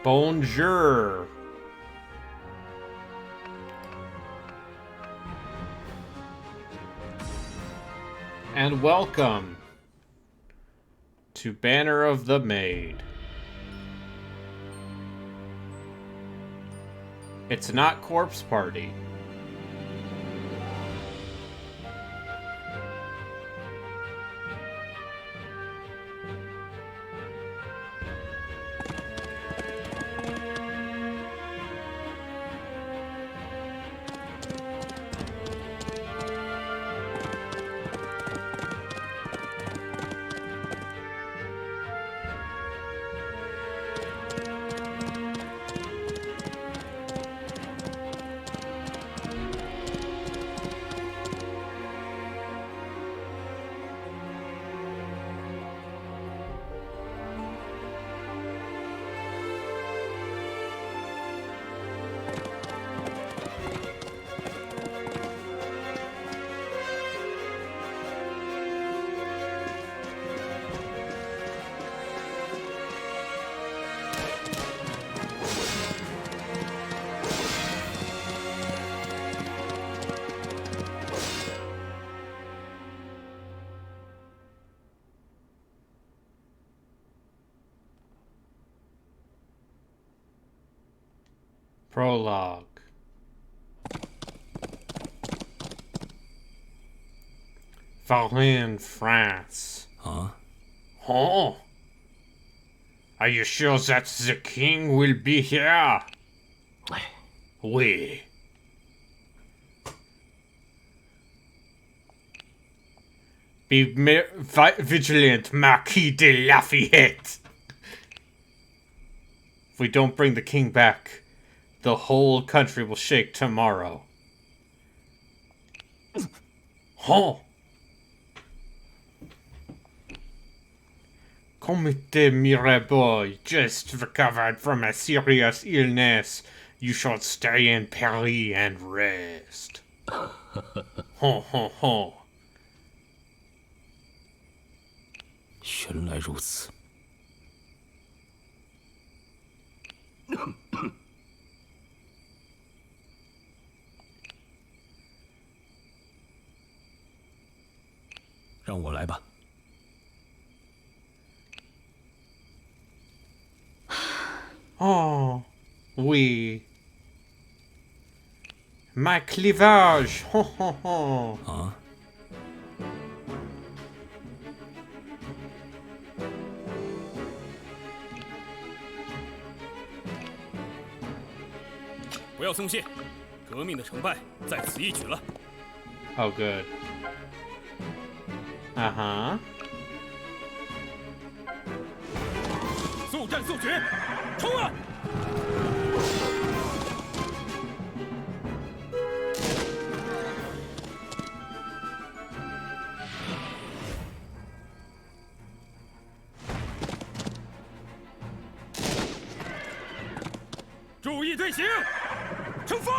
Bonjour. And welcome to Banner of the Maid. It's not Corpse Party. Prologue. Varennes, France. Huh? Oh? Are you sure that the king will be here? Oui. Be vigilant, Marquis de Lafayette. If we don't bring the king back, the whole country will shake tomorrow. Huh? Comte Mirabeau just recovered from a serious illness. You should stay in Paris and rest. Ho ho ho. 原来如此。让我来吧。Oh, oui. My cleavage. Ho ho ho. 啊？不要松懈，革命的成败在此一举了。 Oh, good. Uh-huh. 速战速决，冲啊！注意队形，冲锋！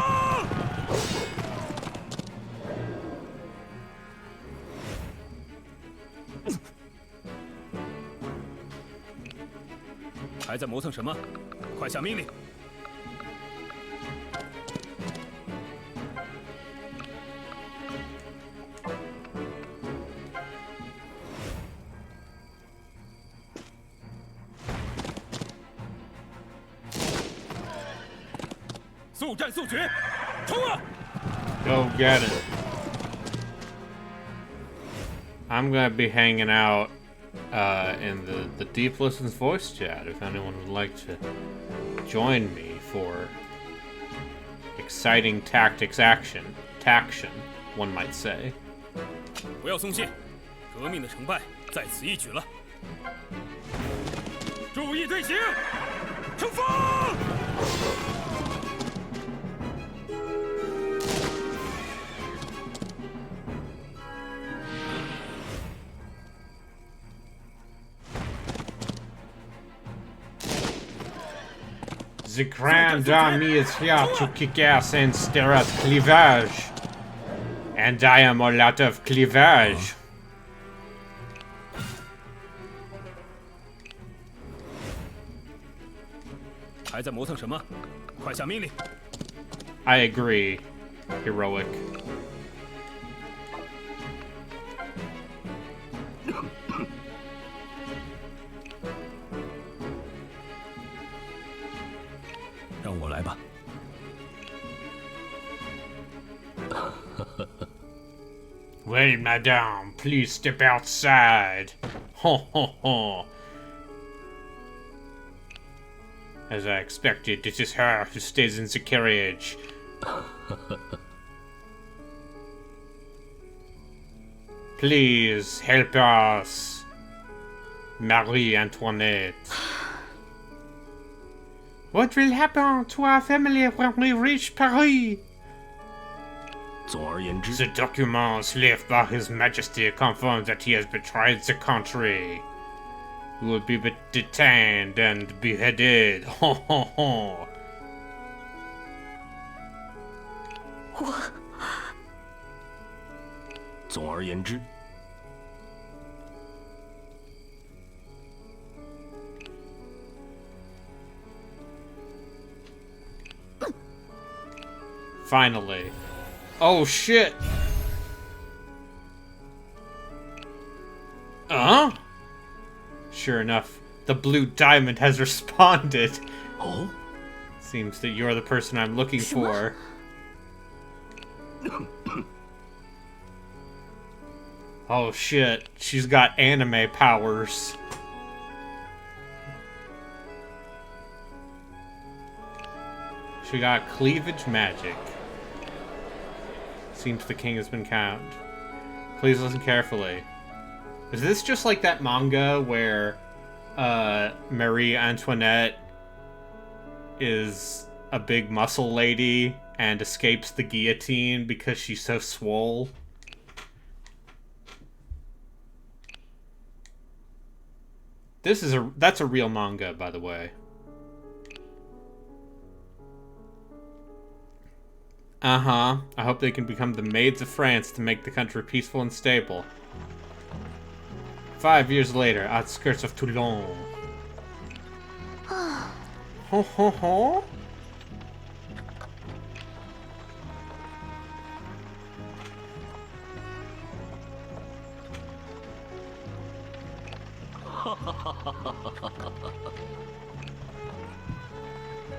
还在磨蹭什么？快下命令！速战速决，冲啊！ Go get it. I'm gonna be hanging out in the Deep Listens voice chat if anyone would like to join me for exciting tactics taction, one might say. 不要松懈，革命的成败在此一举了。注意队形，冲锋！ The Grand Army is here to kick ass and stare at Cleavage. And I am a lot of Cleavage. 还在磨蹭什么？快下命令！ I agree. Heroic. Well, madame, please step outside. Ho ho ho. As I expected, it is her who stays in the carriage. Please help us, Marie Antoinette. What will happen to our family when we reach Paris? 总而言之， The documents left by His Majesty confirm that he has betrayed the country. He will be detained and beheaded. Ho ho ho. 总而言之， Finally. Oh shit. Sure enough, the blue diamond has responded. Oh? Seems that you're the person I'm looking for. Oh shit, she's got anime powers. She got cleavage magic. Seems the king has been crowned. Please listen carefully. Is this just like that manga where Marie Antoinette is a big muscle lady and escapes the guillotine because she's so swole? That's a real manga, by the way. Uh-huh. I hope they can become the maids of France to make the country peaceful and stable. 5 years later, outskirts of Toulon. Ho ho ho.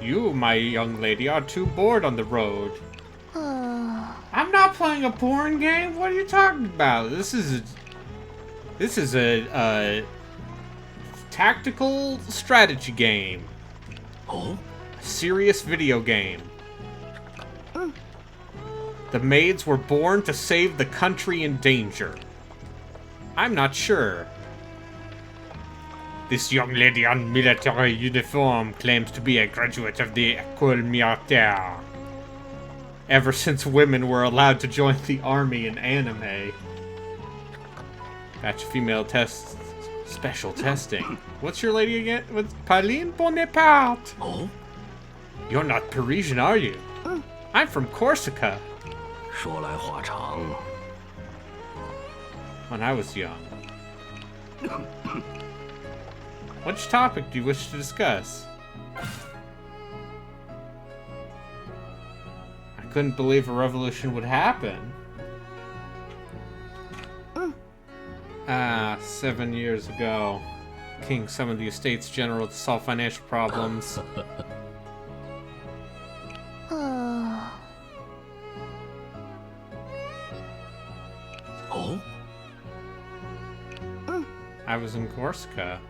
You, my young lady, are too bored on the road. I'm not playing a porn game. What are you talking about? This is a tactical strategy game. Oh? A serious video game. The maids were born to save the country in danger. I'm not sure. This young lady on military uniform claims to be a graduate of the École Militaire. Ever since women were allowed to join the army in anime. Batch female tests. Special testing. What's your lady again? What's Pauline Bonaparte? Oh? You're not Parisian, are you? I'm from Corsica. 说来话长。 When I was young. Which topic do you wish to discuss? I couldn't believe a revolution would happen. 7 years ago, King summoned the Estates General to solve financial problems. Oh? I was in Corsica.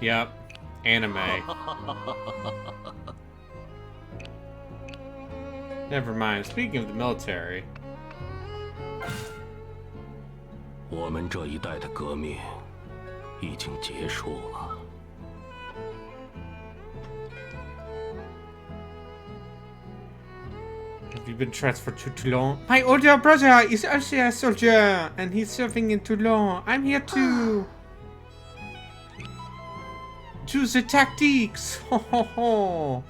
Yep, anime. Never mind, speaking of the military. 我们这一代的革命已经结束了。 Have you been transferred to Toulon? My older brother is also a soldier, and he's serving in Toulon. I'm here to do the tactics. Ho ho ho.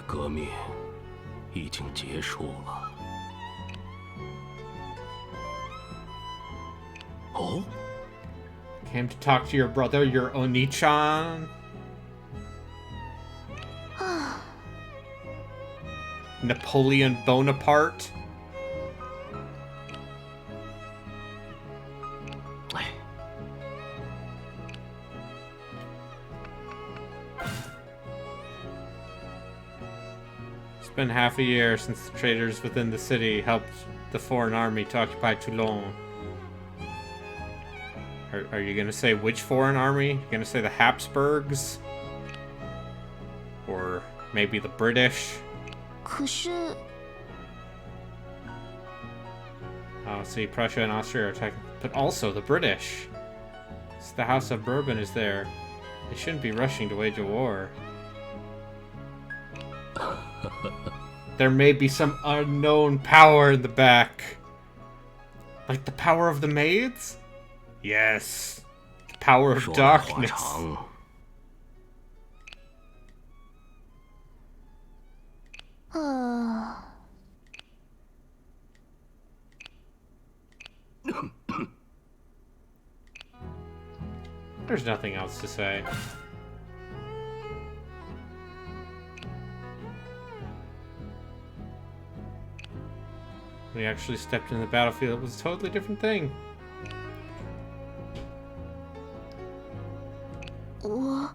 革命已经结束了。哦， Came to talk to your brother, your Oni-chan. Napoleon Bonaparte. 哎， It's been half a year since the traders within the city helped the foreign army to occupy Toulon. Are you gonna say which foreign army? You gonna say the Habsburgs? Or maybe the British? 可是 Oh, see, Prussia and Austria are attacking, but also the British. It's the House of Bourbon is there. They shouldn't be rushing to wage a war. There may be some unknown power in the back. Like the power of the maids? Yes. The power of 说来话 darkness. 长， There's nothing else to say. We actually stepped in the battlefield. It was a totally different thing. 我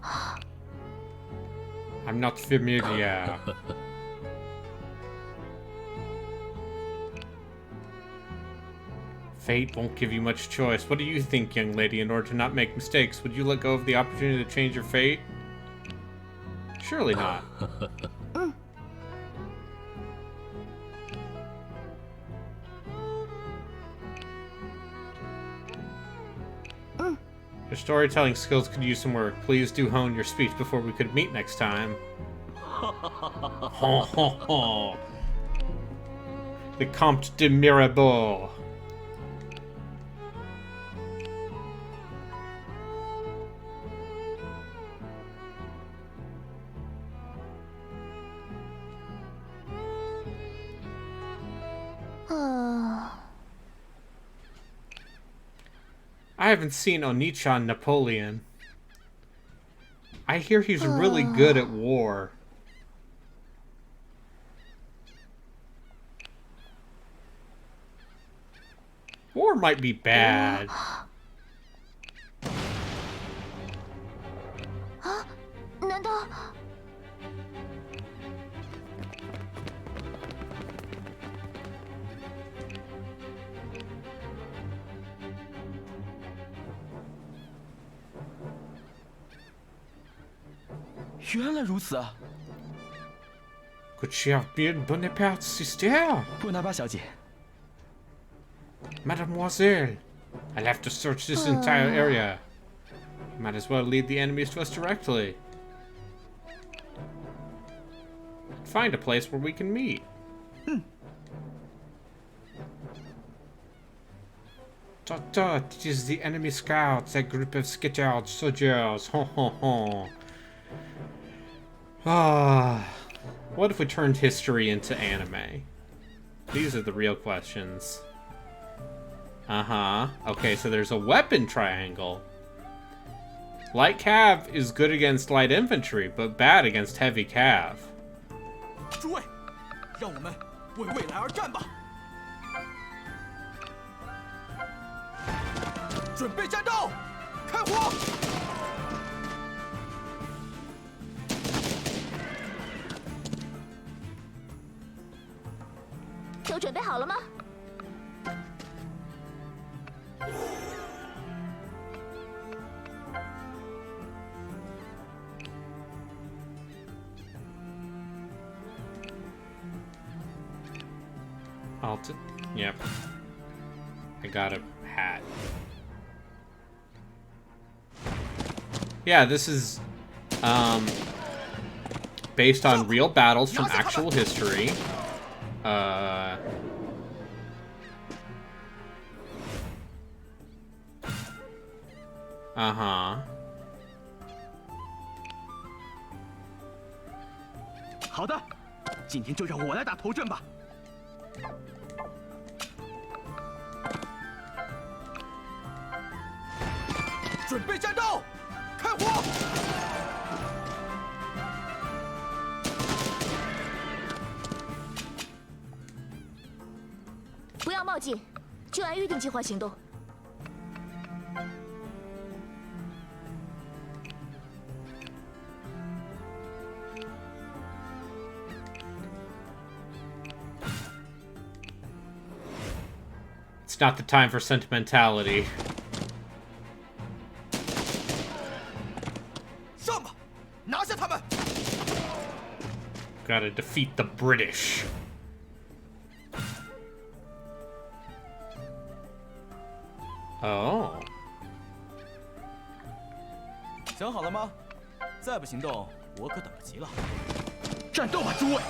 I'm not familiar. Fate won't give you much choice. What do you think, young lady? In order to not make mistakes, would you let go of the opportunity to change your fate? Surely not. Your storytelling skills could use some work. Please do hone your speech before we could meet next time. Ho ho ho. The Comte de Mirabeau. I haven't seen Oni-chan Napoleon. I hear he's really good at war. War might be bad. 难道 原来如此啊， Could she have been Bonaparte's sister? 布拿巴小姐， Mademoiselle, I'll have to search this entire area. Might as well lead the enemies to us directly. Find a place where we can meet. Tut tut, it is the enemy scouts, a group of skittered soldiers. Ho ho ho. Ah, what if we turned history into anime? These are the real questions. Uh-huh. Okay, so there's a weapon triangle. Light cav is good against light infantry, but bad against heavy cav. 诸位，让我们为未来而战吧！准备战斗，开火！ 都准备好了吗？ Yep. I got a hat. Yeah, this is based on real battles from actual history. Uh-huh. 好的，今天就让我来打头阵吧。准备战斗，开火！不要冒进，就按预定计划行动。 It's not the time for sentimentality. 上吧，拿下他们！ Gotta defeat the British. Oh. 想好了吗？再不行动，我可等不及了。战斗吧，诸位！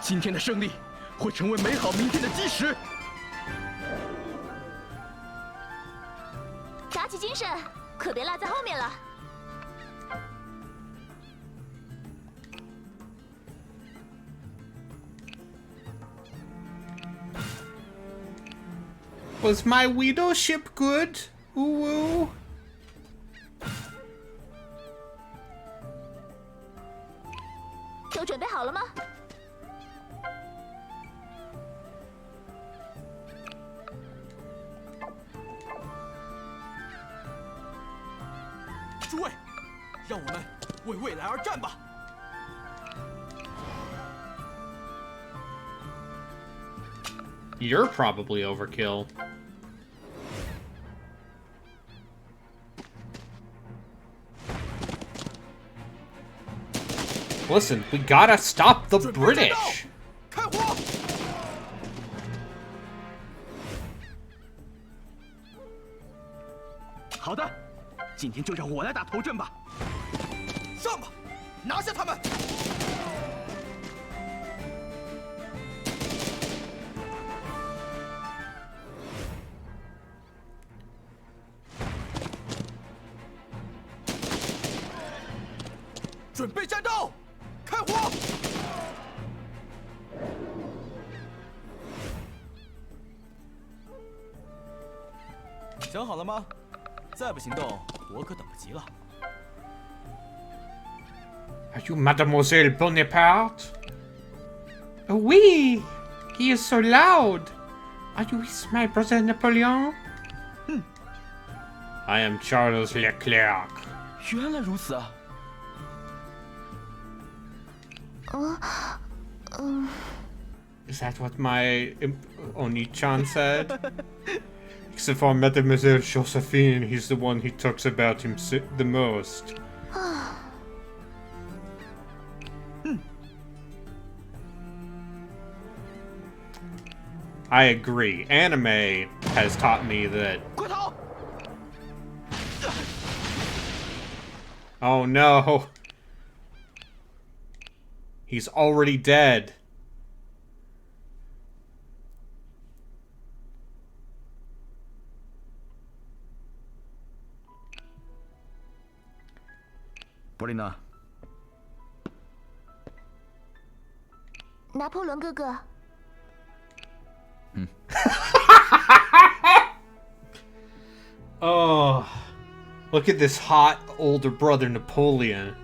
今天的胜利会成为美好明天的基石。 打起精神，可别落在后面了。 Was my widowship good? Ooh, ooh. 都准备好了吗？诸位，让我们为未来而战吧！ You're probably overkill. Listen, we gotta stop the British. 开火！好的，今天就让我来打头阵吧。上吧，拿下他们！ 准备战斗，开火！想好了吗？再不行动，我可等不及了。 Are you Mademoiselle Bonaparte? Oh, oui! He is so loud! Are you with my brother Napoleon? I am Charles Leclerc. 原来如此啊！ Is that what my Oni-chan said? Except for Mademoiselle Josephine, he's the one he talks about him the most. I agree. Anime has taught me that... 快逃！ Oh no! He's already dead. Polina， 拿破仑哥哥， Oh, look at this hot older brother Napoleon.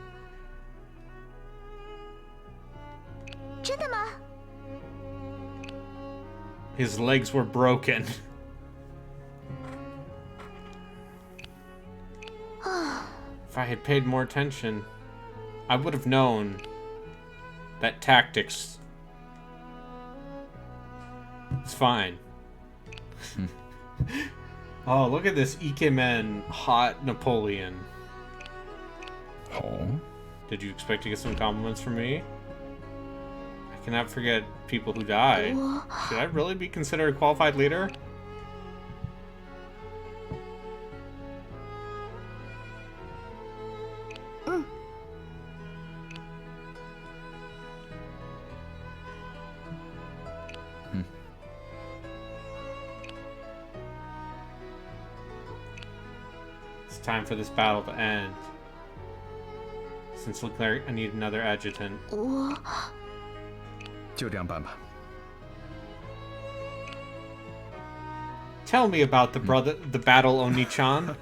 真的吗？ His legs were broken. If I had paid more attention, I would have known that tactics. It's fine. Oh, look at this Ikemen hot Napoleon. Oh. Did you expect to get some compliments from me? I cannot forget people who died. Should I really be considered a qualified leader? It's time for this battle to end. Since Leclerc, I need another adjutant. 我就这样办吧。 Tell me about the battle, Oni-chan.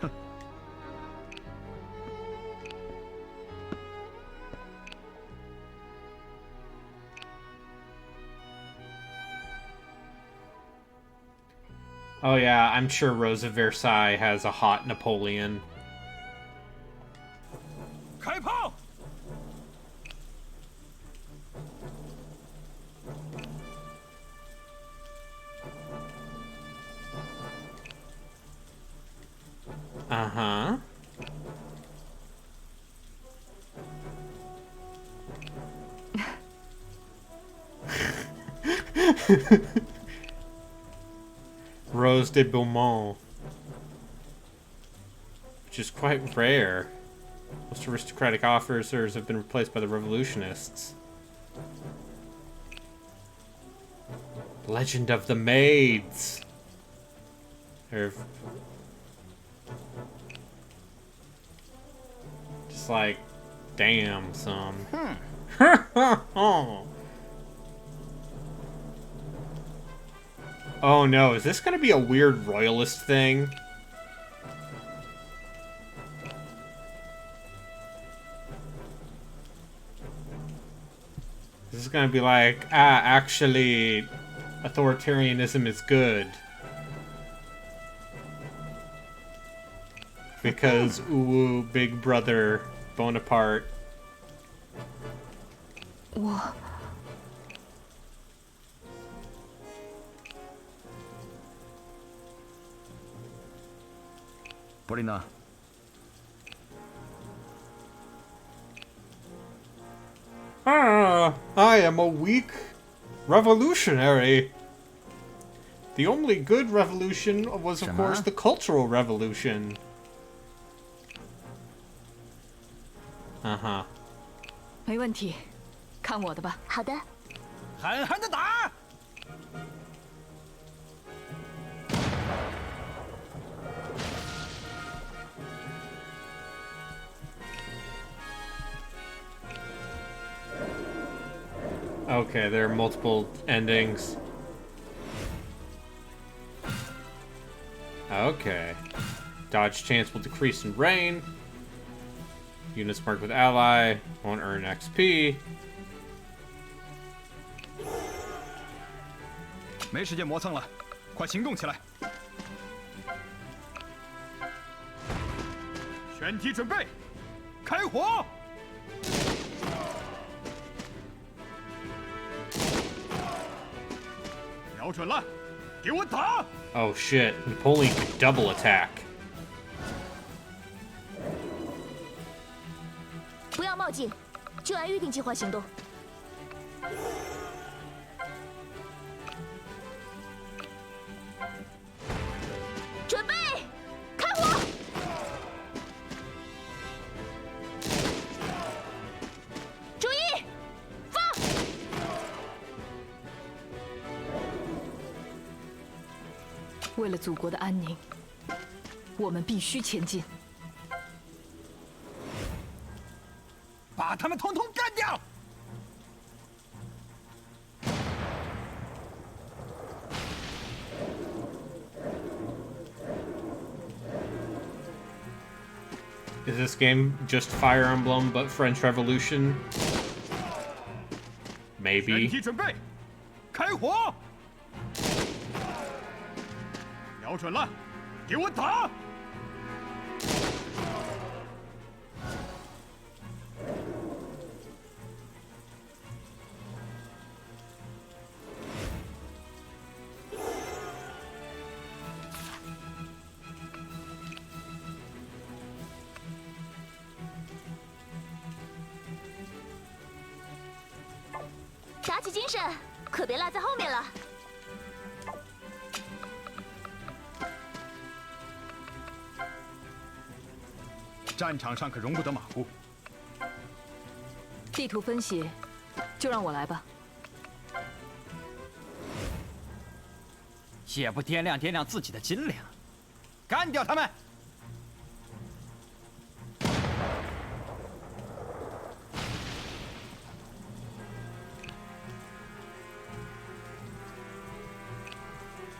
Oh yeah, I'm sure Rose of Versailles has a hot Napoleon. 开炮！ Uh-huh. Rose de Beaumont. Which is quite rare. Most aristocratic officers have been replaced by the revolutionists. Legend of the Maids. They're just like, damn, son. Oh no, is this gonna be a weird royalist thing? This is gonna be like, actually, authoritarianism is good. Because, ooh, big brother, Bonaparte. 我 布丽娜， I am a weak revolutionary. The only good revolution was, of course, the Cultural Revolution. Uh-huh. 没问题，看我的吧。好的，狠狠的打！ Okay, there are multiple endings. Okay. Dodge chance will decrease in rain. Units marked with ally won't earn XP. 没时间磨蹭了，快行动起来！全体准备，开火！ 瞄准了，给我打！ Oh shit, Napoleon could double attack. 不要冒进，就按预定计划行动。准备，开火！注意，放！为了祖国的安宁，我们必须前进。 把他们统统干掉！ Is this game just Fire Emblem but French Revolution? 全 Maybe. 体准备，开火！瞄准了，给我打！ 打起精神，可别落在后面了。战场上可容不得马虎。地图分析，就让我来吧。也不掂量掂量自己的斤两，干掉他们！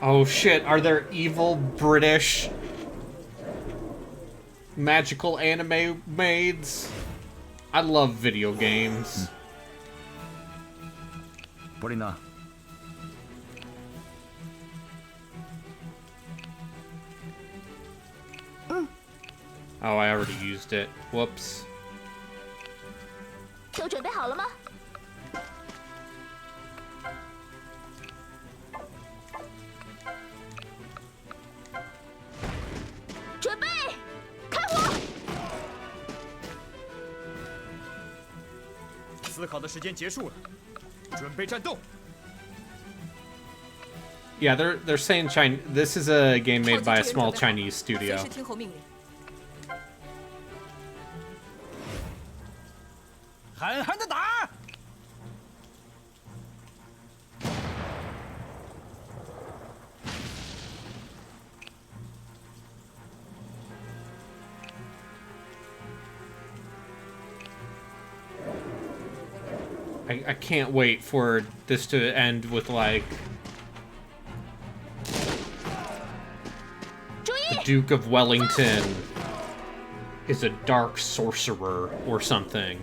Oh shit, are there evil British magical anime maids? I love video games. 柏林娜， Oh, I already used it. Whoops. 都准备好了吗？准备，开火！ 思考的时间结束了，准备战斗。 Yeah, they're saying China. This is a game made by a small Chinese 随 studio. 时听候命令。狠狠的打！ I can't wait for this to end with like 注意， the Duke of Wellington is a dark sorcerer or something.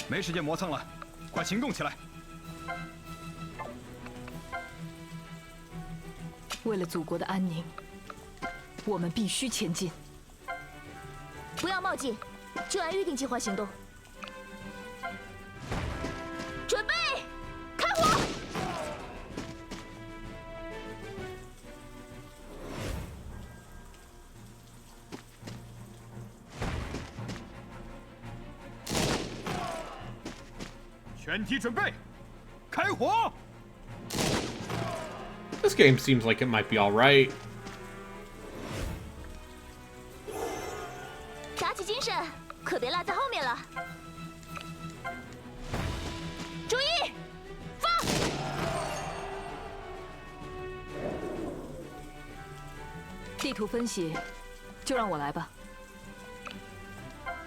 没时间磨蹭了，快行动起来！ 为了祖国的安宁，我们必须前进。 不要冒进，就按预定计划行动。准备，开火！ 全体准备，开火！ This game seems like it might be alright. 打起精神，可别落在后面了。注意，放！ 地图分析，就让我来吧。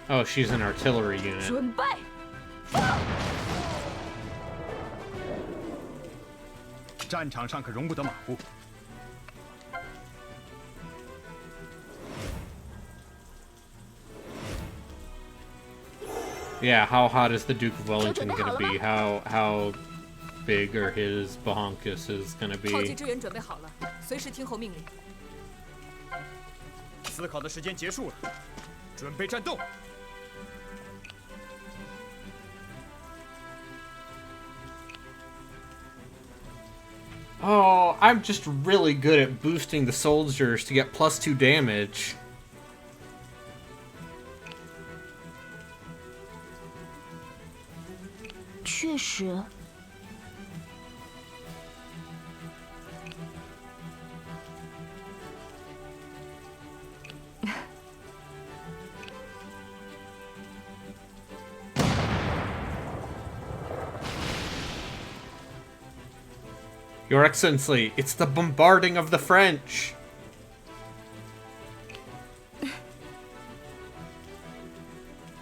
Oh, she's an artillery unit. 准备， 战场上可容不得马虎。 Yeah, how hot is the Duke of Wellington gonna be? How big are his bahonkuses gonna 炮击 be? 支援准备好了，随时听候命令。 思考的时间结束了，准备战斗。 Oh, I'm just really good at boosting the soldiers to get +2 damage. 确实， Your Excellency, it's the bombarding of the French.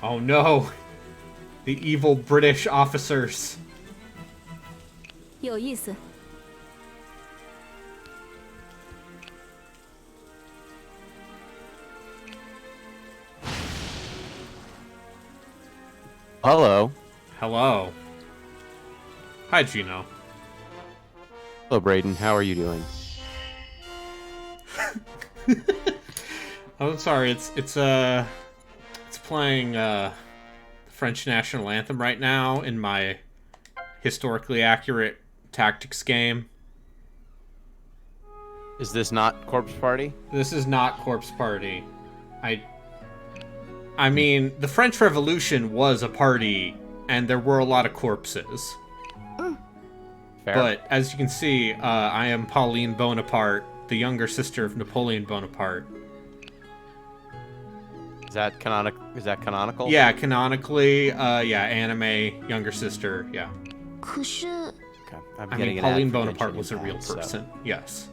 Oh no. The evil British officers. 有意思。 Hello. Hello. Hi, Gino. Hello, Braden. How are you doing? Oh, sorry. It's playing the French national anthem right now in my historically accurate tactics game. Is this not Corpse Party? This is not Corpse Party. I mean, the French Revolution was a party, and there were a lot of corpses. Fair. But as you can see, I am Pauline Bonaparte, the younger sister of Napoleon Bonaparte. Is that canonical? Yeah, canonically, yeah, anime, younger sister, yeah. 可是， Okay. I'm I getting mean, an ad Pauline for Bonaparte Genshin was a real Impact, so- person, yes.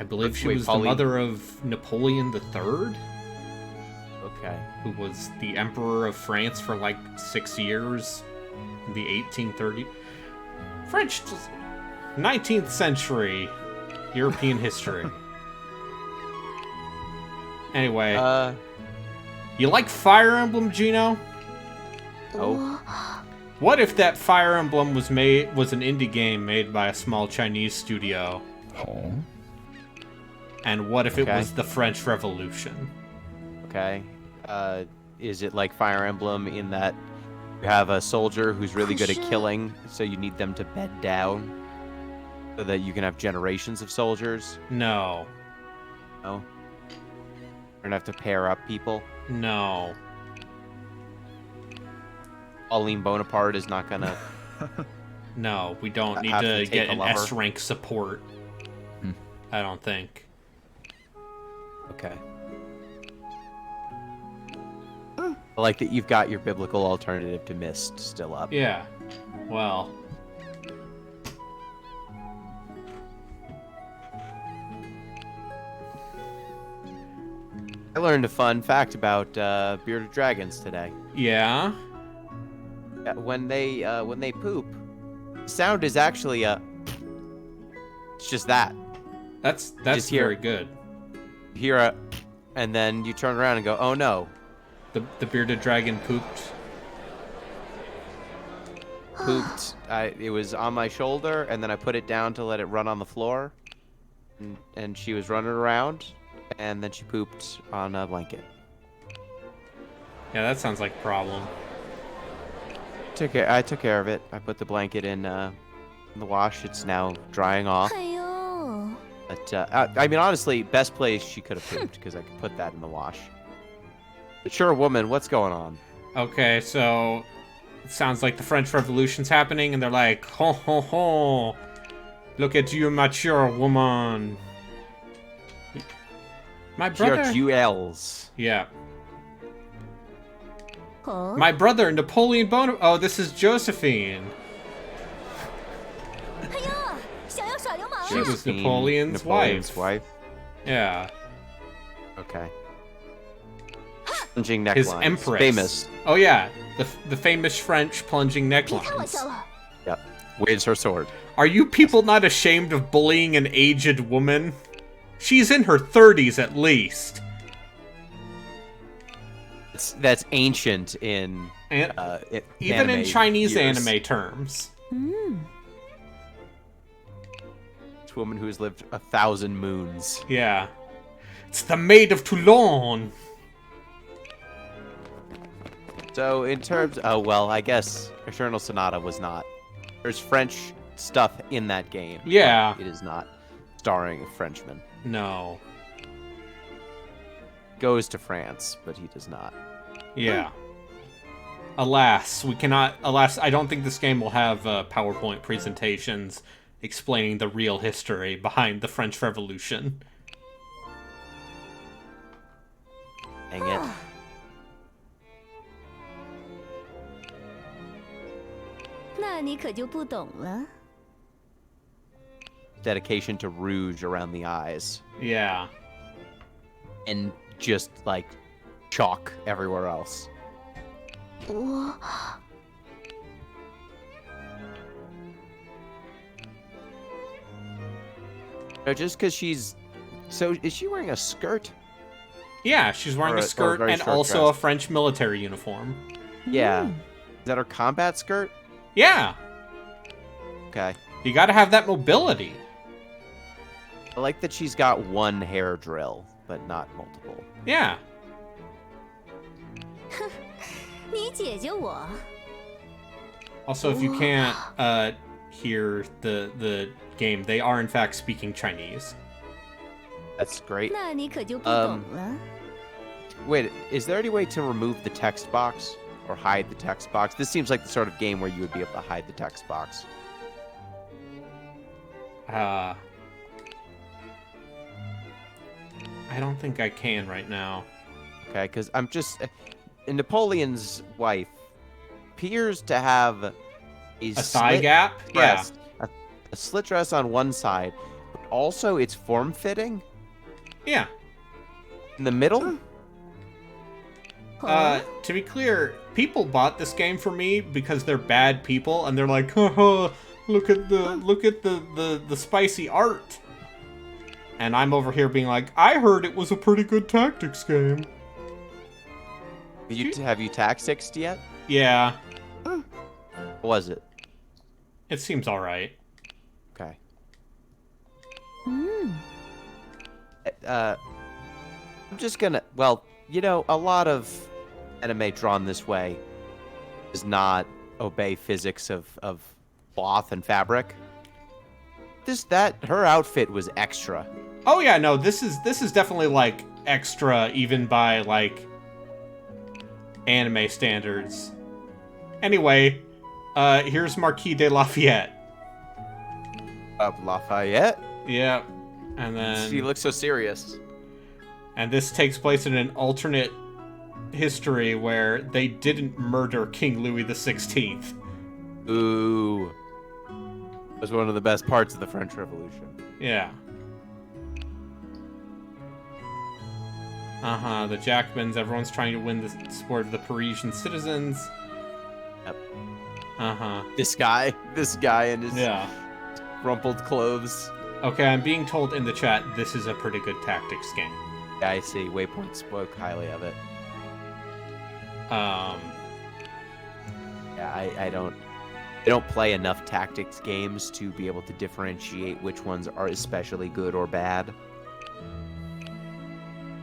I believe she Wait, was the Pauline- mother of Napoleon III, Okay. who was the emperor of France for like 6 years in the 1830s. French 19th century European history. Anyway, you like Fire Emblem, Gino? Oh. What if that Fire Emblem was an indie game made by a small Chinese studio? Oh. And what if it Okay. was the French Revolution? Okay. Is it like Fire Emblem in that you have a soldier who's really good at killing, so you need them to bed down so that you can have generations of soldiers? No. No. You're gonna have to pair up people. No. Pauline Bonaparte is not gonna. No, we don't need Have to to take get a an lover. S-rank support. I don't think. Okay. I like that you've got your biblical alternative to Myst still up. Yeah. Well. I learned a fun fact about bearded dragons today. Yeah. When they poop, the sound is actually a. It's just that. That's Just hear- very good. You hear a, and then you turn around and go, "Oh no!" The bearded dragon pooped. Pooped. It was on my shoulder, and then I put it down to let it run on the floor, and she was running around, and then she pooped on a blanket. Yeah, that sounds like a problem. I took care of it. I put the blanket in the wash. It's now drying off. 哎呦， But I mean, honestly, best place she could have pooped because I could put that in the wash. But sure, woman, what's going on? Okay, so it sounds like the French Revolution's happening, and they're like, ho ho ho, look at you, mature woman. My brother. Your jewels. Yeah. 哦， My brother, Napoleon Bonaparte. Oh, this is Josephine. 哎呀，想要耍流氓 She 啊！ was Josephine, Napoleon's wife. wife. Yeah. Okay. Plunging His necklines. empress. Famous. Oh, yeah. The famous French plunging 别开玩 necklines. 笑了， Yep. Waves her sword. Are you people not ashamed of bullying an aged woman? She's in her 30s at least. That's ancient in And even in anime Chinese years. anime terms. 嗯， It's a woman who has lived 1,000 moons. Yeah. It's the Maid of Toulon. So in terms, oh well, I guess Eternal Sonata was not. There's French stuff in that game. Yeah. but it is not starring a Frenchman. No. Goes to France, but he does not. Yeah. Alas, we cannot. Alas, I don't think this game will have PowerPoint presentations explaining the real history behind the French Revolution. Dang it. 那你可就不懂了。 Dedication to rouge around the eyes. Yeah. And just, like, chalk everywhere else. 我 Just because she's... So, is she wearing a skirt? Yeah, she's wearing Or a a skirt very and short also a dress. French military uniform. Yeah. Is that her combat skirt? Yeah. Okay. You gotta have that mobility. I like that she's got one hair drill, but not multiple. Yeah. 你解救我， Also, if you can't hear the game, they are in fact speaking Chinese. That's great. 那你可就不懂了。 Wait, is there any way to remove the text box? Or hide the text box? This seems like the sort of game where you would be able to hide the text box. I don't think I can right now. Okay, because I'm just... Napoleon's wife appears to have a thigh slit gap? Yeah. dress, a slit dress on one side, but also it's form-fitting Yeah. in the middle. To be clear, people bought this game for me because they're bad people, and they're like, haha, Look at the spicy art. And I'm over here being like, I heard it was a pretty good tactics game. Have you tactics yet? Yeah, What was it? it seems all right. Okay. Hmm. I'm just gonna. Well, you know, a lot of anime drawn this way does not obey physics of cloth and fabric. Her outfit was extra. Oh yeah, no, this is definitely like extra even by like anime standards. Anyway, here's Marquis de Lafayette. Lafayette. Yeah, and then She looks so serious. and this takes place in an alternate history where they didn't murder King Louis XVI. Ooh. Was one of the best parts of the French Revolution. Yeah. The Jacobins, everyone's trying to win the support of the Parisian citizens. Yep. This guy in his Yeah. rumpled clothes. Okay, I'm being told in the chat this is a pretty good tactics game. Yeah, I see. Waypoint spoke highly of it. Yeah, I don't play enough tactics games to be able to differentiate which ones are especially good or bad.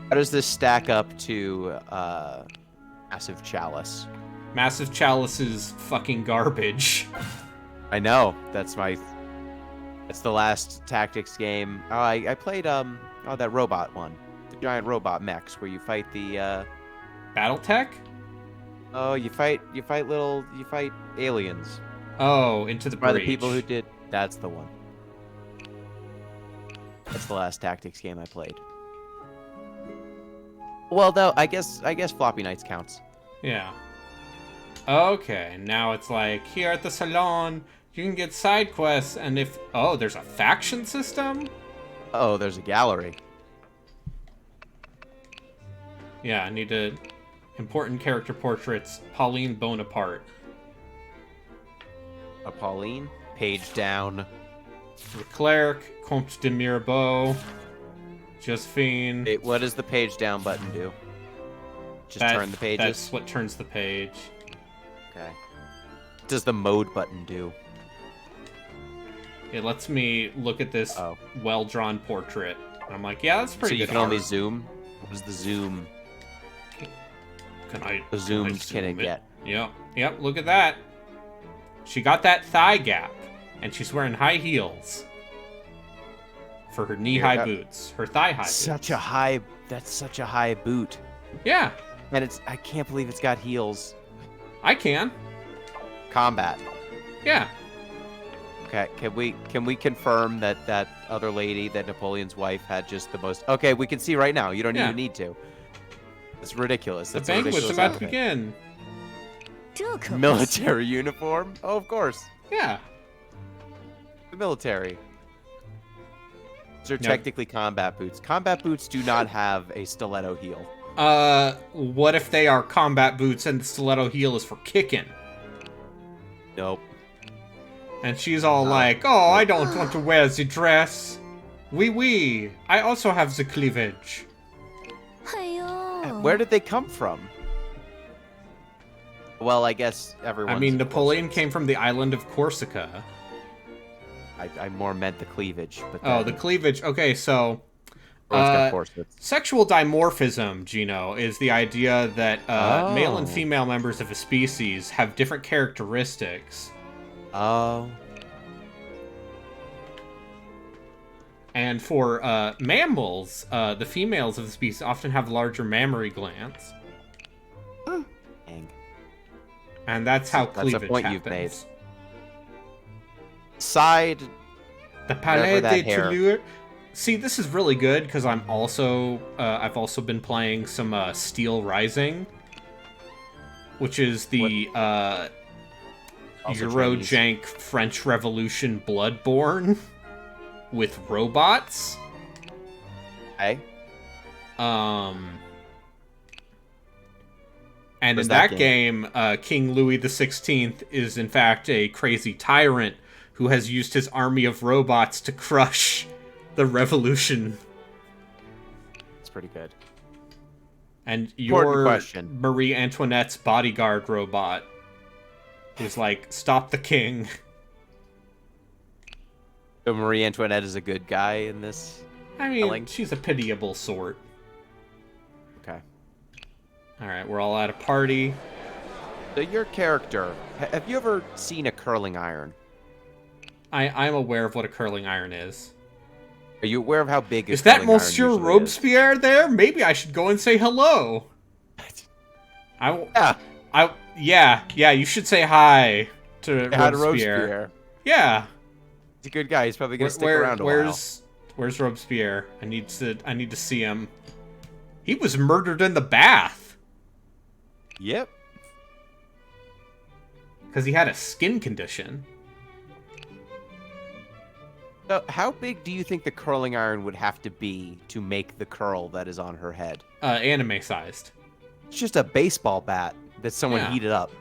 How does this stack up to Massive Chalice? Massive Chalice is fucking garbage. I know. That's the last tactics game. Oh, I played that robot one. The giant robot mechs where you fight the Battletech? oh, you fight aliens. Oh, Into the By Breach. the people who did. That's the one. That's the last tactics game I played. Well, though, I guess Floppy Nights counts. Yeah. Okay, now it's like, here at the salon, you can get side quests, and if... Oh, there's a faction system? Oh, there's a gallery. Yeah, I need to... Important character portraits, Pauline Bonaparte. A Pauline. Page down. Leclerc, Comte de Mirabeau, Josephine. Wait, what does the page down button do? Just turn the pages? That's what turns the page. Okay. What does the mode button do? It lets me look at this well-drawn portrait. And I'm like, yeah, that's pretty So good you can only art. zoom? What does the zoom? Can I The zooms can it get? Yep, look at that. She got that thigh gap, and she's wearing high heels for her knee-high boots, her thigh-high boots. That's such a high boot. Yeah, And I can't believe it's got heels. I can. Combat. Yeah. Okay, can we confirm that other lady, that Napoleon's wife, had just the most... Okay, we can see right now. You don't even need to. It's ridiculous. The That's a banquet's ridiculous about to outfit. begin. Military uniform? Oh, of course. Yeah. The military. These are No. technically combat boots. Combat boots do not have a stiletto heel. What if they are combat boots and the stiletto heel is for kicking? Nope. And she's all like, oh, I don't want to wear the dress. Oui. I also have the cleavage. Where did they come from? Well, I guess everyone. I mean, Napoleon came from the island of Corsica. I more meant the cleavage. But Oh, the cleavage. Okay, so... everyone's got corsets. Sexual dimorphism, Gino, is the idea that male and Oh. female members of a species have different characteristics. Oh. And for mammals, the females of the species often have larger mammary glands. Dang. And that's how That's a cleavage point happens. you've made. Side. The Palais that de hair. Toulouse. See, this is really good because I've also been playing some Steel Rising, which is the Also Eurojank French Revolution Bloodborne with robots. Hey. And in Where's that that game, King Louis XVI is in fact a crazy tyrant who has used his army of robots to crush the revolution. It's pretty good. And Important your question. Marie Antoinette's bodyguard robot who's like, stop the king. So Marie Antoinette is a good guy in this? I mean, telling? she's a pitiable sort. Okay. Alright, we're all at a party. So your character, have you ever seen a curling iron? I'm aware of what a curling iron is. Are you aware of how big a Is that curling iron Monsieur usually Robespierre there? Maybe I should go and say hello. Yeah, you should say hi to Hi to Robespierre. Robespierre. Yeah. He's a good guy. He's probably gonna stick around a while. Where's Robespierre? I need to see him. He was murdered in the bath. Yep. Because he had a skin condition. So how big do you think the curling iron would have to be to make the curl that is on her head? Anime sized. It's just a baseball bat that someone Yeah. heated up.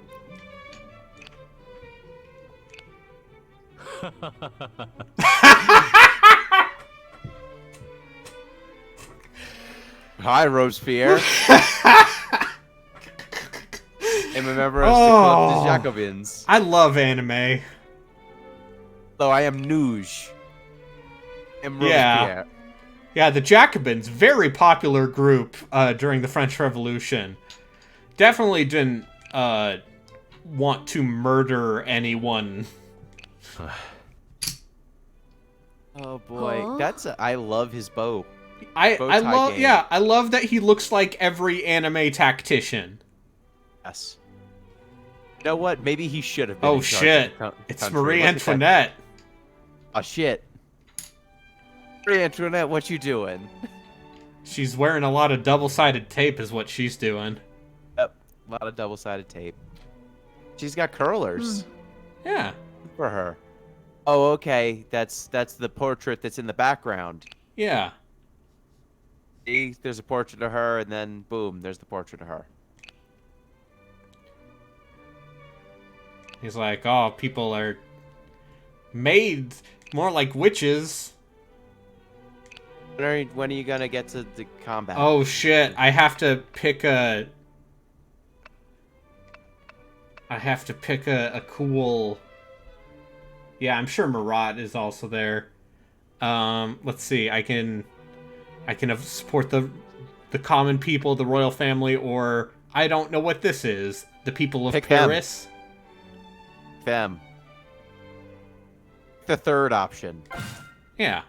Hi, Robespierre. I'm a member of the Club des Jacobins. I love anime. Though I am Nouge. I'm Yeah. Robespierre. Yeah, the Jacobins, very popular group during the French Revolution. Definitely didn't want to murder anyone. Oh boy, Huh? I love his bow. I Bow tie love game. yeah, I love that he looks like every anime tactician. Yes. You know what? Maybe he should have been. Oh in charge of shit. the country. It's Look Marie at that. Antoinette. Oh shit. Marie Antoinette, what you doing? She's wearing a lot of double-sided tape is what she's doing. Yep. A lot of double-sided tape. She's got curlers Yeah. for her. Oh, okay. That's the portrait that's in the background. Yeah. See, there's a portrait of her, and then boom, there's the portrait of her. He's like, oh, people are made more like witches. When are you gonna get to the combat? Oh shit, I have to pick a cool... Yeah, I'm sure Marat is also there. Let's see, I can support the common people, the royal family, or I don't know what this is. The people of Pick them. Paris. Them. The third option. Yeah.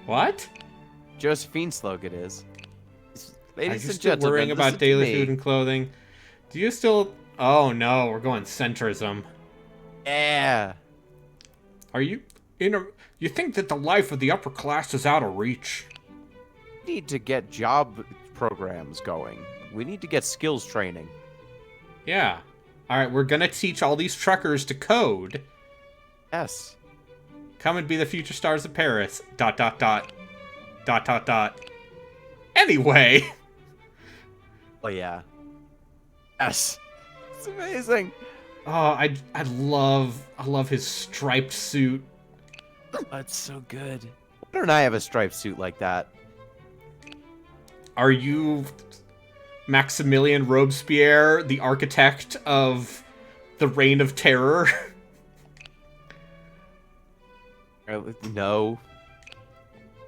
What? Josephine's slogan is. Are Ladies you and still gentlemen, worrying about listen to daily me. food and clothing? Do you still... Oh no, we're going centrism. Yeah. Are you... You think that the life of the upper class is out of reach? We need to get job programs going. We need to get skills training. Yeah. Alright, we're gonna teach all these truckers to code. Yes. Come and be the future stars of Paris. ... Anyway. Oh yeah. Yes. It's amazing. Oh, I love his striped suit. That's so good. Why don't I have a striped suit like that? Are you Maximilien Robespierre, the architect of the Reign of Terror? No.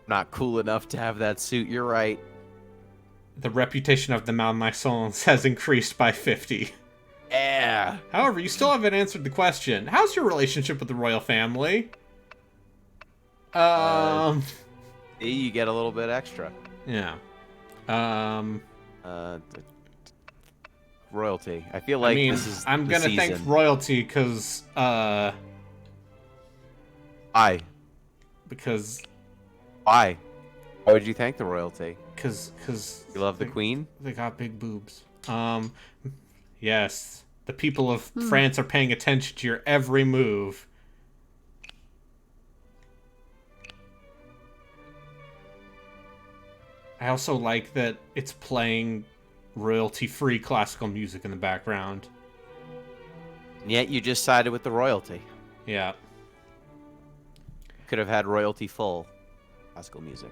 Not cool enough to have that suit, you're right. The reputation of the Malmaisons has increased by 50. Yeah. However, you still haven't answered the question. How's your relationship with the royal family? See, you get a little bit extra. Yeah. Royalty. I feel like I mean, this is I'm the gonna thank season. royalty because, Why? Why? Why would you thank the royalty? Because You love the queen? they got big boobs. Yes. The people of France are paying attention to your every move. I also like that it's playing royalty-free classical music in the background. And yet you just sided with the royalty. Yeah. Could have had royalty full classical music.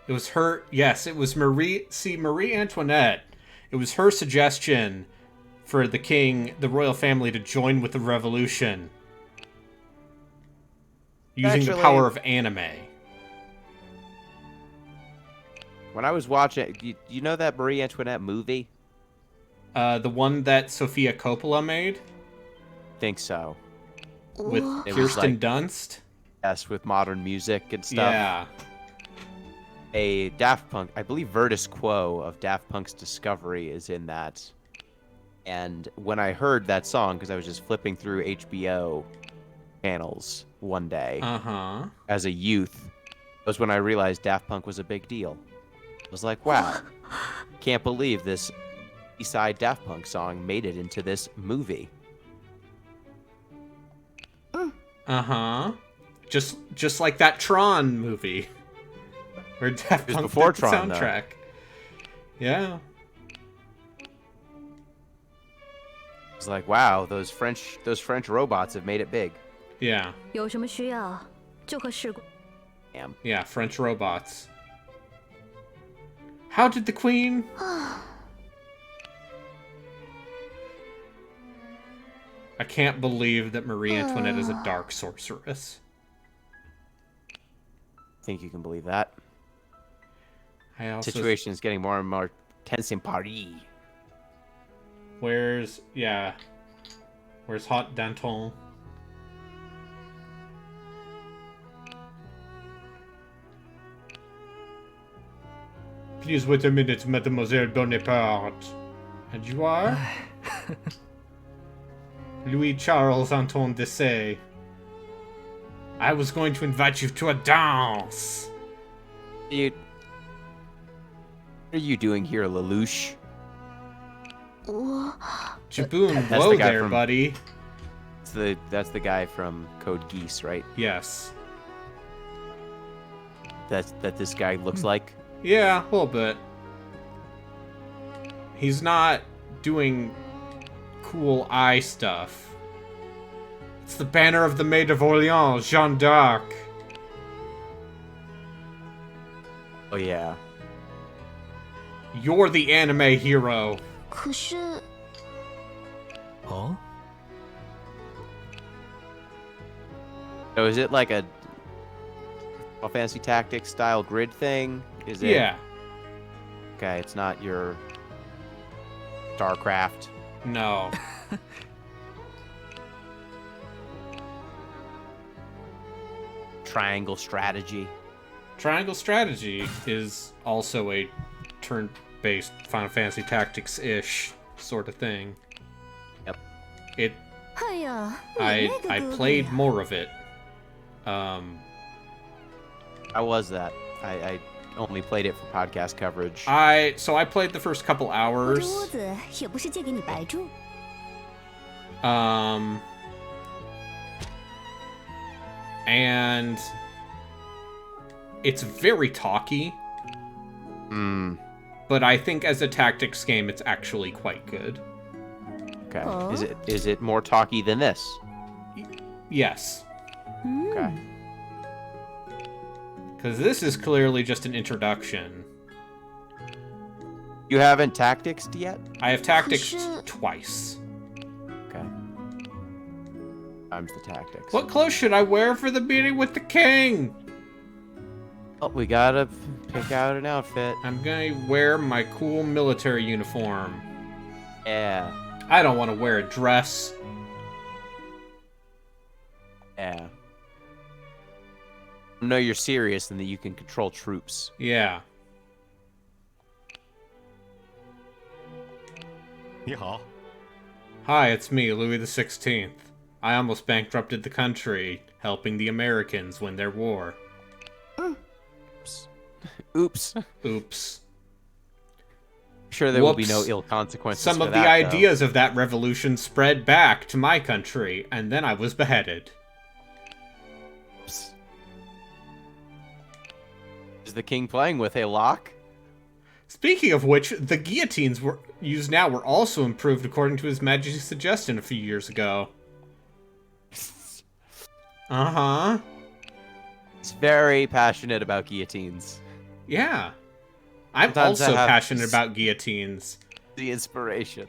It was her... Yes, it was Marie... See, Marie Antoinette. It was her suggestion for the king, the royal family, to join with the revolution. Using the power of anime. When I was watching... You know that Marie Antoinette movie? The one that Sofia Coppola made? Think so. With It was Kirsten like- Dunst? Yes, with modern music and stuff. Yeah. A Daft Punk, I believe Virtus Quo of Daft Punk's Discovery is in that. And when I heard that song, because I was just flipping through HBO channels one day Uh-huh. as a youth, was when I realized Daft Punk was a big deal. I was like, wow, can't believe this Eastside Daft Punk song made it into this movie. Uh-huh. Just like that Tron movie. Where Daft was Punk before did the Tron, though. soundtrack. Yeah. It's like, wow, those French robots have made it big. Yeah. 有什么需要就和士官。 Damn. Yeah, French robots. How did the Queen... I can't believe that Marie Antoinette is a dark sorceress. Think you can believe that? I also... Situation is getting more and more tense in Paris. Where's Hot Danton? Please wait a minute, Mademoiselle Bonaparte. And you are? Louis Charles Anton Dessay. I was going to invite you to a dance. Dude, what are you doing here, Lelouch? Jaboon, That's whoa the guy there, from- buddy. That's the guy from Code Geass, right? Yes. That this guy looks like. Yeah, a little bit. He's not doing cool eye stuff. It's the banner of the Maid of Orleans, Jeanne d'Arc. Oh yeah. You're the anime hero. 可是，哦， So is it like a Final Fantasy Tactics style grid thing? Is it? Yeah. Okay, it's not your StarCraft. No. Triangle strategy. Triangle Strategy is also a turn-based Final Fantasy Tactics-ish sort of thing. Yep. It 哎呀，你 I 那个 I 哥哥 played 呀 more of it. How was that? I only played it for podcast coverage. I played the first couple 我 hours. 这屋子也不是借给你白住。 And it's very talky, Hmm. but I think as a tactics game, it's actually quite good. Okay. Oh. Is it more talky than this? Yes, Okay. because this is clearly just an introduction. You haven't tactics yet? I have tactics 可是- twice. Okay. Times the tactics. What clothes should I wear for the meeting with the king? Oh, we gotta pick out an outfit. I'm gonna wear my cool military uniform. Yeah. I don't want to wear a dress. Yeah. Know you're serious and that you can control troops. Yeah. 你好， Hi, it's me, Louis the 16th. I almost bankrupted the country, helping the Americans win their war. Oops. Oops. Sure there will be no Whoops. ill consequences Some for of the that, though. ideas of that revolution spread back to my country, and then I was beheaded. Oops. Is the king playing with a lock? Speaking of which, the guillotines were used now were also improved according to His Majesty's suggestion a few years ago. Uh-huh. He's very passionate about guillotines. Yeah. I'm Sometimes I also have passionate about guillotines. The inspiration.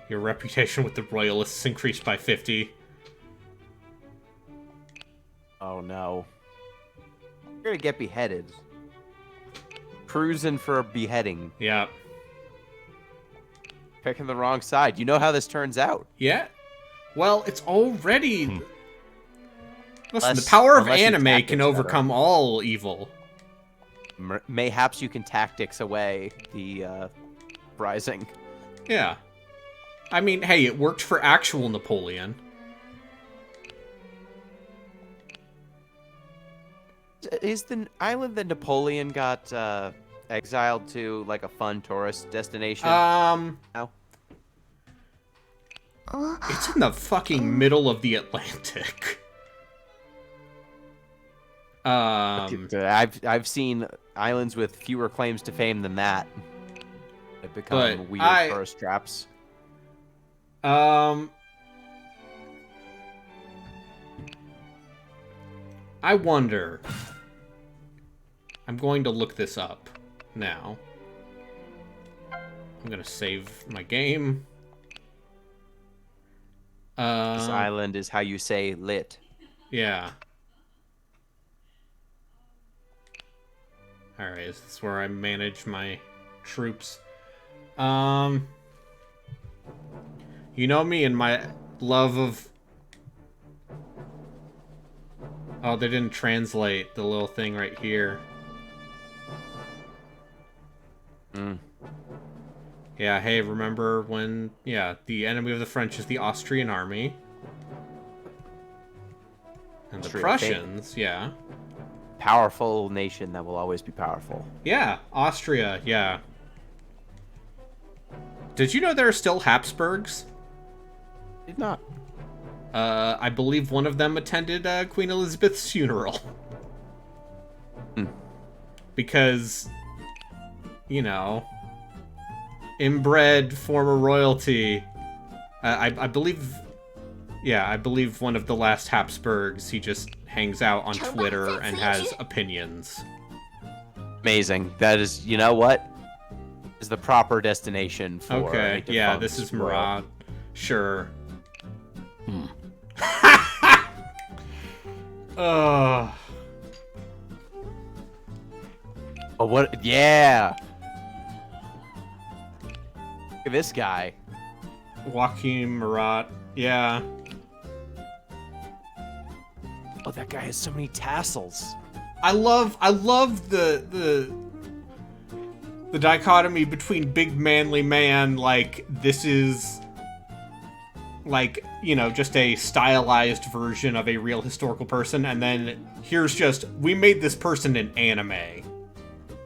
Your reputation with the Royalists increased by 50. Oh no. You're gonna get beheaded. Cruising for a beheading. Yeah. Picking the wrong side. You know how this turns out. Yeah. Well, it's already... Listen, Unless- the power of unless your anime tactics can better. overcome all evil. Mayhaps you can tactics away the rising. Yeah. I mean, hey, it worked for actual Napoleon. Is the island that Napoleon got exiled to like a fun tourist destination? No. It's in the fucking middle of the Atlantic. I've seen islands with fewer claims to fame than that. They've become But weird tourist traps. I wonder. I'm going to look this up now. I'm gonna save my game. This island is how you say lit. Yeah. Alright, is this where I manage my troops? You know me and my love of... Oh, they didn't translate the little thing right here. Yeah, hey, remember when... Yeah, the enemy of the French is the Austrian army. And the Austria, Prussians, yeah. Powerful nation that will always be powerful. Yeah, Austria, yeah. Did you know there are still Habsburgs? Did not. I believe one of them attended Queen Elizabeth's funeral. Because, you know, inbred former royalty. I believe, yeah, I believe one of the last Habsburgs, he just hangs out on Twitter and has opinions. Amazing. That is, you know what? Is the proper destination for Okay, a yeah, defunct this is royal. Murad. Sure. Oh, what? Yeah. Look at this guy. Joachim Murat. Yeah. Oh, that guy has so many tassels. I love the dichotomy between big manly man, like, this is, like, you know, just a stylized version of a real historical person, and then here's just, we made this person an anime.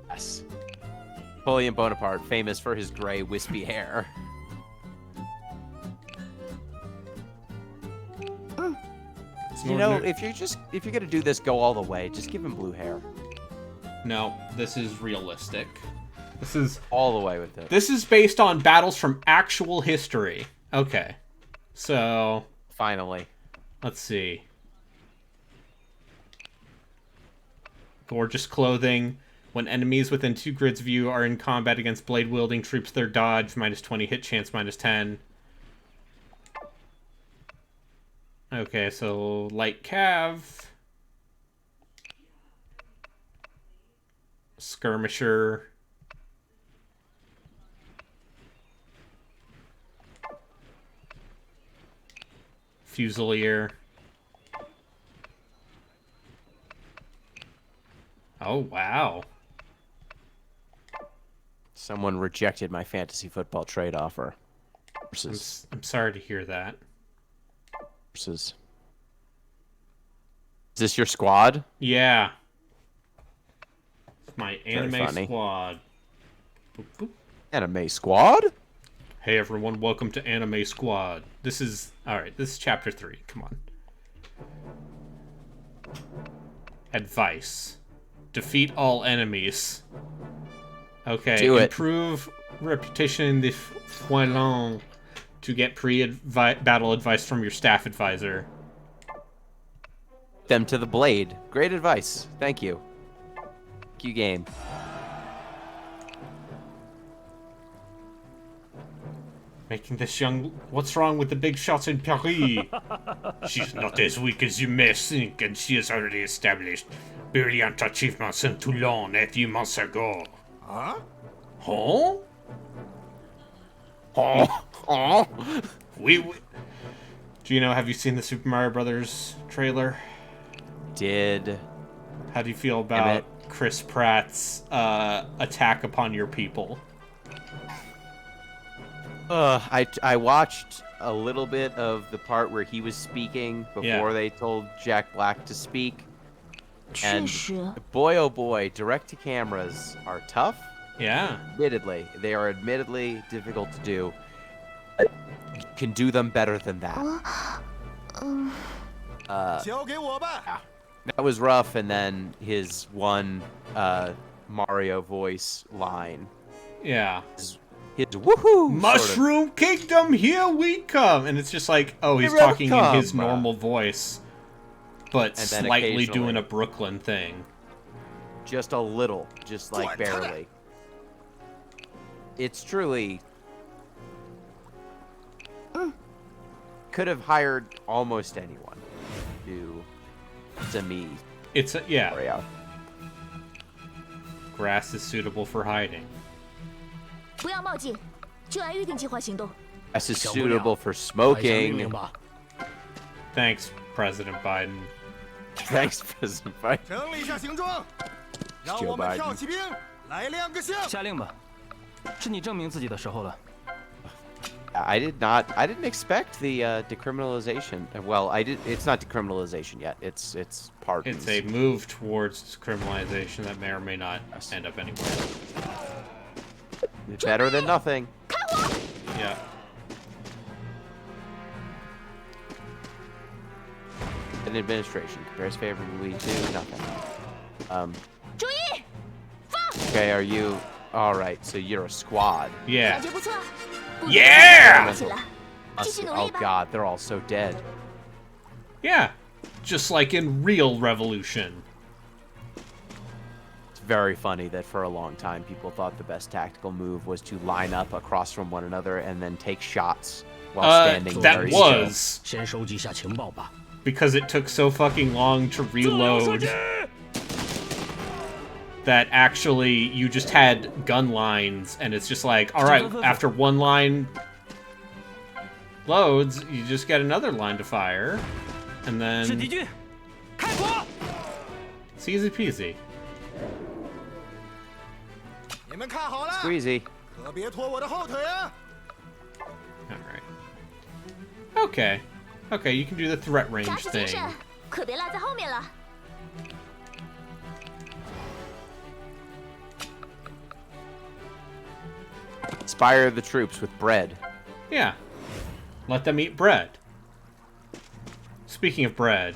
Yes. Napoleon Bonaparte, famous for his gray, wispy hair. You know, if you're gonna do this, go all the way. Just give him blue hair. No, this is realistic. This is All the way with it. This is based on battles from actual history. Okay. So, Finally. let's see. Gorgeous clothing. When enemies within 2 grids view are in combat against blade-wielding troops, their dodge, -20, hit chance, -10. Okay, so light cav. Skirmisher. Fusilier. Oh, wow. Someone rejected my fantasy football trade offer. I'm sorry to hear that. Is this your squad? Yeah. It's my Very anime funny. squad. Boop, boop. Anime Squad? Hey everyone, welcome to Anime Squad. This is chapter 3. Come on. Advice. Defeat all enemies. Okay, Do it. improve reputation in the Foilon to get pre-battle advice from your staff advisor. Them to the blade. Great advice. Thank you. Thank you, game. Making this young... What's wrong with the big shots in Paris? She's not as weak as you may think, and she has already established brilliant achievements in Toulon a few months ago. Huh? Huh? Oh. Gino, have you seen the Super Mario Brothers trailer? Did. How do you feel about Chris Pratt's attack upon your people? I watched a little bit of the part where he was speaking before they told Jack Black to speak. And boy, oh boy, direct-to-cameras are tough. Yeah. Admittedly. They are admittedly difficult to do. You can do them better than that. That was rough, and then his one Mario voice line. Yeah. His woohoo! Mushroom Kingdom, here we come! And it's just like, oh, he's Here talking we in his come. normal voice, but And then slightly doing occasionally- a Brooklyn thing. Just a little, just like barely. It's truly... Could have hired almost anyone to me. It's yeah. Mario. Grass is suitable for hiding. 不要冒进，就按预定计划行动。 This is suitable for 按下命 smoking. 令吧。 Thanks, President Biden. Thanks, President Biden. 整理一下行装，让 Joe 我们 Biden 跳骑兵来亮个相。下令吧，是你证明自己的时候了。 I didn't expect the decriminalization. Well, it's not decriminalization yet. It's pardons. It's a move towards criminalization that may or may not end up anywhere. Better than nothing. Yeah. An administration compares favorably to nothing. 注意，放！ Okay, are you all right? So you're a squad. 感 Yeah. 觉不错，不 Yeah！ 起了，继续努 Oh 力吧。 God, they're all so dead. Yeah. Just like in real revolution. It's very funny that for a long time people thought the best tactical move was to line up across from one another and then take shots while standing That very was 先收集一下情报吧。 because it took so fucking long to reload that actually you just had gun lines, and it's just like, alright, after one line loads, you just get another line to fire, and 是敌 then 军，开火！ it's easy peasy. 你们看好了， Squeezy. 可别拖我的后腿啊！ Alright. Okay. Okay, you can do the threat range 打起精 thing. 神，可别落在后面了。 Inspire the troops with bread. Yeah. Let them eat bread. Speaking of bread,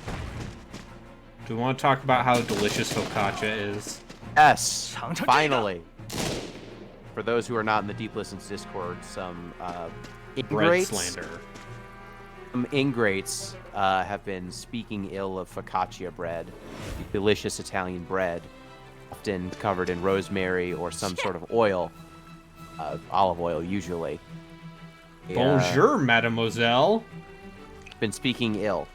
do we want to talk about how delicious focaccia is? Yes, 尝尝这个。 finally. For those who are not in the Deep Listens Discord, some Bread ingrates, slander. some ingrates have been speaking ill of focaccia bread, delicious Italian bread, often covered in rosemary or some sort of oil, olive oil usually. Bonjour, mademoiselle. Been speaking ill.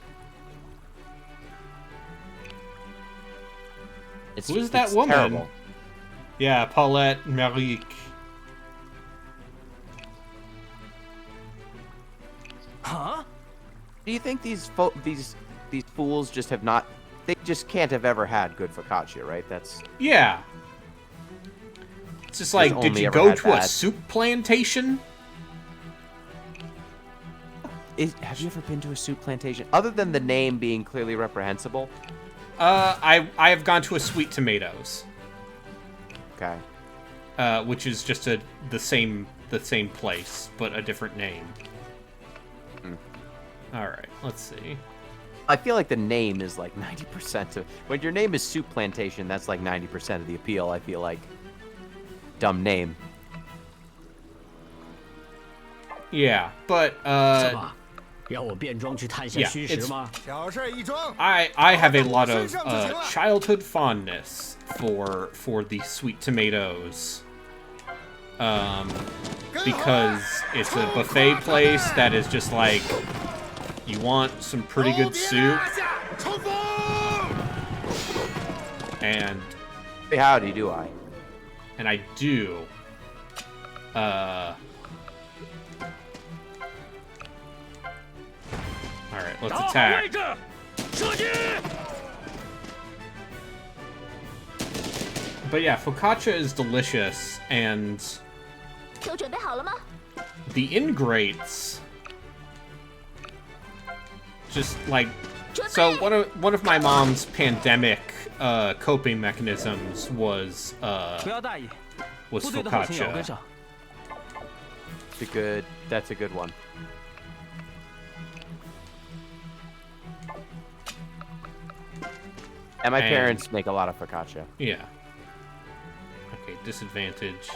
Who is that woman? Terrible. Yeah, Paulette Marique. Huh? Do you think these fools just have not? They just can't have ever had good focaccia, right? That's Yeah. It's just like, did only you ever go had to a bad. soup plantation? Have you ever been to a soup plantation? Other than the name being clearly reprehensible. I have gone to a Sweet Tomatoes. Okay. which is just the same place but a different name. All right, let's see. I feel like the name is like 90% of when your name is Soup Plantation. That's like 90% of the appeal. I feel like dumb name. Yeah, but 怎么，要我变装去探下 yeah, 虚实 it's 吗？ 小事一桩。 I have a lot of childhood fondness for the sweet tomatoes. Because it's a buffet place that is just like, you want some pretty good soup, and Hey, howdy, do I? and I do. All right, let's 打好位 attack. 置，射击！ But yeah, focaccia is delicious, and 都准备好了吗？ the ingrates just like so one of my mom's pandemic coping mechanisms was 不要大意， was 部队的后勤也要跟 focaccia. 上。 That's a good one. And my And- parents make a lot of focaccia. Yeah. Okay, disadvantage.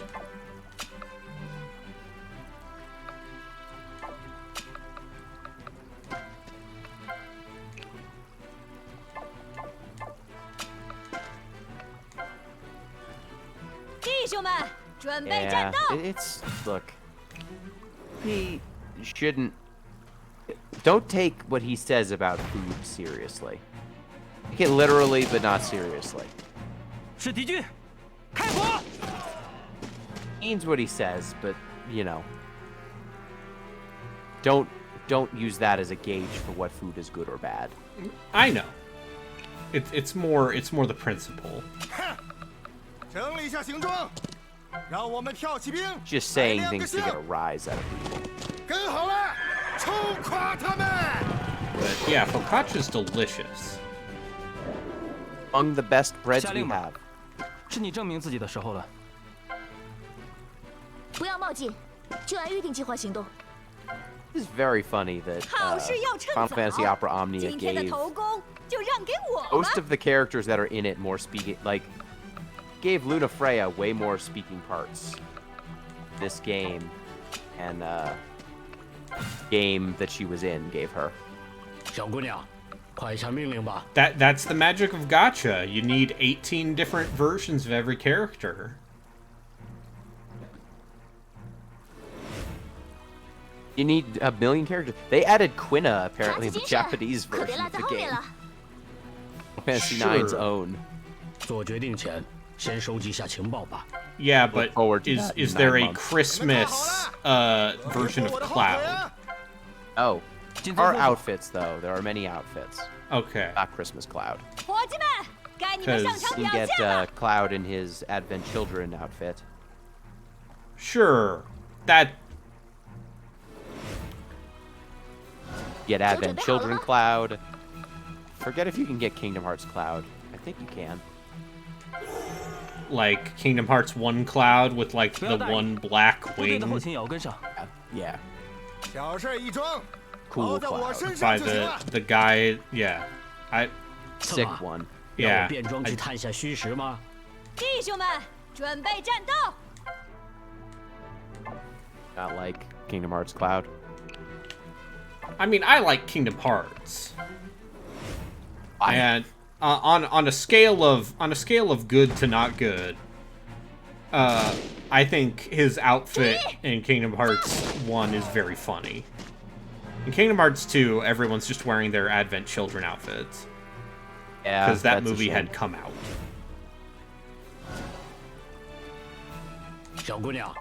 Yeah, it's look. He shouldn't. Don't take what he says about food seriously. Take it literally, but not seriously. 是敌军，开火！ Means what he says, but you know. Don't use that as a gauge for what food is good or bad. I know. It's more the principle. 整理一下行装，让我们跳骑兵 Just saying 来亮个 things to 相 get a rise out of people. 跟好了，冲垮他们！ But yeah, focaccia is delicious. Among the best breads 下 we 令吧 have. 是你证明自己的时候了。不要冒进，就按预定计划行动。 It's very funny that 好事要趁 Final 早。 Fantasy Opera Omnia 今天的 gave 头功就让给我吧。 most of the characters that are in it more speaking, like, gave Luna Freya way more speaking parts. This game and game that she was in gave her. 小姑娘，快下命令吧。 That's the magic of gacha. You need 18 different versions of every character. You need a million characters. They added Quina 抓 apparently 紧 in the 精神， Japanese 可别 version 落 of 在 the 后面 game. 了。 Fantasy Sure. IX's own. 做决定前，先收集下情报吧。 Yeah, Look but forward to is that in is there 9 a months. Christmas version 我 of 的后腿 Cloud? 啊！ Oh, 紧 there 随 are 后 outfits though. There are many outfits. Okay. Not Christmas Cloud. 伙计们，该你们上 'Cause 场 You 表 can get 现了。 Cloud in his Advent Children outfit. Sure. That Get Advent Children Children Cloud. Cloud. Forget if you can get Kingdom Hearts Cloud. I think you can. like Kingdom Hearts 1 Cloud with like the 不要大意。 one black 部队的后 wing 勤也要跟上。 Yeah. 小事一桩， Cool 包在我 Cloud. 身 by 上就行 the 了。 the guy. Yeah, I 怎 Sick 么， one. 要 yeah. 我变装 I- 去探下虚实吗？弟兄们，准备战斗！ Not like Kingdom Hearts Cloud. I mean, I like Kingdom Hearts, and on a scale of good to not good, I think his outfit in Kingdom Hearts 1 is very funny. In Kingdom Hearts 2, everyone's just wearing their Advent Children outfits Yeah. because that that's a movie shame. had come out. 小姑娘，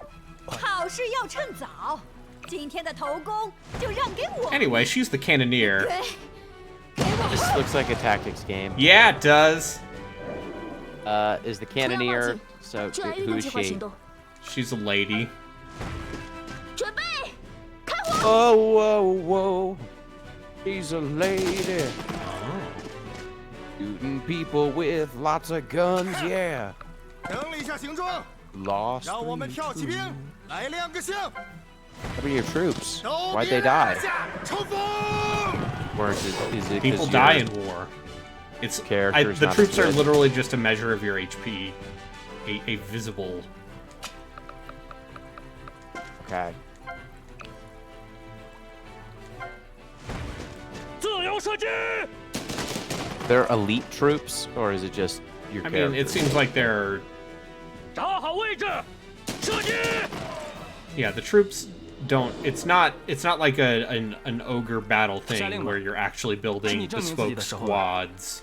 好事要趁早，今天的头功就让给我。 Anyway, she's the cannoneer. 给我 This looks like a tactics game. Yeah, it does. Is the cannoneer? So 就按预定 who's 计划 she? 行动。 She's a lady. 准备，开火！ Oh, whoa, whoa. She's a lady. Shooting people with lots of guns, yeah. 整理一下行装， Lost. 让我们跳骑兵来亮个相。 How many of your troops? Why'd they die? 冲锋！ Or is it People 'cause die your in war. It's character's the not troops as are good? literally just a measure of your HP, a visible. Okay. 自由射击！ They're elite troops, or is it just your I character? mean, it seems like they're 找好位置，射击！ yeah. The troops don't. It's not like an ogre battle thing where you're actually building bespoke squads.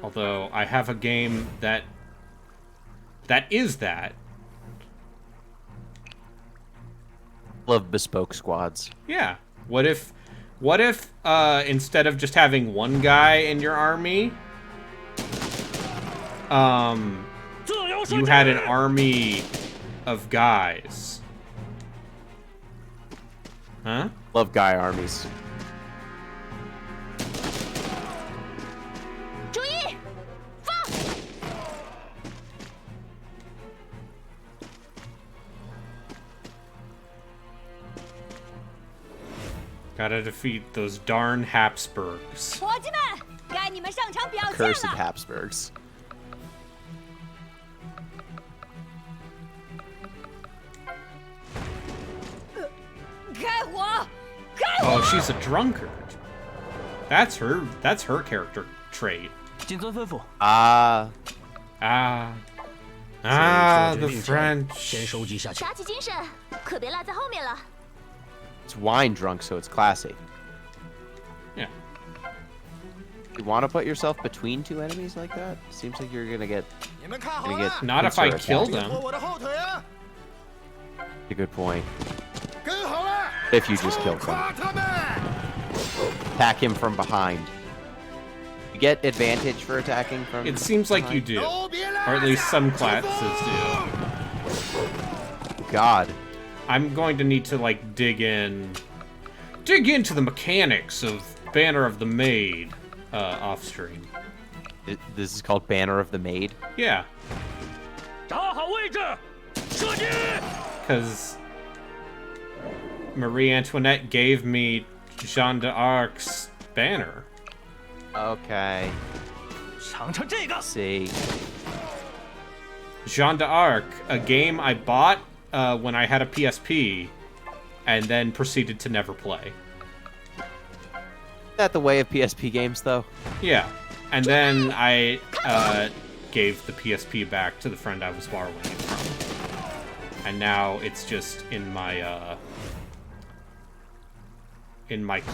Although I have a game that is that. Love bespoke squads. Yeah. What if instead of just having one guy in your army, you had an army of guys? Huh? Love guy armies. 注意，放！ Gotta defeat those darn Habsburgs. 伙计们，该你们上场表现 Cursed 了。 Habsburgs. 开火！开火！ Oh, she's a drunkard. That's her character trait. 谨遵吩咐。 Ah. The French. 先收集下情。打起精神，可别落在后面了。 It's wine drunk, so it's classy. Yeah. You want to put yourself between two enemies like that? Seems like you're gonna get. 你们看好 Gonna 了 get， Not if I pincer kill attacked. 别 them. 拖我的后腿啊！ A good point. 跟好了！ If you just kill 冲垮 him. 他们！ Attack him from behind. You get advantage for attacking from. It seems like you do, 都别落 or at least 下 some 冲 classes 锋 do. God. I'm going to need to like dig into the mechanics of Banner of the Maid off stream. This is called Banner of the Maid. Yeah, 找好位置，射击！ because Marie Antoinette gave me Jeanne d'Arc's banner. Okay. 尝尝这个。 See. Jeanne d'Arc, a game I bought when I had a PSP, and then proceeded to never play. Is that the way of PSP games, though? Yeah, and then I gave the PSP back to the friend I was borrowing it from, and now it's just in my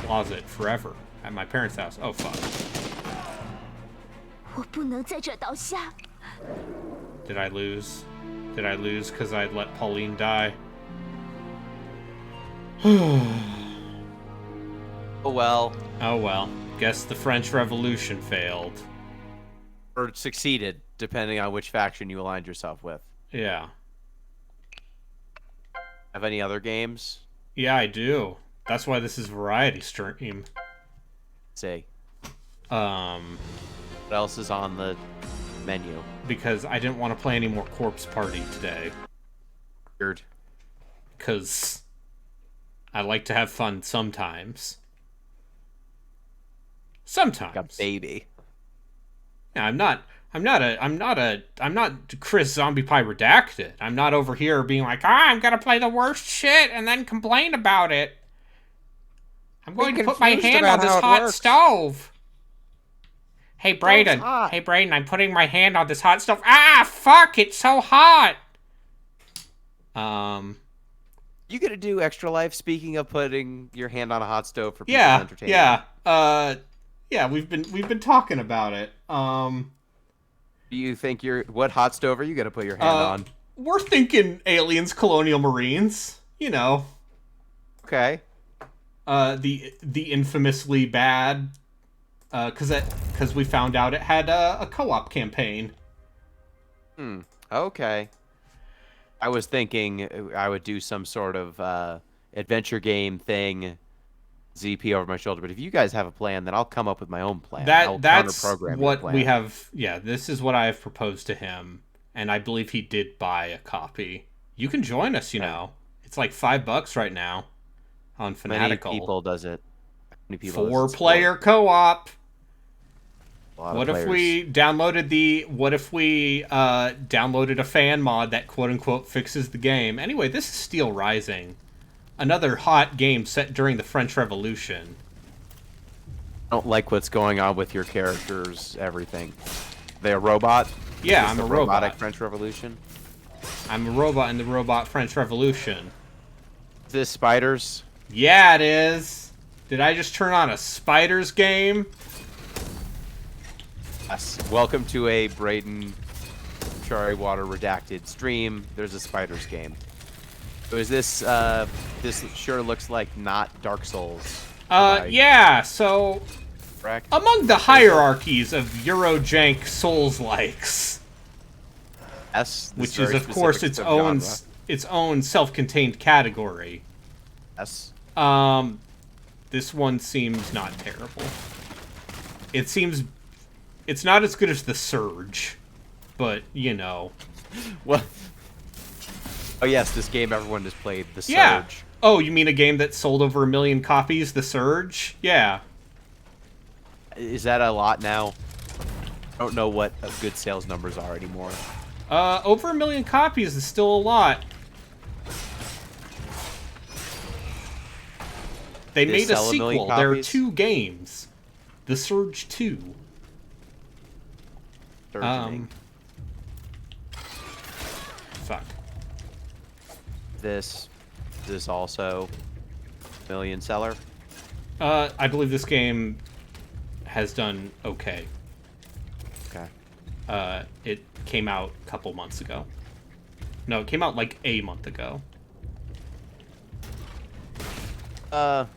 closet forever at my parents' house. Oh fuck! 我不能在这倒下。 Did I lose? Did I lose because I let Pauline die? Oh well. Oh well. Guess the French Revolution failed. Or succeeded, depending on which faction you aligned yourself with. Yeah. Have any other games? Yeah, I do. That's why this is variety stream. See. What What else is on the menu? because I didn't want to play any more Corpse Party today. Weird. Because I like to have fun sometimes. Sometimes. Like a baby. Yeah, I'm not Chris Zombie Pie Redacted. I'm not over here being like, I'm gonna play the worst shit and then complain about it. I'm going to put my confused hand on about this how it hot works. stove. Hey Brayden. hot. Hey Brayden, I'm putting my hand on this hot stove. Ah, fuck, it's so hot. You gonna do Extra Life? Speaking of putting your hand on a hot stove for people's Yeah, entertainment. yeah. Yeah, we've been talking about it. Do you think what hot stove are you gonna put your hand on? We're thinking Aliens, Colonial Marines. You know, Okay. the infamously bad, because we found out it had a co-op campaign. Okay. I was thinking I would do some sort of adventure game thing, ZP over my shoulder. But if you guys have a plan, then I'll come up with my own plan. I'll That's counter-program your what plan. we have. Yeah, this is what I have proposed to him. And I believe he did buy a copy. You can join us, you know. It's like $5 right now on Fanatical. How many people does it? How many people does it 4-player co-op. support? What if we downloaded a fan mod that quote-unquote fixes the game? Anyway, this is Steel Rising. Another hot game set during the French Revolution. I don't like what's going on with your characters, everything. They're a robot? Yeah, Is I'm this a the robot. Robotic French Revolution? I'm a robot in the robot French Revolution. Is this spiders? Yeah, it is. Did I just turn on a spiders game? Yes. Welcome to a Braden Cherry Water redacted stream. There's a spiders game. So is this this sure looks like not Dark Souls. Yeah, so Correct? among the hierarchies of Eurojank Souls-likes, Yes. which is of course its own self-contained category. Yes. This one seems not terrible. It's not as good as The Surge, but you know. Well. Oh yes, this game everyone has played, The Surge. Yeah. Oh, you mean a game that sold over 1 million copies, The Surge? Yeah. Is that a lot now? I don't know what good sales numbers are anymore. Over 1 million copies is still a lot. They made a sell 1 million sequel. There are copies? 2 games. The Surge 2. Surgeoning. Fuck. This also million seller. I believe this game has done okay. Okay. It came out a couple months ago. No, it came out like a month ago. Oh,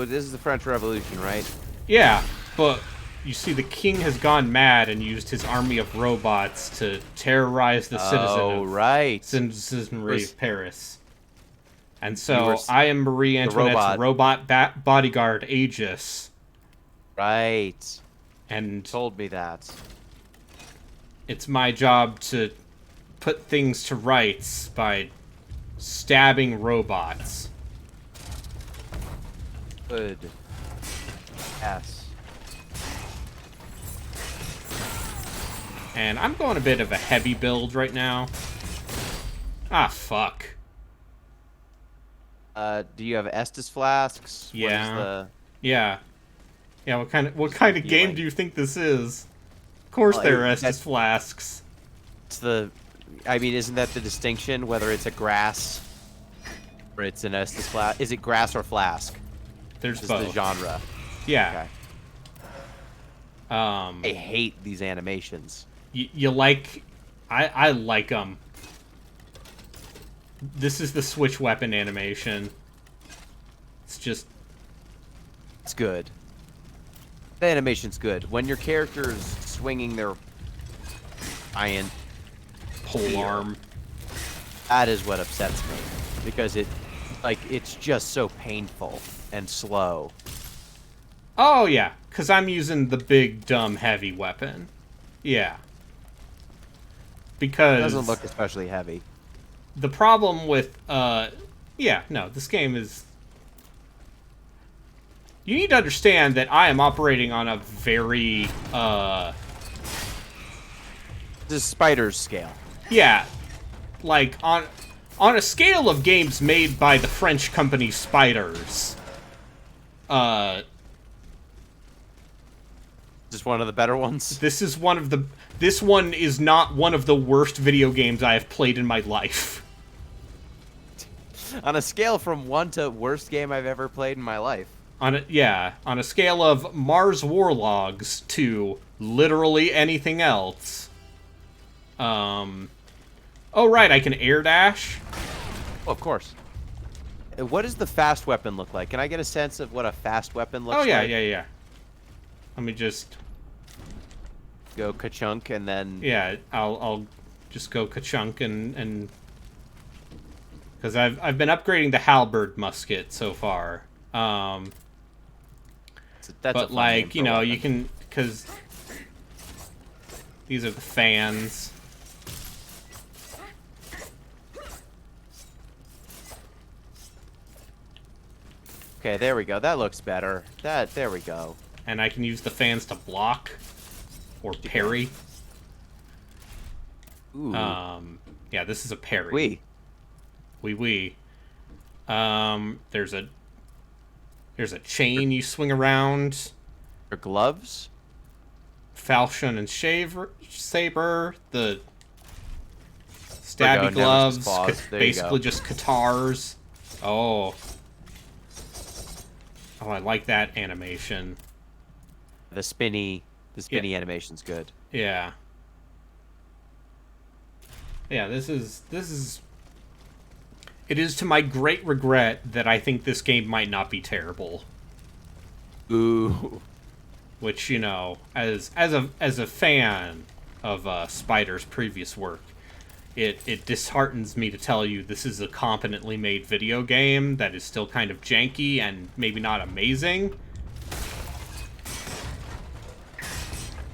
this is the French Revolution, right? Yeah, but you see, the king has gone mad and used his army of robots to terrorize the citizenry of Paris. And so I am Marie Antoinette's robot bodyguard, Aegis. Right. And told me that. It's my job to put things to rights by stabbing robots. Good. Yes. And I'm going a bit of a heavy build right now. Ah, fuck. Do you have Estus flasks? Yeah. Yeah. Yeah, what kind of game do you think this is? Of course there are Estus flasks. It's I mean, isn't that the distinction, whether it's a grass or it's an Estus flask? Is it grass or flask? There's This both. is the genre. Yeah. Okay. I hate these animations. You like... I like them. This is the switch weapon animation. It's just... It's good. The animation's good. When your character's swinging their giant pole arm, that is what upsets me. Because it's just so painful and slow. Oh, yeah. Because I'm using the big, dumb, heavy weapon. Yeah. Because... It doesn't look especially heavy. The problem with, yeah, no, this game is... You need to understand that I am operating on a very, This is Spider's scale. Yeah. Like, on a scale of games made by the French company Spiders, Just one of the better ones? This one is not one of the worst video games I have played in my life. On a scale from 1 to worst game I've ever played in my life. On a scale of Mars Warlogs to literally anything else. Oh right, I can air dash? Oh, of course. What does the fast weapon look like? Can I get a sense of what a fast weapon looks like? Oh yeah, yeah. Let me just go ka-chunk and then... Yeah, I'll just go ka-chunk and... Because I've been upgrading the halberd musket so far. That's but, like, you know, you can... Because These are the fans. Okay, there we go. That looks better. There we go. And I can use the fans to block or parry. Ooh. Yeah, this is a parry. Wee. There's a chain you swing around. Or gloves? Falchion and saber. The There stabby we go, gloves. Nemesis claws. There you Basically go. just katars. Oh, I like that animation. The spinny animation's good. Yeah. Yeah, this is... It is to my great regret that I think this game might not be terrible. Ooh. Which, you know, as a fan of Spider's previous work, it disheartens me to tell you this is a competently made video game that is still kind of janky and maybe not amazing.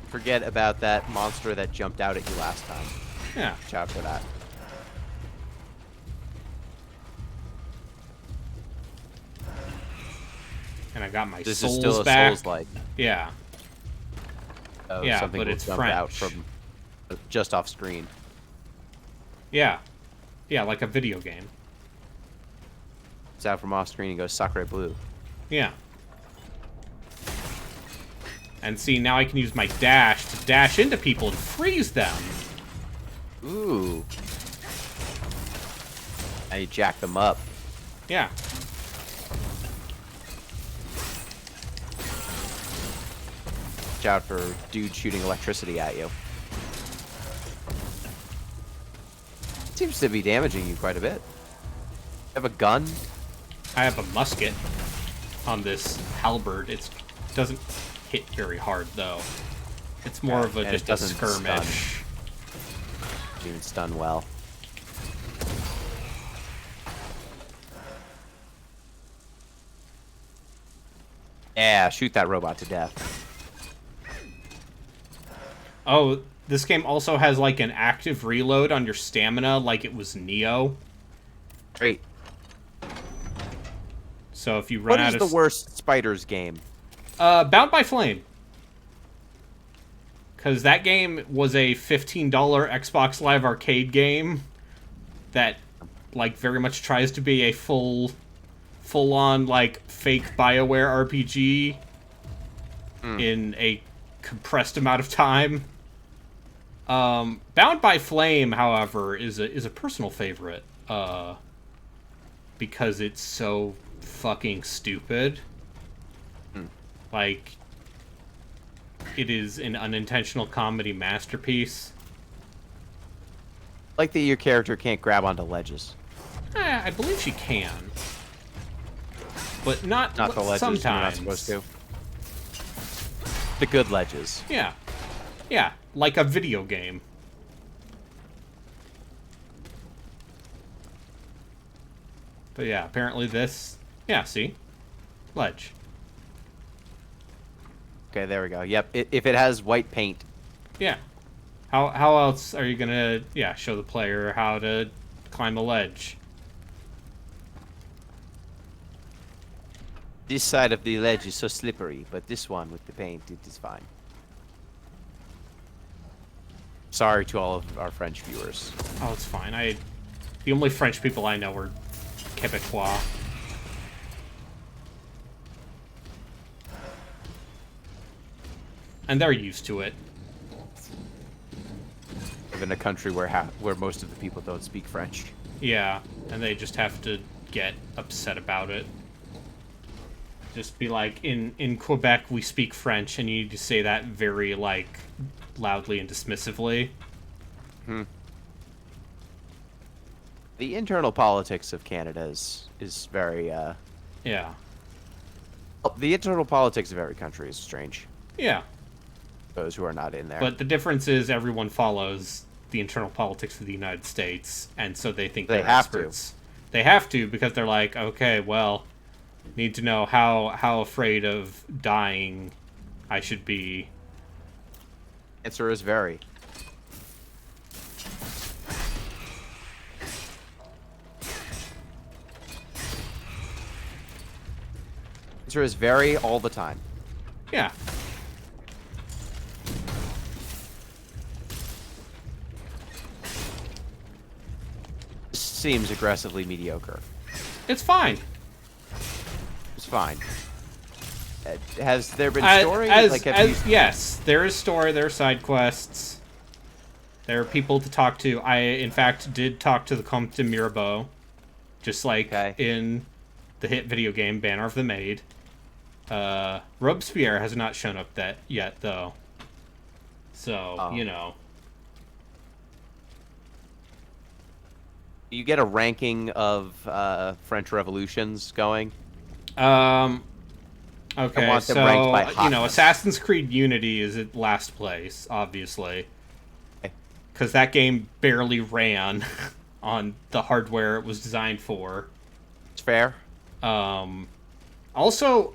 Forget about that monster that jumped out at you last time. Yeah. Watch out for that. And I got my This souls is still a back. Souls-like. Yeah. Yeah, Something but will it's jump French. out from just off screen. Yeah. Yeah, like a video game. It's out from off screen and goes Sacre Bleu. Yeah. And see, now I can use my dash to dash into people and freeze them. Ooh. Now you jack them up. Yeah. Watch out for dude shooting electricity at you. Seems to be damaging you quite a bit. You have a gun? I have a musket on this halberd. It doesn't hit very hard, though. It's more of a and it just a doesn't skirmish. Doesn't even stun well. Yeah, shoot that robot to death. Oh, this game also has, like, an active reload on your stamina, like it was Neo. Great. So if you run What out is of... the worst Spiders game? Bound by Flame. Because that game was a $15 Xbox Live Arcade game that, like, very much tries to be a full-on, like, fake BioWare RPG in a compressed amount of time. Bound by Flame, however, is a personal favorite. Because it's so fucking stupid. Like, it is an unintentional comedy masterpiece. Like that your character can't grab onto ledges. I believe she can. But not the ledges sometimes. you're not supposed to. The good ledges. Yeah. Yeah, like a video game. But yeah, apparently this... Yeah, see? Ledge. Okay, there we go. Yep, if it has white paint. Yeah. How else are you gonna, show the player how to climb a ledge? This side of the ledge is so slippery, but this one with the paint, it is fine. Sorry to all of our French viewers. Oh, it's fine. The only French people I know are Québécois. And they're used to it. Live in a country where most of the people don't speak French. Yeah, and they just have to get upset about it. Just be like, in Quebec we speak French, and you need to say that very, like, loudly and dismissively. The internal politics of Canada is very, Yeah. The internal politics of every country is strange. Yeah. Those who are not in there. But the difference is everyone follows the internal politics of the United States, and so they think They they're have to. experts. They have to, because they're like, okay, well, need to know how afraid of dying I should be. Answer is very. answer is very all the time. Yeah. Seems aggressively mediocre. It's fine. It's fine. Has there been story? Yes, there is story. There are side quests. There are people to talk to. I, in fact, did talk to the Comte de Mirabeau, just like in the hit video game Banner of the Maid. Robespierre has not shown up yet, though. So, you know. You get a ranking of French revolutions going? Okay, them ranked by so, you know, Assassin's Creed Unity is at last place, obviously. Because that game barely ran on the hardware it was designed for. It's fair. Also,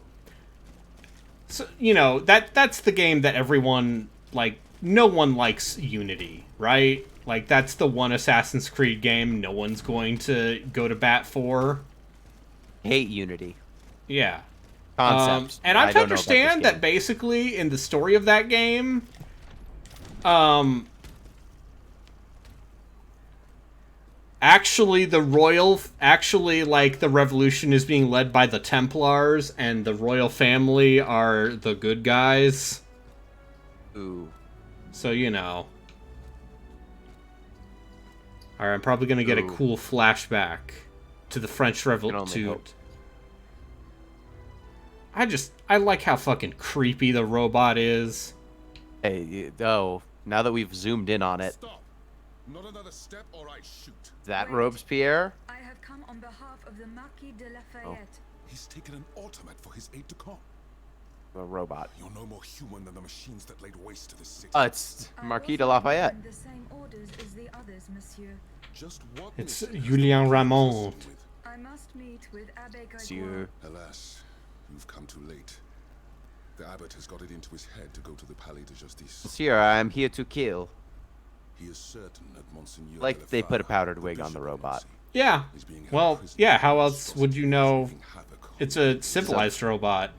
so, you know, that's the game that everyone, like, no one likes Unity, right? Like, that's the one Assassin's Creed game no one's going to go to bat for. Hate Unity. Yeah. Concept. And I'm to understand that basically in the story of that game, actually the revolution is being led by the Templars, and the royal family are the good guys. Ooh. So, you know. Alright, I'm probably gonna get a cool flashback to the French Revolution. I like how fucking creepy the robot is. Hey, now that we've zoomed in on it. Stop. Not another step or I shoot. Is that Robespierre? I have come on behalf of the Marquis de Lafayette. He's taken an automate for his aide-de-camp. A robot. You're no more human than the machines that laid waste to the city. It's Marquis de Lafayette. The same orders as the others, monsieur. Just what It's Julien Ramon. I must meet with Abbe Monsieur. Alas, you've come too late. The abbot has got it into his head to go to the Palais de Justice. Monsieur, I am here to kill. He is certain that Monseigneur Like they put a powdered wig on the robot. Yeah. Well, yeah, how else would you know it's a civilized robot?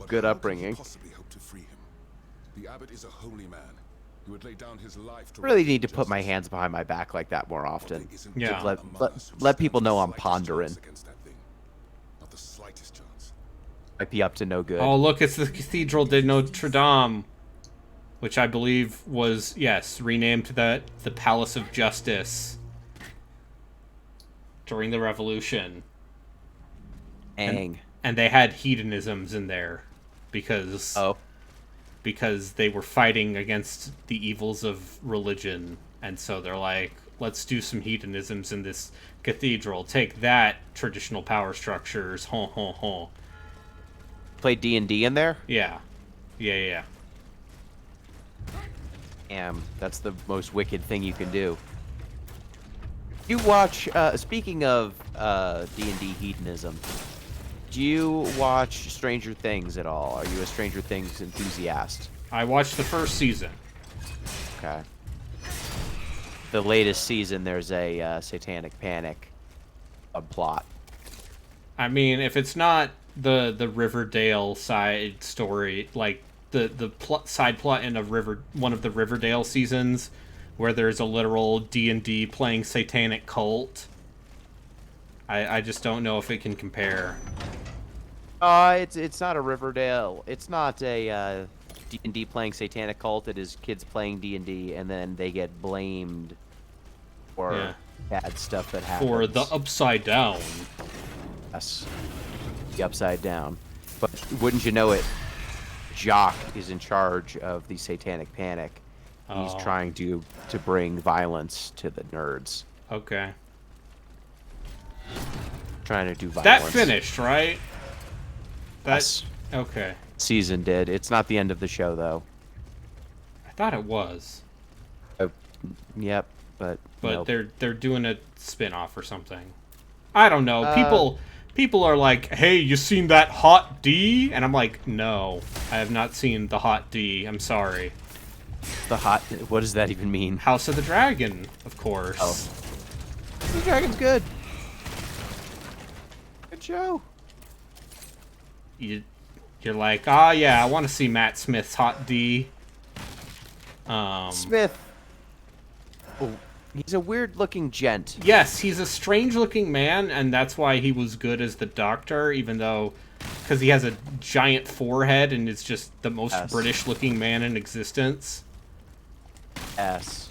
Good upbringing. The abbot is a holy man who would lay down his life to Really need to put my hands behind my back like that more often. Yeah. Let people know I'm pondering. Not the slightest chance. Might be up to no good. Oh, look, it's the Cathedral de Notre Dame, which I believe was, yes, renamed to the Palace of Justice during the Revolution. And they had hedonisms in there because they were fighting against the evils of religion, and so they're like, let's do some hedonisms in this cathedral. Take that, traditional power structures. Ho ho ho. Play D&D in there? Yeah. Damn, that's the most wicked thing you can do. You watch, speaking of D&D hedonism, do you watch Stranger Things at all? Are you a Stranger Things enthusiast? I watched the first season. Okay. The latest season, there's a satanic panic plot. I mean, if it's not the Riverdale side story, like the side plot in one of the Riverdale seasons, where there's a literal D&D playing satanic cult, I just don't know if it can compare. It's not a Riverdale. It's not a D&D playing satanic cult. It is kids playing D&D, and then they get blamed for bad stuff that happens. For the Upside Down. Yes. The Upside Down. But wouldn't you know it, Jock is in charge of the satanic panic. He's trying to bring violence to the nerds. Okay. Trying to do violence. That finished, right? Yes. Okay. Season did. It's not the end of the show, though. I thought it was. Yep, but nope. they're doing a spin-off or something. I don't know. People are like, "Hey, you seen that Hot D?" And I'm like, "No, I have not seen the Hot D. I'm sorry." What does that even mean? House of the Dragon, of course. Oh. The Dragon's good. Good show. you're like, ah, yeah, I want to see Matt Smith's hot D. Smith. Oh, he's a weird-looking gent. Yes, he's a strange-looking man, and that's why he was good as the Doctor, even though... Because he has a giant forehead and is just the most British-looking man in existence. Yes.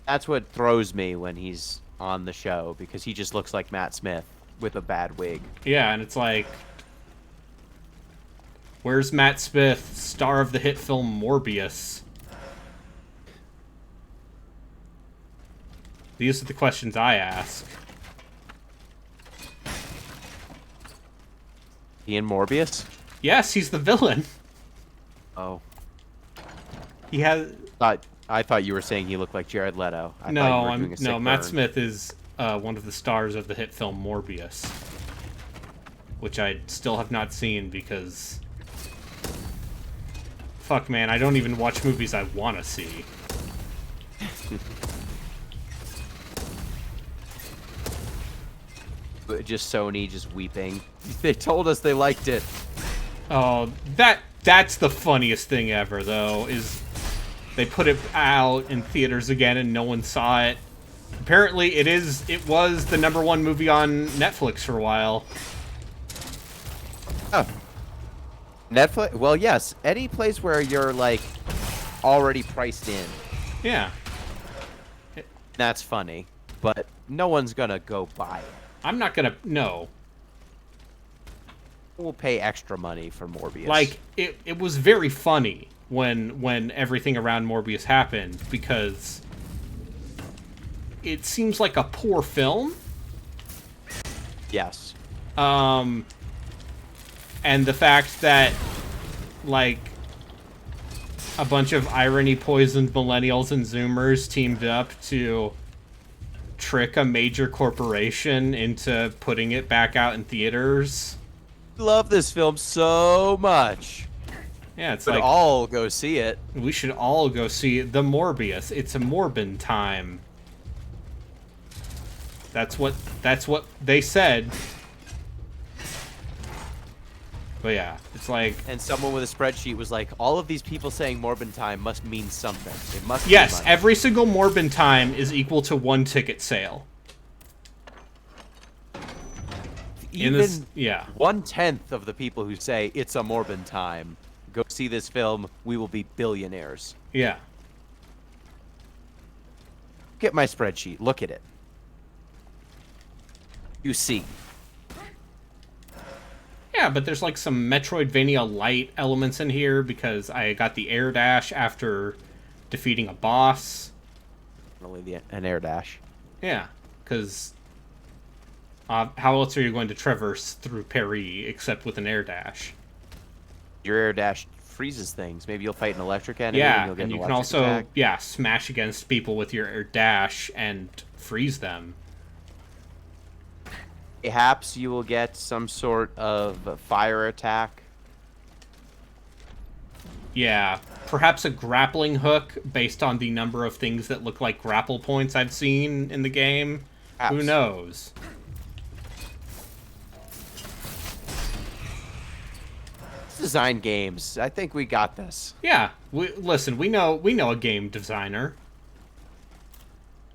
That's what throws me when he's on the show, because he just looks like Matt Smith with a bad wig. Yeah, and it's like... Where's Matt Smith, star of the hit film Morbius? These are the questions I ask. Ian Morbius? Yes, he's the villain. Oh. He has... I thought you were saying he looked like Jared Leto. No, Matt Smith is one of the stars of the hit film Morbius. Which I still have not seen because... Fuck, man, I don't even watch movies I want to see. Just Sony just weeping. They told us they liked it. Oh, that's the funniest thing ever, though, is they put it out in theaters again and no one saw it. Apparently it was the #1 movie on Netflix for a while. Oh. Netflix? Well, yes. Any place where you're, like, already priced in. Yeah. That's funny. But no one's gonna go buy it. I'm not gonna... No. We'll pay extra money for Morbius. Like, it was very funny when everything around Morbius happened, because it seems like a poor film. Yes. And the fact that, like, a bunch of irony-poisoned millennials and Zoomers teamed up to trick a major corporation into putting it back out in theaters. Love this film so much. Yeah, it's like... We'd all go see it. We should all go see the Morbius. It's a Morbin time. That's what they said. But yeah, it's like... And someone with a spreadsheet was like, all of these people saying Morbin time must mean something. It must be Yes, money. every single Morbin time is equal to 1 ticket sale. Even yeah. 1/10 of the people who say it's a Morbin time, go see this film, we will be billionaires. Yeah. Get my spreadsheet. Look at it. You see. Yeah, but there's like some Metroidvania light elements in here because I got the air dash after defeating a boss. Only an air dash. Yeah, because how else are you going to traverse through Paris except with an air dash? Your air dash freezes things. Maybe you'll fight an electric enemy. Yeah, and you'll get and you an can also attack. smash against people with your air dash and freeze them. Perhaps you will get some sort of fire attack. Yeah, perhaps a grappling hook based on the number of things that look like grapple points I've seen in the game. Perhaps. Who knows? Design games. I think we got this. Yeah, listen, we know a game designer.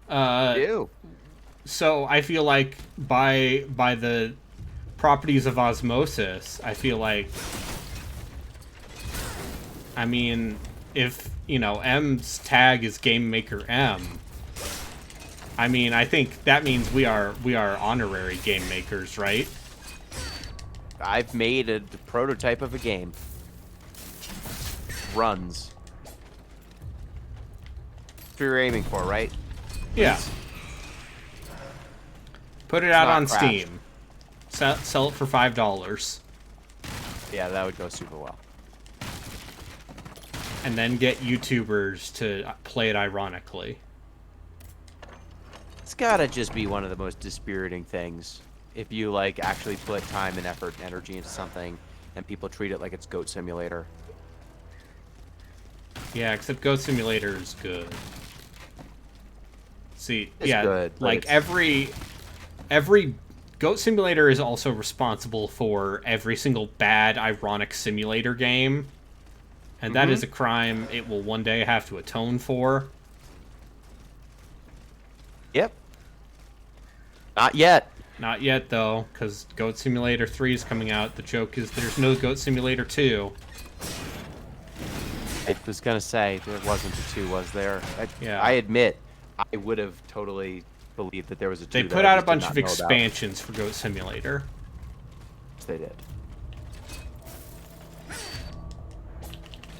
We do. So I feel like by the properties of osmosis, I feel like, I mean, if, you know, M's tag is Game Maker M, I mean, I think that means we are honorary game makers, right? I've made a prototype of a game. Runs. That's what you're aiming for, right? Yeah. Put it out on crashed. Steam. Sell it for $5. Yeah, that would go super well. And then get YouTubers to play it ironically. It's gotta just be one of the most dispiriting things. If you, like, actually put time and effort and energy into something, and people treat it like it's Goat Simulator. Yeah, except Goat Simulator is good. See, It's yeah, good, but like it's... every Goat Simulator is also responsible for every single bad, ironic simulator game. And that is a crime it will one day have to atone for. Yep. Not yet. Not yet, though, because Goat Simulator 3 is coming out. The joke is there's no Goat Simulator 2. I was gonna say, there wasn't a 2, was there? Yeah. I admit, I would have totally believed that there was a 2. They put out a bunch of expansions for Goat Simulator. Yes, they did.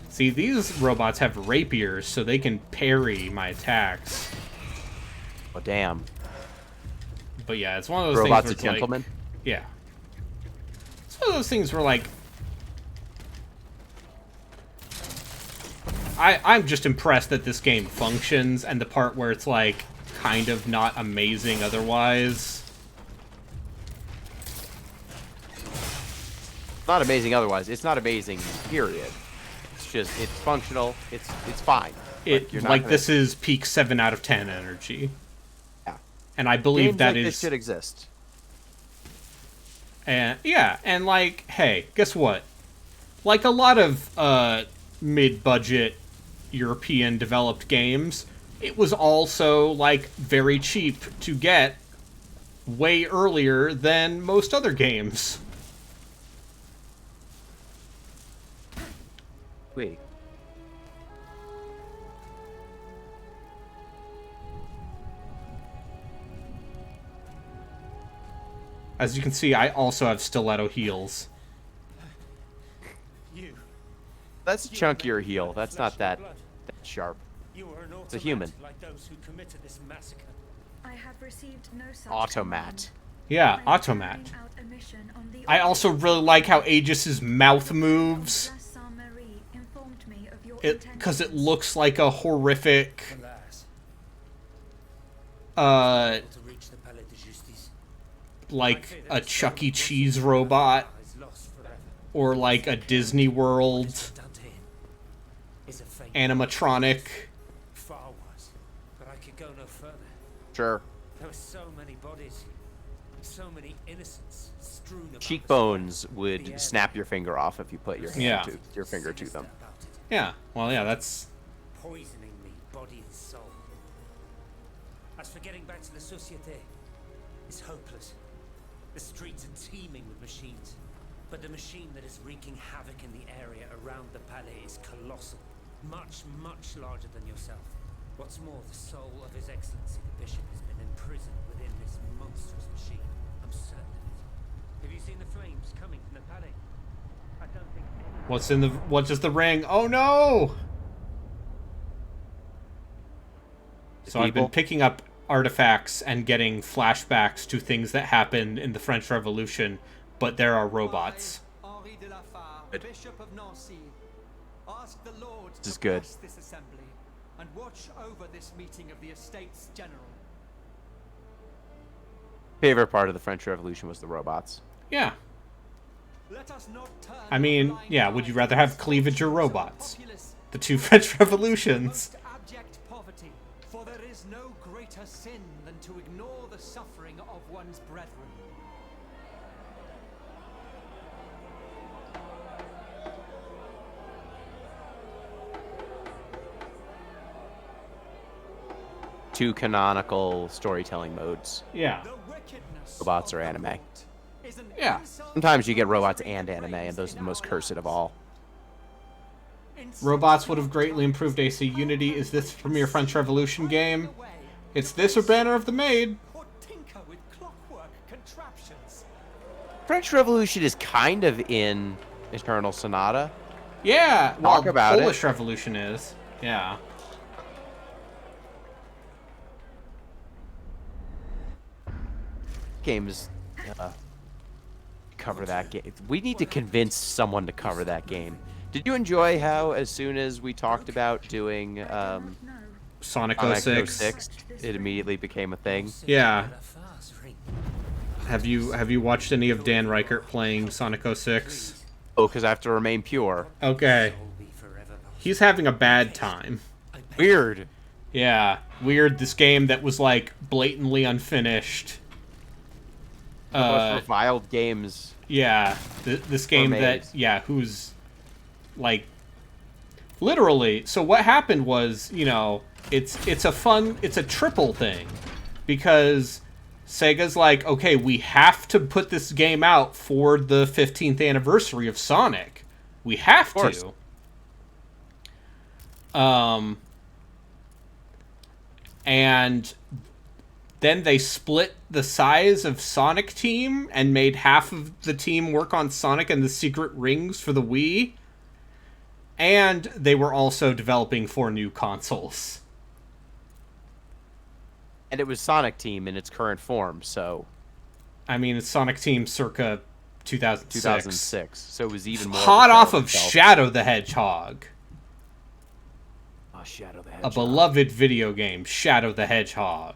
See, these robots have rapiers, so they can parry my attacks. Oh, damn. But yeah, it's one of those Robots things a where gentleman? like... Yeah. It's one of those things where, like... I'm just impressed that this game functions, and the part where it's, like, kind of not amazing otherwise. Not amazing otherwise. It's not amazing, period. It's just, it's functional. It's fine. This is peak 7 out of 10 energy. Yeah. And I believe Games that like is... this should exist. And, yeah, and, like, hey, guess what? Like a lot of, mid-budget European-developed games, it was also, like, very cheap to get way earlier than most other games. Wait. As you can see, I also have stiletto heels. That's chunkier heel. That's not that sharp. It's a human. I have received no such Automat. Yeah, Automat. I also really like how Aegis's mouth moves. Because it looks like a horrific... like a Chuck E. Cheese robot. Or like a Disney World animatronic. But I could go no further. Sure. There were so many bodies, so many innocents strewn about. Cheekbones would snap your finger off if you put your hand to your finger to them. Yeah, well, yeah, that's... Poisoning me, body and soul. As for getting back to the Société, it's hopeless. The streets are teeming with machines. But the machine that is wreaking havoc in the area around the Palais is colossal. Much, much larger than yourself. What's more, the soul of His Excellency the Bishop has been imprisoned within this monstrous machine. I'm certain of it. Have you seen the flames coming from the Palais? I don't think... What's in the... What is the ring? Oh, no! So I've been picking up artifacts and getting flashbacks to things that happened in the French Revolution, but there are robots. Bishop of Nancy, ask the Lord to bless this assembly and watch over this meeting of the Estates General. Favorite part of the French Revolution was the robots. Yeah. I mean, yeah, would you rather have Cleavage or robots? The two French Revolutions. Abject poverty, for there is no greater sin than to ignore the suffering of one's brethren. Two canonical storytelling modes. Yeah. Robots or anime. Yeah. Sometimes you get robots and anime, and those are the most cursed of all. Robots would have greatly improved AC Unity. Is this the premier French Revolution game? It's this or Banner of the Maid. French Revolution is kind of in Eternal Sonata. Yeah, well, Talk about Polish Revolution is. Yeah. Games cover that game. We need to convince someone to cover that game. Did you enjoy how, as soon as we talked about doing Sonic 06, it immediately became a thing? Yeah. Have you watched any of Dan Reichert playing Sonic 06? Oh, because I have to remain pure. Okay. He's having a bad time. Weird. Yeah, weird. This game that was like blatantly unfinished. The most reviled games. Yeah, this game that, yeah, who's, like, literally, so what happened was, you know, it's a triple thing, because Sega's like, okay, we have to put this game out for the 15th anniversary of Sonic. We have to. And then they split the size of Sonic Team and made half of the team work on Sonic and the Secret Rings for the Wii. And they were also developing 4 new consoles. And it was Sonic Team in its current form, so... I mean, it's Sonic Team circa 2006. 2006, so it was even more... Hot off of Shadow the Hedgehog. Oh, Shadow the Hedgehog. A beloved video game, Shadow the Hedgehog.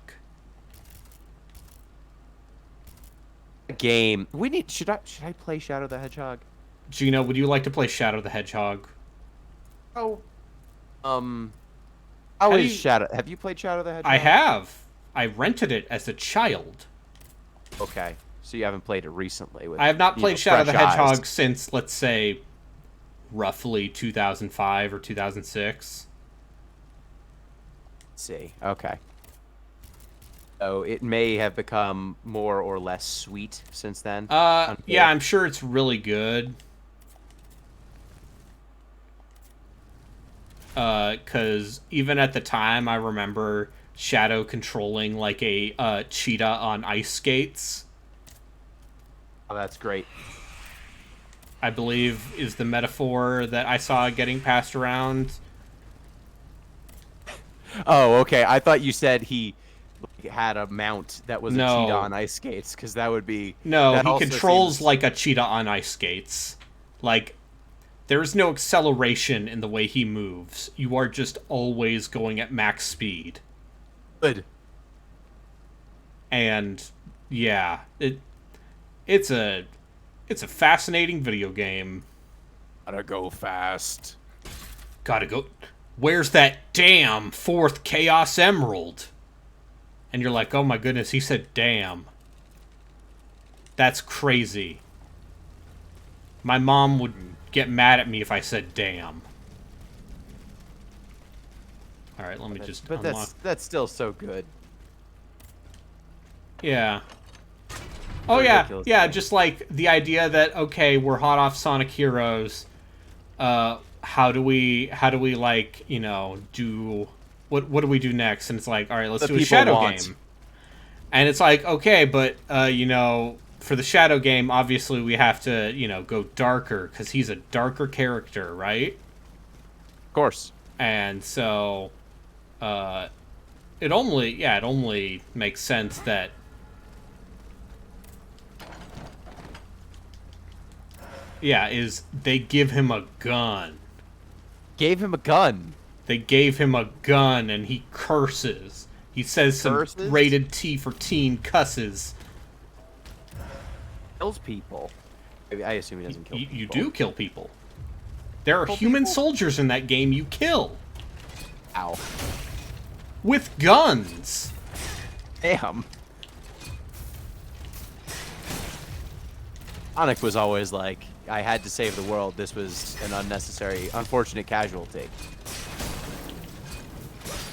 Game. We need... Should I play Shadow the Hedgehog? Gino, would you like to play Shadow the Hedgehog? Oh. How is Shadow... Have you played Shadow the Hedgehog? I have. I rented it as a child. Okay. So you haven't played it recently. With, I have not played Shadow the Hedgehog eyes. since, let's say, roughly 2005 or 2006. Let's see. Okay. So it may have become more or less sweet since then. Yeah, I'm sure it's really good. Because even at the time, I remember Shadow controlling like a cheetah on ice skates. Oh, that's great. I believe is the metaphor that I saw getting passed around. Oh, okay. I thought you said he had a mount that was a cheetah on ice skates, because that would be... No, he controls like a cheetah on ice skates. Like, there's no acceleration in the way he moves. You are just always going at max speed. Good. And, yeah, it's a fascinating video game. Gotta go fast. Gotta go... Where's that damn 4th Chaos Emerald? And you're like, oh my goodness, he said damn. That's crazy. My mom would get mad at me if I said damn. Alright, let me just But unlock. that's still so good. Yeah. Oh yeah, yeah, just like the idea that, okay, we're hot off Sonic Heroes. How do we like, you know, do what do we do next? And it's like, all right, let's do a Shadow game. And it's like, okay, but you know, for the Shadow game, obviously we have to, you know, go darker because he's a darker character, right? Of course. And so it only makes sense that is they give him a gun. Gave him a gun. They gave him a gun, and he curses. He says some rated T for teen cusses. Kills people. I assume he doesn't kill people. You do kill people. There are human soldiers in that game you kill. Ow. With guns. Damn. Sonic was always like, I had to save the world. This was an unnecessary, unfortunate casualty.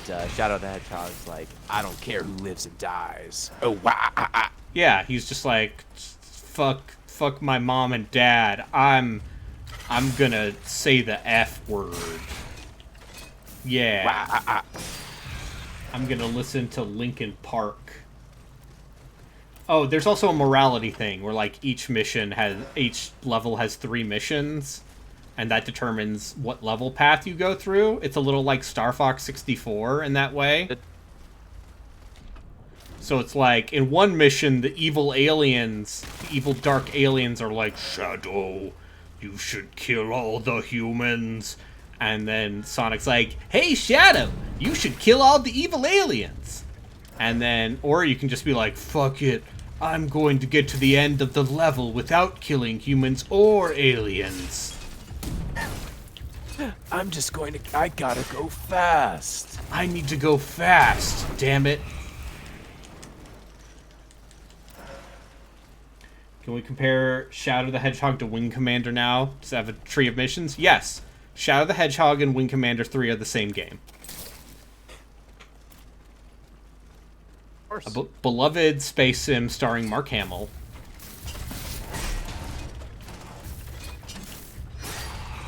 But, Shadow the Hedgehog's like, I don't care who lives and dies. Oh, wow. Yeah, he's just like, fuck my mom and dad. I'm gonna say the F word. Yeah. I'm gonna listen to Linkin Park. Oh, there's also a morality thing where, like, each level has 3 missions, and that determines what level path you go through. It's a little like Star Fox 64 in that way. So it's like, in one mission, the evil dark aliens are like, Shadow, you should kill all the humans. And then Sonic's like, hey, Shadow, you should kill all the evil aliens. And then, or you can just be like, fuck it, I'm going to get to the end of the level without killing humans or aliens. I'm just going to... I gotta go fast. I need to go fast, damn it. Can we compare Shadow the Hedgehog to Wing Commander now? Does it have a tree of missions? Yes. Shadow the Hedgehog and Wing Commander 3 are the same game. Of course. A beloved space sim starring Mark Hamill.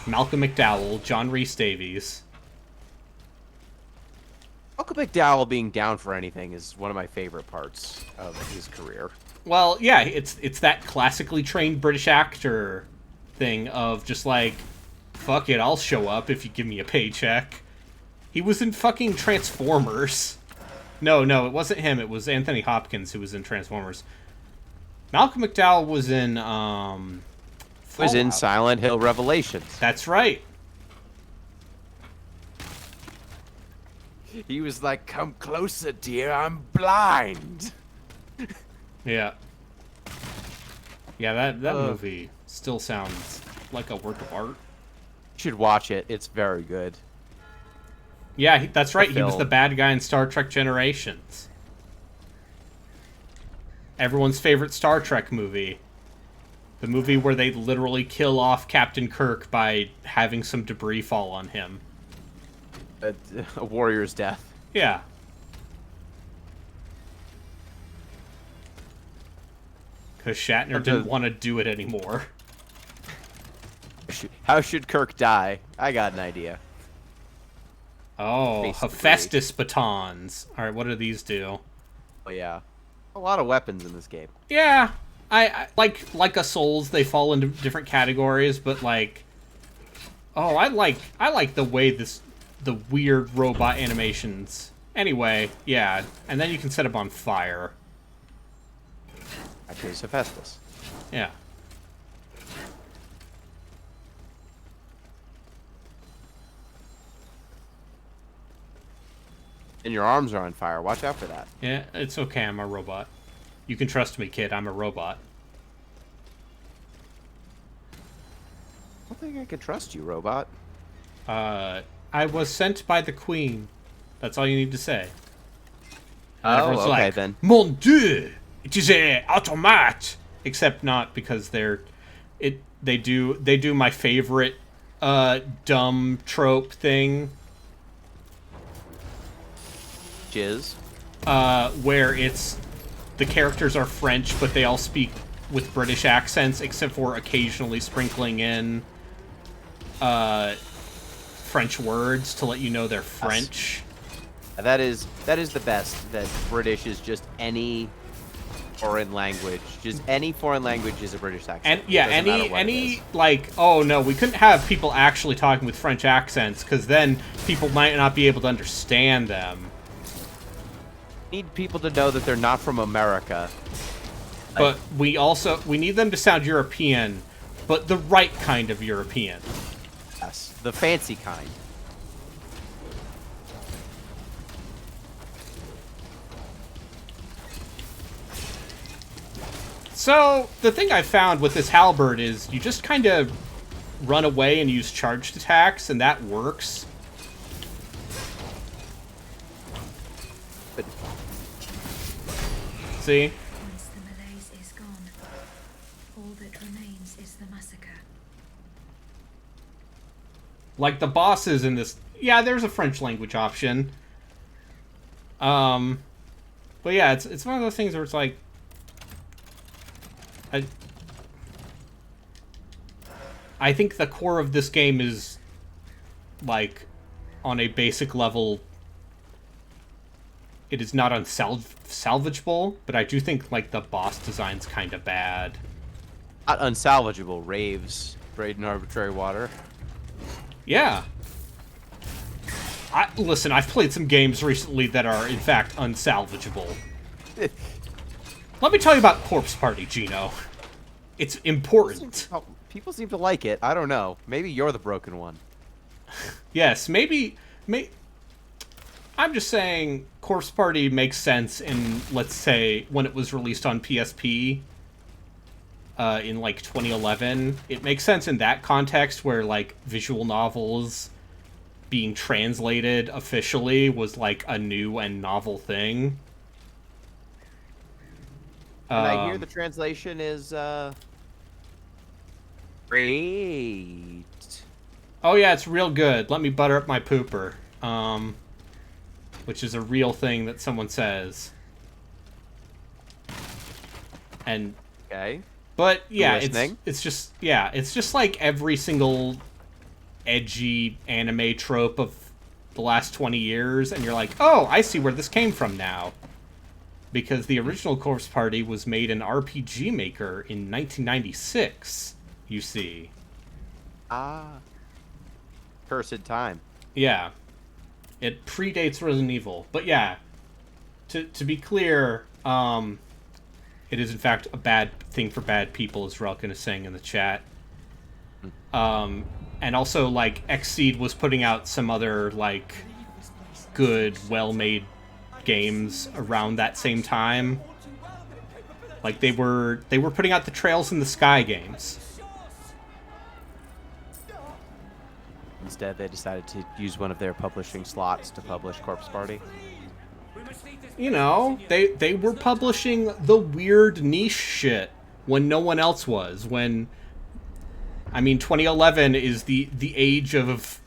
Malcolm McDowell, John Rhys Davies. Malcolm McDowell being down for anything is one of my favorite parts of his career. Well, yeah, it's that classically trained British actor thing of just like, fuck it, I'll show up if you give me a paycheck. He was in fucking Transformers. No, it wasn't him. It was Anthony Hopkins who was in Transformers. Malcolm McDowell was in, Was in Silent Hill Revelations. That's right. He was like, "Come closer, dear, I'm blind." Yeah. Yeah, that movie still sounds like a work of art. You should watch it. It's very good. Yeah, that's right. He was the bad guy in Star Trek Generations. Everyone's favorite Star Trek movie. The movie where they literally kill off Captain Kirk by having some debris fall on him. A warrior's death. Yeah. Because Shatner didn't want to do it anymore. How should Kirk die? I got an idea. Oh, Basically. Hephaestus batons. Alright, what do these do? Oh, yeah. A lot of weapons in this game. Yeah. I like a Souls, they fall into different categories, but like... Oh, I like the way the weird robot animations. Anyway, yeah. And then you can set them on fire. Actually, it's Hephaestus. Yeah. And your arms are on fire. Watch out for that. Yeah, it's okay, I'm a robot. You can trust me, kid, I'm a robot. I don't think I can trust you, robot. I was sent by the Queen. That's all you need to say. And Oh, everyone's okay, like, then. Mon Dieu! It is a automate! Except not, because they do my favorite dumb trope thing. Jizz. Where it's the characters are French, but they all speak with British accents, except for occasionally sprinkling in French words to let you know they're French. That is the best. That British is just any foreign language. Just any foreign language is a British accent. And yeah, any like, oh no, we couldn't have people actually talking with French accents because then people might not be able to understand them. Need people to know that they're not from America. But we need them to sound European, but the right kind of European. Yes, the fancy kind. So, the thing I found with this halberd is you just kind of run away and use charged attacks, and that works. But see? Once the malaise is gone, all that remains is the massacre. Like the bosses in this, yeah, there's a French language option. But yeah, it's one of those things where it's like, I think the core of this game is, like, on a basic level, it is not unsalvageable, but I do think, like, the boss design's kind of bad. not unsalvageable. Raves, Braid and Arbitrary Water. Yeah. Listen, I've played some games recently that are, in fact, unsalvageable. Let me tell you about Corpse Party, Gino. It's important. People seem to like it. I don't know. Maybe you're the broken one. Yes, maybe... I'm just saying Corpse Party makes sense in, let's say, when it was released on PSP in, like, 2011. It makes sense in that context where, like, visual novels being translated officially was, like, a new and novel thing. And I hear the translation is great. Oh yeah, it's real good. Let me butter up my pooper. Which is a real thing that someone says. And okay. But yeah, it's just like every single edgy anime trope of the last 20 years, and you're like, oh, I see where this came from now. Because the original Corpse Party was made in RPG Maker in 1996, you see. Ah. Cursed time. Yeah. It predates Resident Evil. But yeah, to be clear, it is in fact a bad thing for bad people, as Relkin is saying in the chat. And also, like, Xseed was putting out some other, like, good, well-made games around that same time. Like, they were putting out the Trails in the Sky games. Instead, they decided to use one of their publishing slots to publish Corpse Party. You know, they were publishing the weird niche shit when no one else was. When, I mean, 2011 is the age of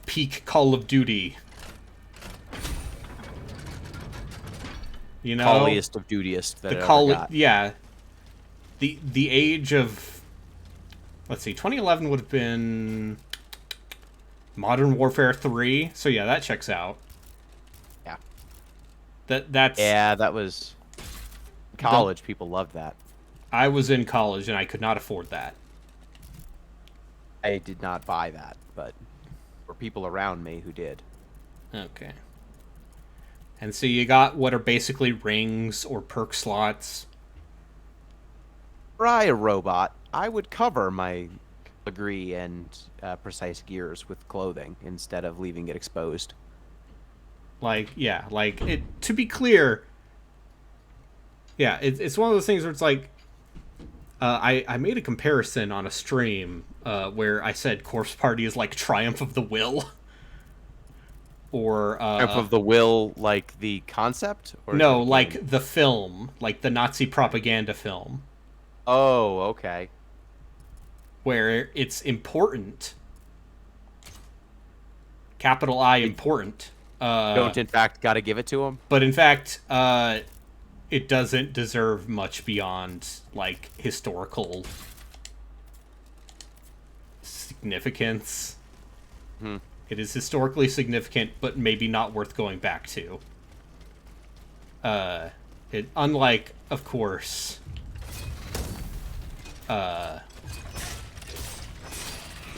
peak Call of Duty. You know, Calliest of dutiest that the it call, ever got. yeah. The age of, let's see, 2011 would have been Modern Warfare 3. So yeah, that checks out. Yeah. That's yeah, that was college. People loved that. I was in college and I could not afford that. I did not buy that, but there were people around me who did. Okay. And so you got what are basically rings or perk slots. Were I a robot, I would cover my filigree and precise gears with clothing instead of leaving it exposed. Like, yeah, like, it. To be clear, yeah, it's one of those things where it's like, I made a comparison on a stream where I said Corpse Party is like Triumph of the Will. Or Triumph of the Will, like the concept? Or no, like the film, like the Nazi propaganda film. Oh, okay. Where it's important. Capital I, important. Don't, in fact, gotta give it to him? But in fact, it doesn't deserve much beyond, like, historical significance. It is historically significant, but maybe not worth going back to. Unlike, of course,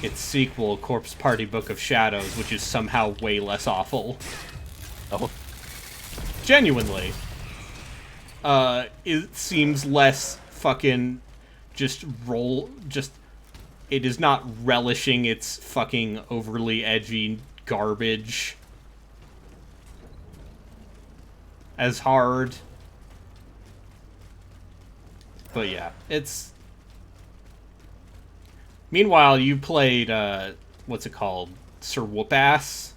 its sequel, Corpse Party Book of Shadows, which is somehow way less awful. Oh. Genuinely. It seems less fucking it is not relishing its fucking overly edgy garbage as hard. But yeah, it's... Meanwhile, you played, what's it called? Sir Whoop-Ass?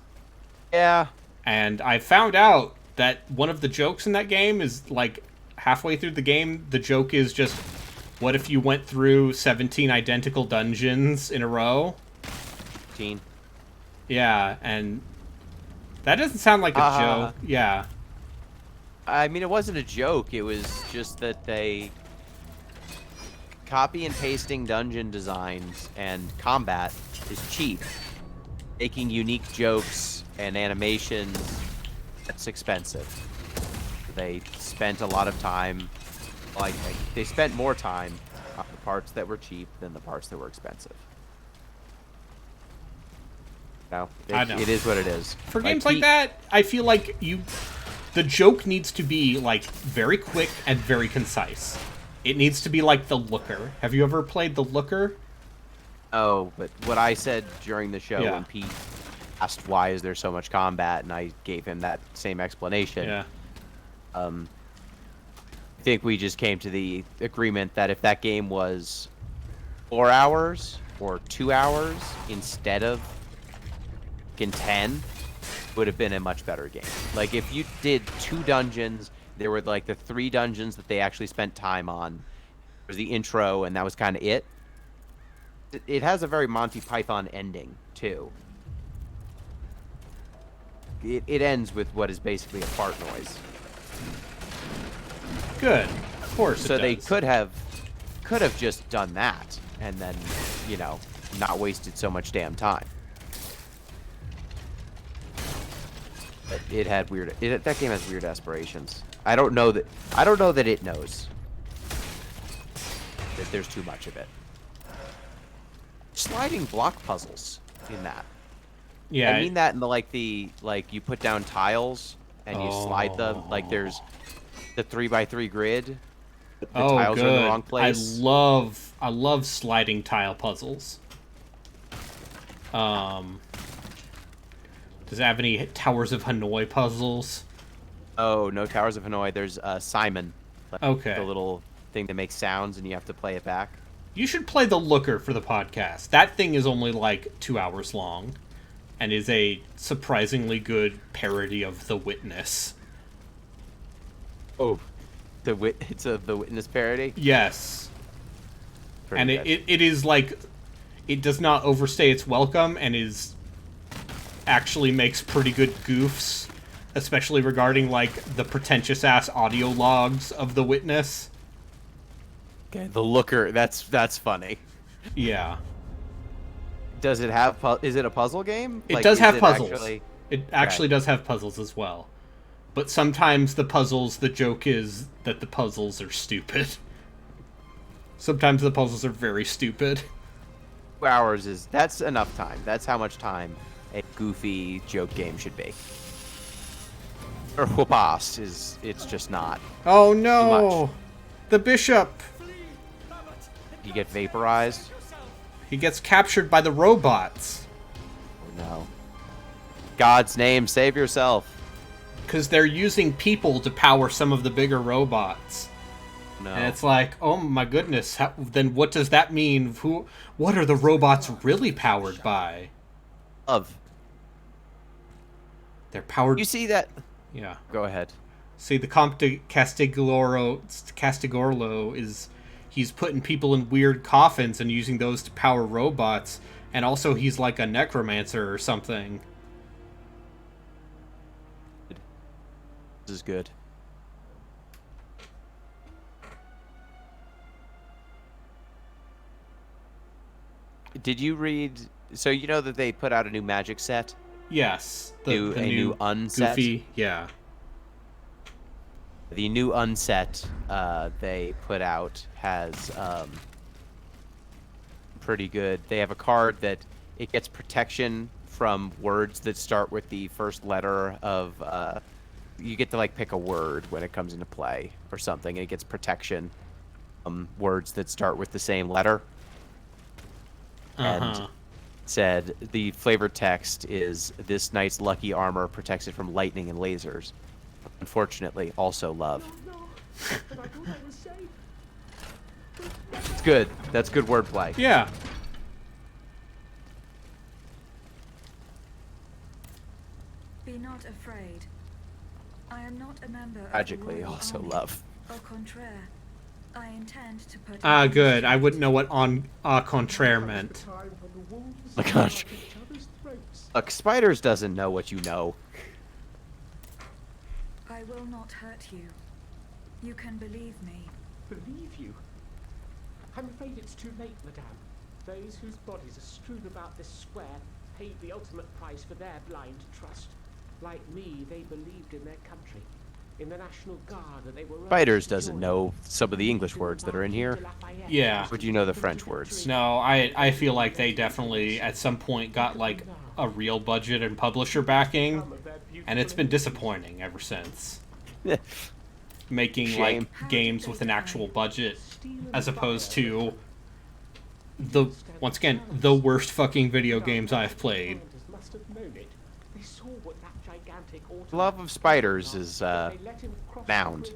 Yeah. And I found out that one of the jokes in that game is, like, halfway through the game, the joke is just, what if you went through 17 identical dungeons in a row? 15. Yeah, and that doesn't sound like a joke. Yeah. I mean, it wasn't a joke. It was just that they... Copy and pasting dungeon designs and combat is cheap. Making unique jokes and animations, that's expensive. They spent a lot of time, like they spent more time on the parts that were cheap than the parts that were expensive. No, I know. It is what it is. For games like that, I feel like the joke needs to be, like, very quick and very concise. It needs to be like The Looker. Have you ever played The Looker? Oh, but what I said during the show Yeah. when Pete asked why is there so much combat, and I gave him that same explanation. Yeah. I think we just came to the agreement that if that game was 4 hours or 2 hours instead of 10, would have been a much better game. Like, if you did 2 dungeons There were like the 3 dungeons that they actually spent time on. There was the intro, and that was kind of it. It has a very Monty Python ending too. It ends with what is basically a fart noise. Good. Of course. So they could have just done that, and then, you know, not wasted so much damn time. But it had weird. That game has weird aspirations. I don't know that it knows that there's too much of it. Sliding block puzzles in that. Yeah. I mean that in the you put down tiles and you slide them. Like there's the 3x3 grid. The tiles good. are in the wrong place. I love sliding tile puzzles. Does it have any Towers of Hanoi puzzles? Oh, no Towers of Hanoi. There's Simon. Okay. The little thing that makes sounds and you have to play it back. You should play The Looker for the podcast. That thing is only like 2 hours long and is a surprisingly good parody of The Witness. Oh, it's a The Witness parody? Yes. Pretty and it is like, it does not overstay its welcome and is actually makes pretty good goofs, especially regarding like the pretentious ass audio logs of The Witness. Okay, The Looker, that's funny. Yeah. Does it have is it a puzzle game? It does have puzzles. It actually does have puzzles as well. But sometimes the joke is that the puzzles are stupid. Sometimes the puzzles are very stupid. 2 hours that's enough time. That's how much time a goofy joke game should be. Or whoopast it's just not. Oh no! The bishop! You get vaporized? He gets captured by the robots. Oh no. God's name, save yourself. Because they're using people to power some of the bigger robots. No. And it's like, oh my goodness, then what does that mean? What are the robots really powered by? Love. They're powered... You see that? Yeah. Go ahead. See, the Comte de Castigorlo is... He's putting people in weird coffins and using those to power robots. And also he's like a necromancer or something. This is good. Did you read... So you know that they put out a new Magic set? Yes. A new unset? Goofy, yeah. The new unset they put out has pretty good... They have a card that it gets protection from words that start with the first letter of... you get to like pick a word when it comes into play or something, and it gets protection from words that start with the same letter. And said the flavored text is, this knight's lucky armor protects it from lightning and lasers. Unfortunately, also love. It's good. That's good wordplay. Yeah. Be not afraid. I am not a member of Tragically, the Royal also Army. love. Au contraire, I intend to put... Ah, good. I wouldn't know what au contraire meant. My gosh. Look, Spiders doesn't know what you know. I will not hurt you. You can believe me. Believe you? I'm afraid it's too late, madame. Those whose bodies are strewn about this square paid the ultimate price for their blind trust. Like me, they believed in their country, in the National Guard, and they were... Spiders doesn't know some of the English words that are in here. Yeah. But you know the French words. No, I feel like they definitely, at some point, got, like, a real budget and publisher backing, and it's been disappointing ever since. Making, Shame. like, games with an actual budget, as opposed to, once again, the worst fucking video games I've played. Love of Spiders is bound.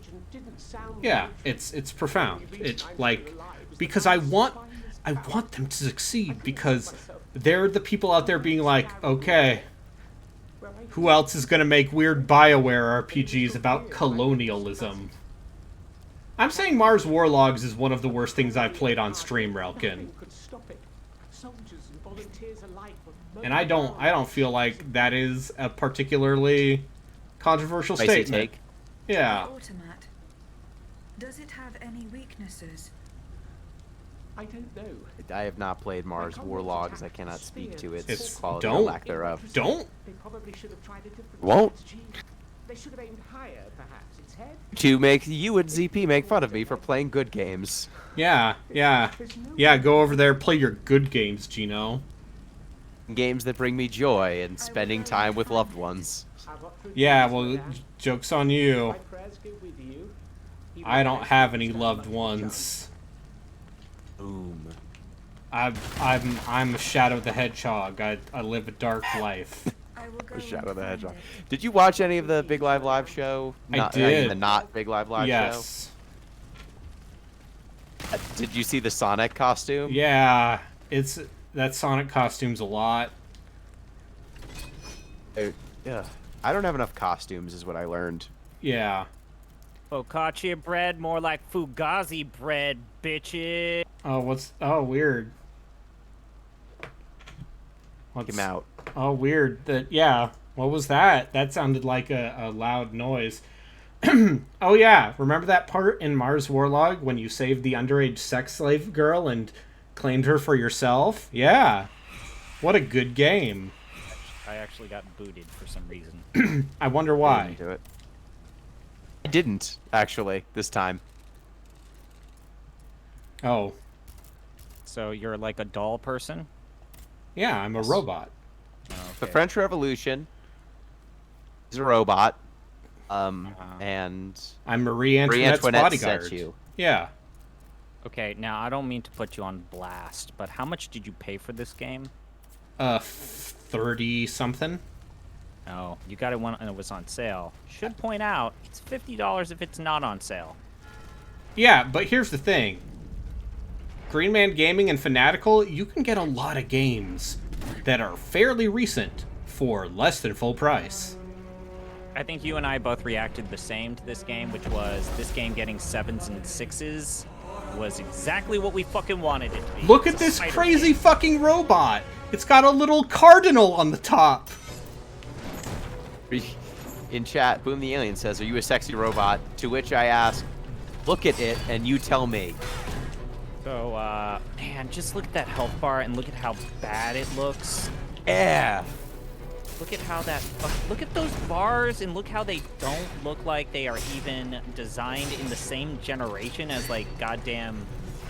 Yeah, it's profound. It's like, because I want them to succeed, because they're the people out there being like, okay, Who else is gonna make weird BioWare RPGs about colonialism? I'm saying Mars Warlogs is one of the worst things I've played on stream, Relkin. And I don't feel like that is a particularly controversial statement. Take. Yeah. Automat. Does it have any weaknesses? I don't know. I have not played Mars Warlogs. I cannot speak to its quality don't or lack thereof. Don't. They probably should have tried a different Won't. strategy. They should have aimed higher, perhaps. Its head. To make you and ZP make fun of me for playing good games. Yeah. Go over there, play your good games, Gino. Games that bring me joy and spending time with loved ones. Yeah, well, joke's on you. I don't have any loved ones. Boom. I'm a Shadow the Hedgehog. I live a dark life. Shadow the Hedgehog. Did you watch any of the Big Live show? I did. The not Big Live show? Yes. Did you see the Sonic costume? Yeah, that Sonic costume's a lot. Yeah. I don't have enough costumes, is what I learned. Yeah. Focaccia bread, more like Fugazi bread, bitches. Oh, weird. Came out. Oh, weird. Yeah. What was that? That sounded like a loud noise. Oh, yeah. Remember that part in Mars Warlog when you saved the underage sex slave girl and claimed her for yourself? Yeah. What a good game. I actually got booted for some reason. I wonder why. I didn't do it. I didn't, actually, this time. Oh. So you're like a doll person? Yeah, I'm a robot. Oh, okay. The French Revolution is a robot. And I'm Marie Antoinette's bodyguard. Sent you. Yeah. Okay, now I don't mean to put you on blast, but how much did you pay for this game? 30 something. Oh, you got it when it was on sale. Should point out, it's $50 if it's not on sale. Yeah, but here's the thing. Green Man Gaming and Fanatical, you can get a lot of games that are fairly recent for less than full price. I think you and I both reacted the same to this game, which was this game getting 7s and 6s was exactly what we fucking wanted it to be. Look at this crazy fucking robot. It's got a little cardinal on the top. In chat, Boom the Alien says, "Are you a sexy robot?" To which I ask, "Look at it and you tell me." So, man, just look at that health bar and look at how bad it looks. Yeah. Look at how look at those bars and look how they don't look like they are even designed in the same generation as, like, goddamn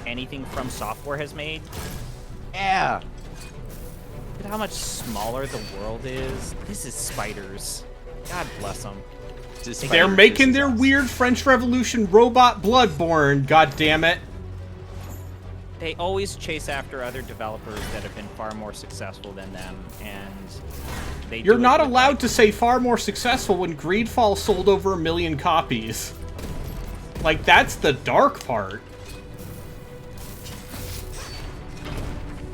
anything From Software has made. Yeah. Look at how much smaller the world is. This is spiders. God bless them. They're making their weird French Revolution robot Bloodborne, god damn it. They always chase after other developers that have been far more successful than them, and they You're not allowed to say far more successful when Greedfall sold over 1 million copies. Like, that's the dark part.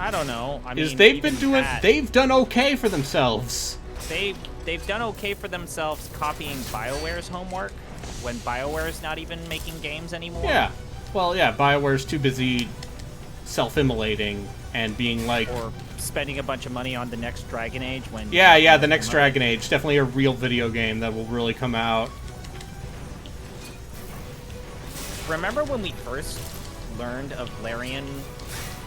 I don't know. I mean, they've done okay for themselves. They've done okay for themselves copying BioWare's homework when BioWare's not even making games anymore. Yeah. Well, yeah, BioWare's too busy self-immolating and being like... Or spending a bunch of money on the next Dragon Age when... Yeah, the next Dragon Age. Definitely a real video game that will really come out. Remember when we first learned of Larian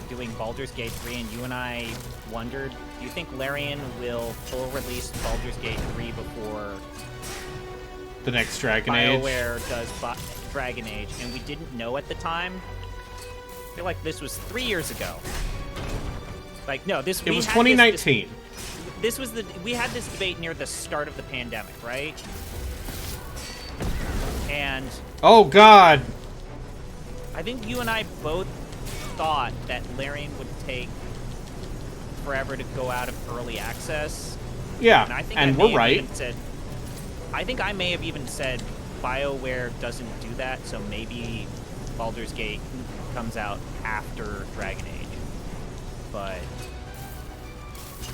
doing Baldur's Gate 3 and you and I wondered, do you think Larian will full release Baldur's Gate 3 before the next Dragon Age? BioWare does Dragon Age, and we didn't know at the time. I feel like this was 3 years ago. Like, no, this... It was 2019. This was we had this debate near the start of the pandemic, right? And... Oh, God! I think you and I both thought that Larian would take forever to go out of early access. Yeah, and we're right. I think I may have even said BioWare doesn't do that, so maybe Baldur's Gate comes out after Dragon Age. But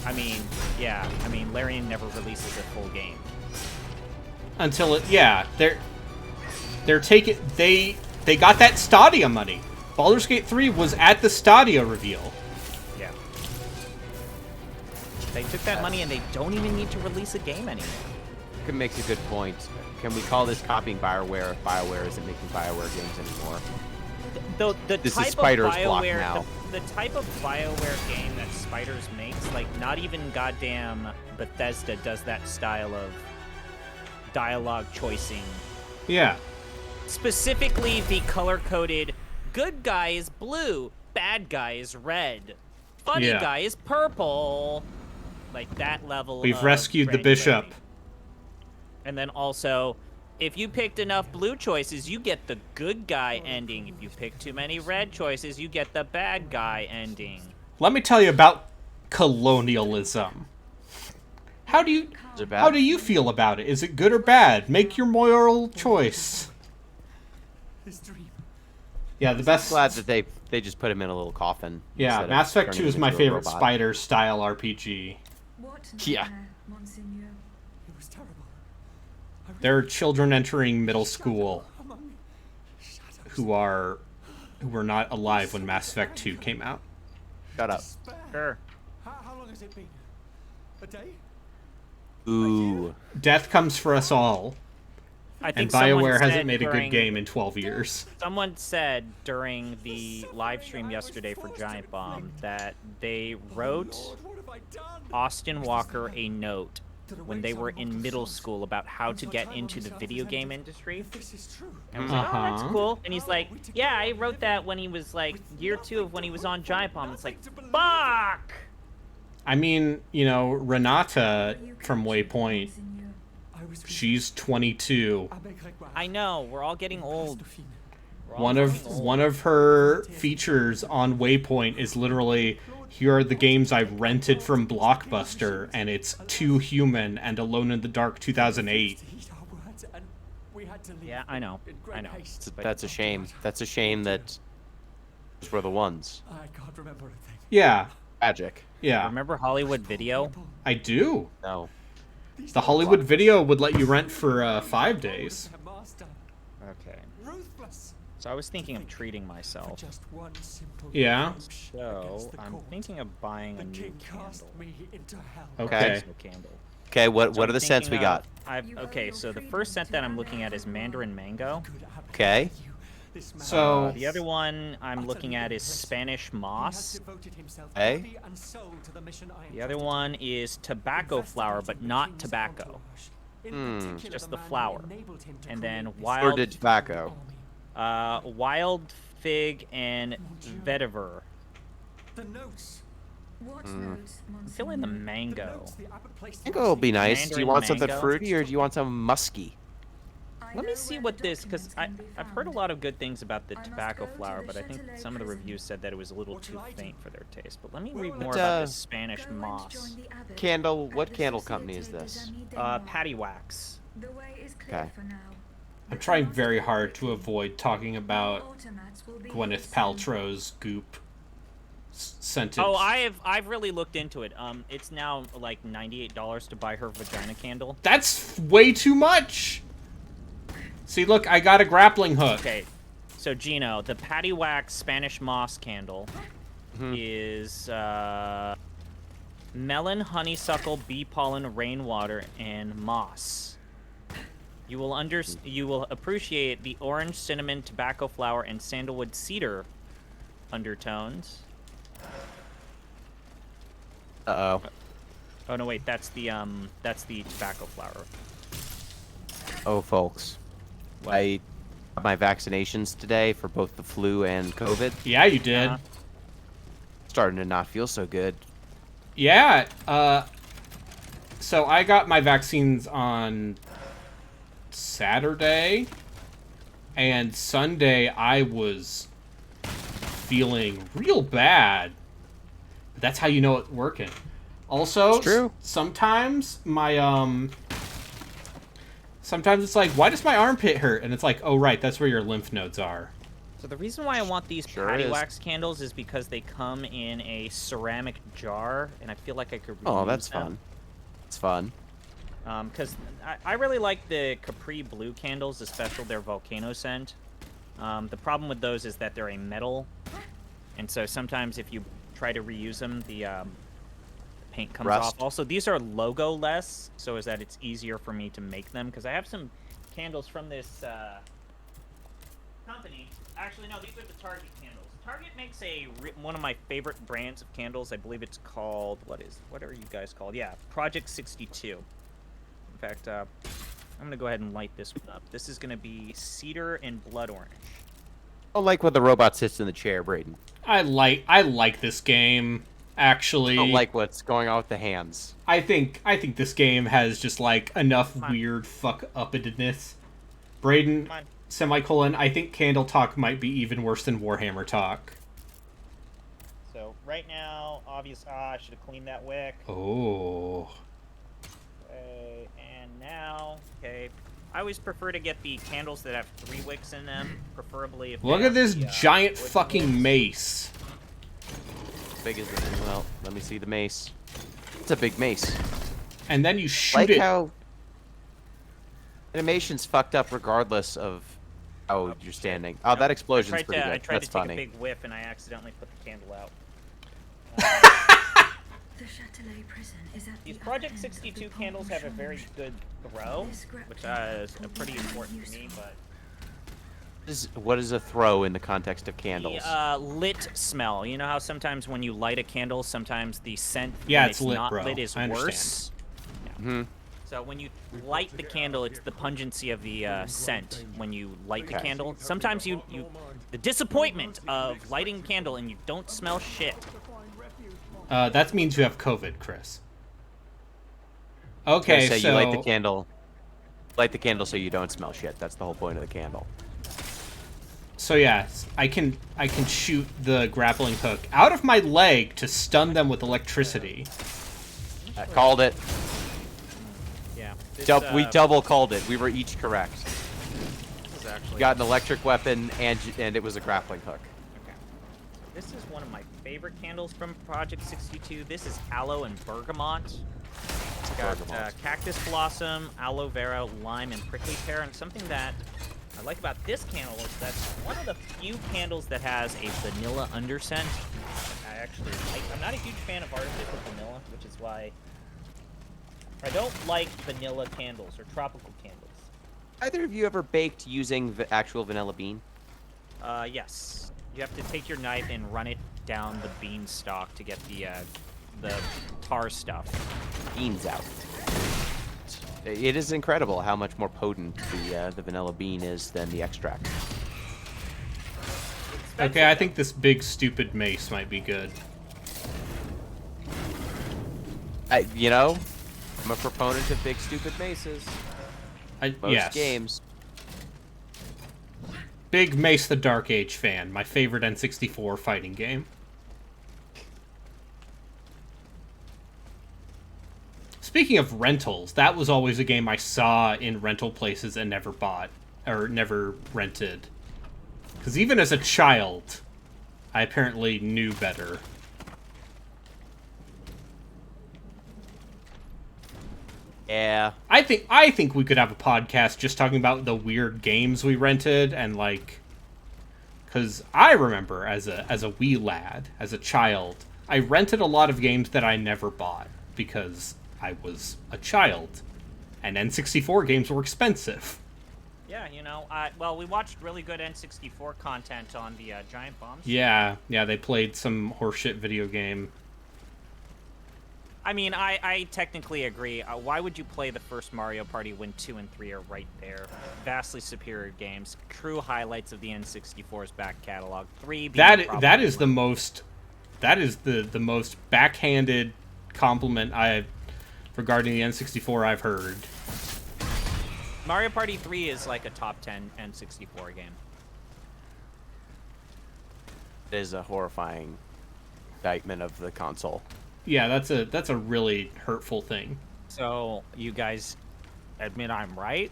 I mean, yeah. I mean, Larian never releases a full game. Until it, yeah, they're taking, they got that Stadia money. Baldur's Gate 3 was at the Stadia reveal. Yeah. They took that money and they don't even need to release a game anymore. It makes a good point. Can we call this copying BioWare if BioWare isn't making BioWare games anymore? The This type is Spider's of block BioWare, now. the type of BioWare game that Spiders makes, like, not even goddamn Bethesda does that style of dialogue choicing. Yeah. Specifically the color-coded, good guy is blue, bad guy is red, funny Yeah. guy is purple. Like, that level We've of rescued the granularity. bishop. And then also, if you picked enough blue choices, you get the good guy ending. If you pick too many red choices, you get the bad guy ending. Let me tell you about colonialism. How do you feel about it? Is it good or bad? Make your moral choice. Yeah, the best. Glad that they just put him in a little coffin. Yeah, instead of Mass Effect 2 turning is him my into a favorite robot. spider style RPG. Yeah. Monseigneur. It was terrible. There are children entering middle school who were not alive when Mass Effect 2 came out. Shut up. Sure. How long has it been? A day? Ooh. Death comes for us all. I And think someone BioWare hasn't said made a during- good game in 12 years. Someone said during the live stream yesterday for Giant Bomb that they wrote Austin Walker a note when they were in middle school about how to get into the video game industry. And I was like, oh, that's cool. And he's like, yeah, I wrote that when he was like year 2 of when he was on Giant Bomb. It's like, fuck! I mean, you know, Renata from Waypoint, she's 22. I know, we're all getting old. One of her features on Waypoint is literally, here are the games I've rented from Blockbuster, and it's Too Human and Alone in the Dark 2008. Yeah, I know. That's a shame. That's a shame that those were the ones. I can't remember a thing. Yeah. Tragic. Yeah. Remember Hollywood Video? I do. No. The Hollywood Video would let you rent for 5 days. Okay. So I was thinking of treating myself. Yeah. So I'm thinking of buying a new candle. Okay. Okay, what So are I'm the scents we thinking got? okay, so the first scent that I'm looking at is Mandarin Mango. Okay. So the other one I'm looking at is Spanish Moss. Hey. The other one is Tobacco Flower, but not tobacco. It's just the flower. And then Wild... Or did tobacco? Wild Fig and Vetiver. Fill in the mango. Mango will be nice. Do you want something Mandarin fruity or do you want something musky? Let me see what this, because I've heard a lot of good things about the tobacco flower, but I think some of the reviews said that it was a little too faint for their taste. But let me read more about this Spanish moss. Candle, what candle company is this? Patty Wax. Okay. I'm trying very hard to avoid talking about Gwyneth Paltrow's goop scented. Oh, I've really looked into it. It's now like $98 to buy her vagina candle. That's way too much. See, look, I got a grappling hook. Okay, so Gino, the Patty Wax Spanish Moss candle is melon, honeysuckle, bee pollen, rainwater, and moss. You will appreciate the orange, cinnamon, tobacco flower, and sandalwood cedar undertones. Uh-oh. Oh no, wait, that's the tobacco flower. Oh, folks. I got my vaccinations today for both the flu and COVID. Yeah, you did. Starting to not feel so good. Yeah, so I got my vaccines on Saturday, and Sunday I was feeling real bad. That's how you know it's working. Also, It's true. Sometimes my sometimes it's like, why does my armpit hurt? And it's like, oh right, that's where your lymph nodes are. So the reason why I want these Sure patty is. wax candles is because they come in a ceramic jar, and I feel like I could reuse Oh, that's them. fun. It's fun. Because I really like the Capri Blue candles, especially their volcano scent. The problem with those is that they're a metal, and so sometimes if you try to reuse them, the paint comes Rust. off. Also, these are logo-less, so is that it's easier for me to make them, because I have some candles from this company. Actually, no, these are the Target candles. Target makes one of my favorite brands of candles. I believe it's called, what are you guys called? Yeah, Project 62. In fact, I'm going to go ahead and light this one up. This is going to be Cedar and Blood Orange. I like when the robot sits in the chair, Brayden. I like this game, actually. I don't like what's going on with the hands. I think this game has just like enough weird fuck uppedness. Brayden, semicolon, I think Candle Talk might be even worse than Warhammer Talk. So right now, I should have cleaned that wick. Oh. Okay, and now, okay. I always prefer to get the candles that have 3 wicks in them, preferably if Look at this giant fucking mace. As big as it is. Well, let me see the mace. It's a big mace. And then you shoot like it. How animation's fucked up regardless of how you're standing. Oh, that explosion's pretty good. I tried That's to take funny. a big whiff and I accidentally put the candle out. The Châtelet prison is at These the Project other end of 62 the candles have a very good throw, which is pretty important to me, but... What is a throw in the context of candles? The lit smell. You know how sometimes when you light a candle, sometimes the scent Yeah, when it's lit, not bro. lit is I understand. worse? Yeah. Mm-hmm. So when you light the candle, it's the pungency of the scent when you light the Okay. candle. Sometimes the disappointment of lighting a candle and you don't smell shit. That means you have COVID, Chris. Okay, so you light the candle. Light the candle so you don't smell shit. That's the whole point of the candle. So yeah, I can shoot the grappling hook out of my leg to stun them with electricity. Called it. Yeah. We double called it. We were each correct. This is actually... You got an electric weapon and it was a grappling hook. Okay. This is one of my favorite candles from Project 62. This is aloe and bergamot. It's got cactus blossom, aloe vera, lime, and prickly pear. And something that I like about this candle is that's one of the few candles that has a vanilla underscent. I actually like. I'm not a huge fan of artificial vanilla, which is why I don't like vanilla candles or tropical candles. Either of you ever baked using the actual vanilla bean? Yes. You have to take your knife and run it down the bean stalk to get the tar stuff. Beans out. It is incredible how much more potent the vanilla bean is than the extract. Okay, I think this big stupid mace might be good. You know, I'm a proponent of big stupid maces. Most Yes. games. Big Mace the Dark Age fan. My favorite N64 fighting game. Speaking of rentals, that was always a game I saw in rental places and never bought. Or never rented. Because even as a child, I apparently knew better. Yeah. I think we could have a podcast just talking about the weird games we rented and like, because I remember as a wee lad, as a child, I rented a lot of games that I never bought because I was a child, and N64 games were expensive. Yeah, you know, well, we watched really good N64 content on the Giant Bombs. Yeah, they played some horseshit video game. I mean, I technically agree. Why would you play the first Mario Party when 2 and 3 are right there? Vastly superior games. True highlights of the N64's back catalog. 3 being That is the most backhanded compliment regarding the N64 I've heard. Mario Party 3 is like a top 10 N64 game. It is a horrifying indictment of the console. Yeah, that's a really hurtful thing. So, you guys admit I'm right?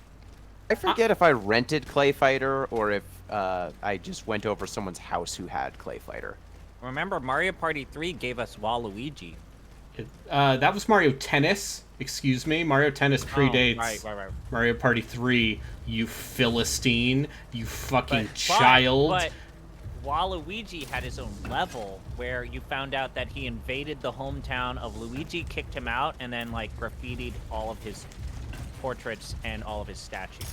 I forget if I rented Clay Fighter or if I just went over someone's house who had Clay Fighter. Remember, Mario Party 3 gave us Waluigi. That was Mario Tennis. Excuse me. Mario Tennis predates right. Mario Party 3, you Philistine. You fucking child. But Waluigi had his own level where you found out that he invaded the hometown of Luigi, kicked him out, and then, like, graffitied all of his portraits and all of his statues.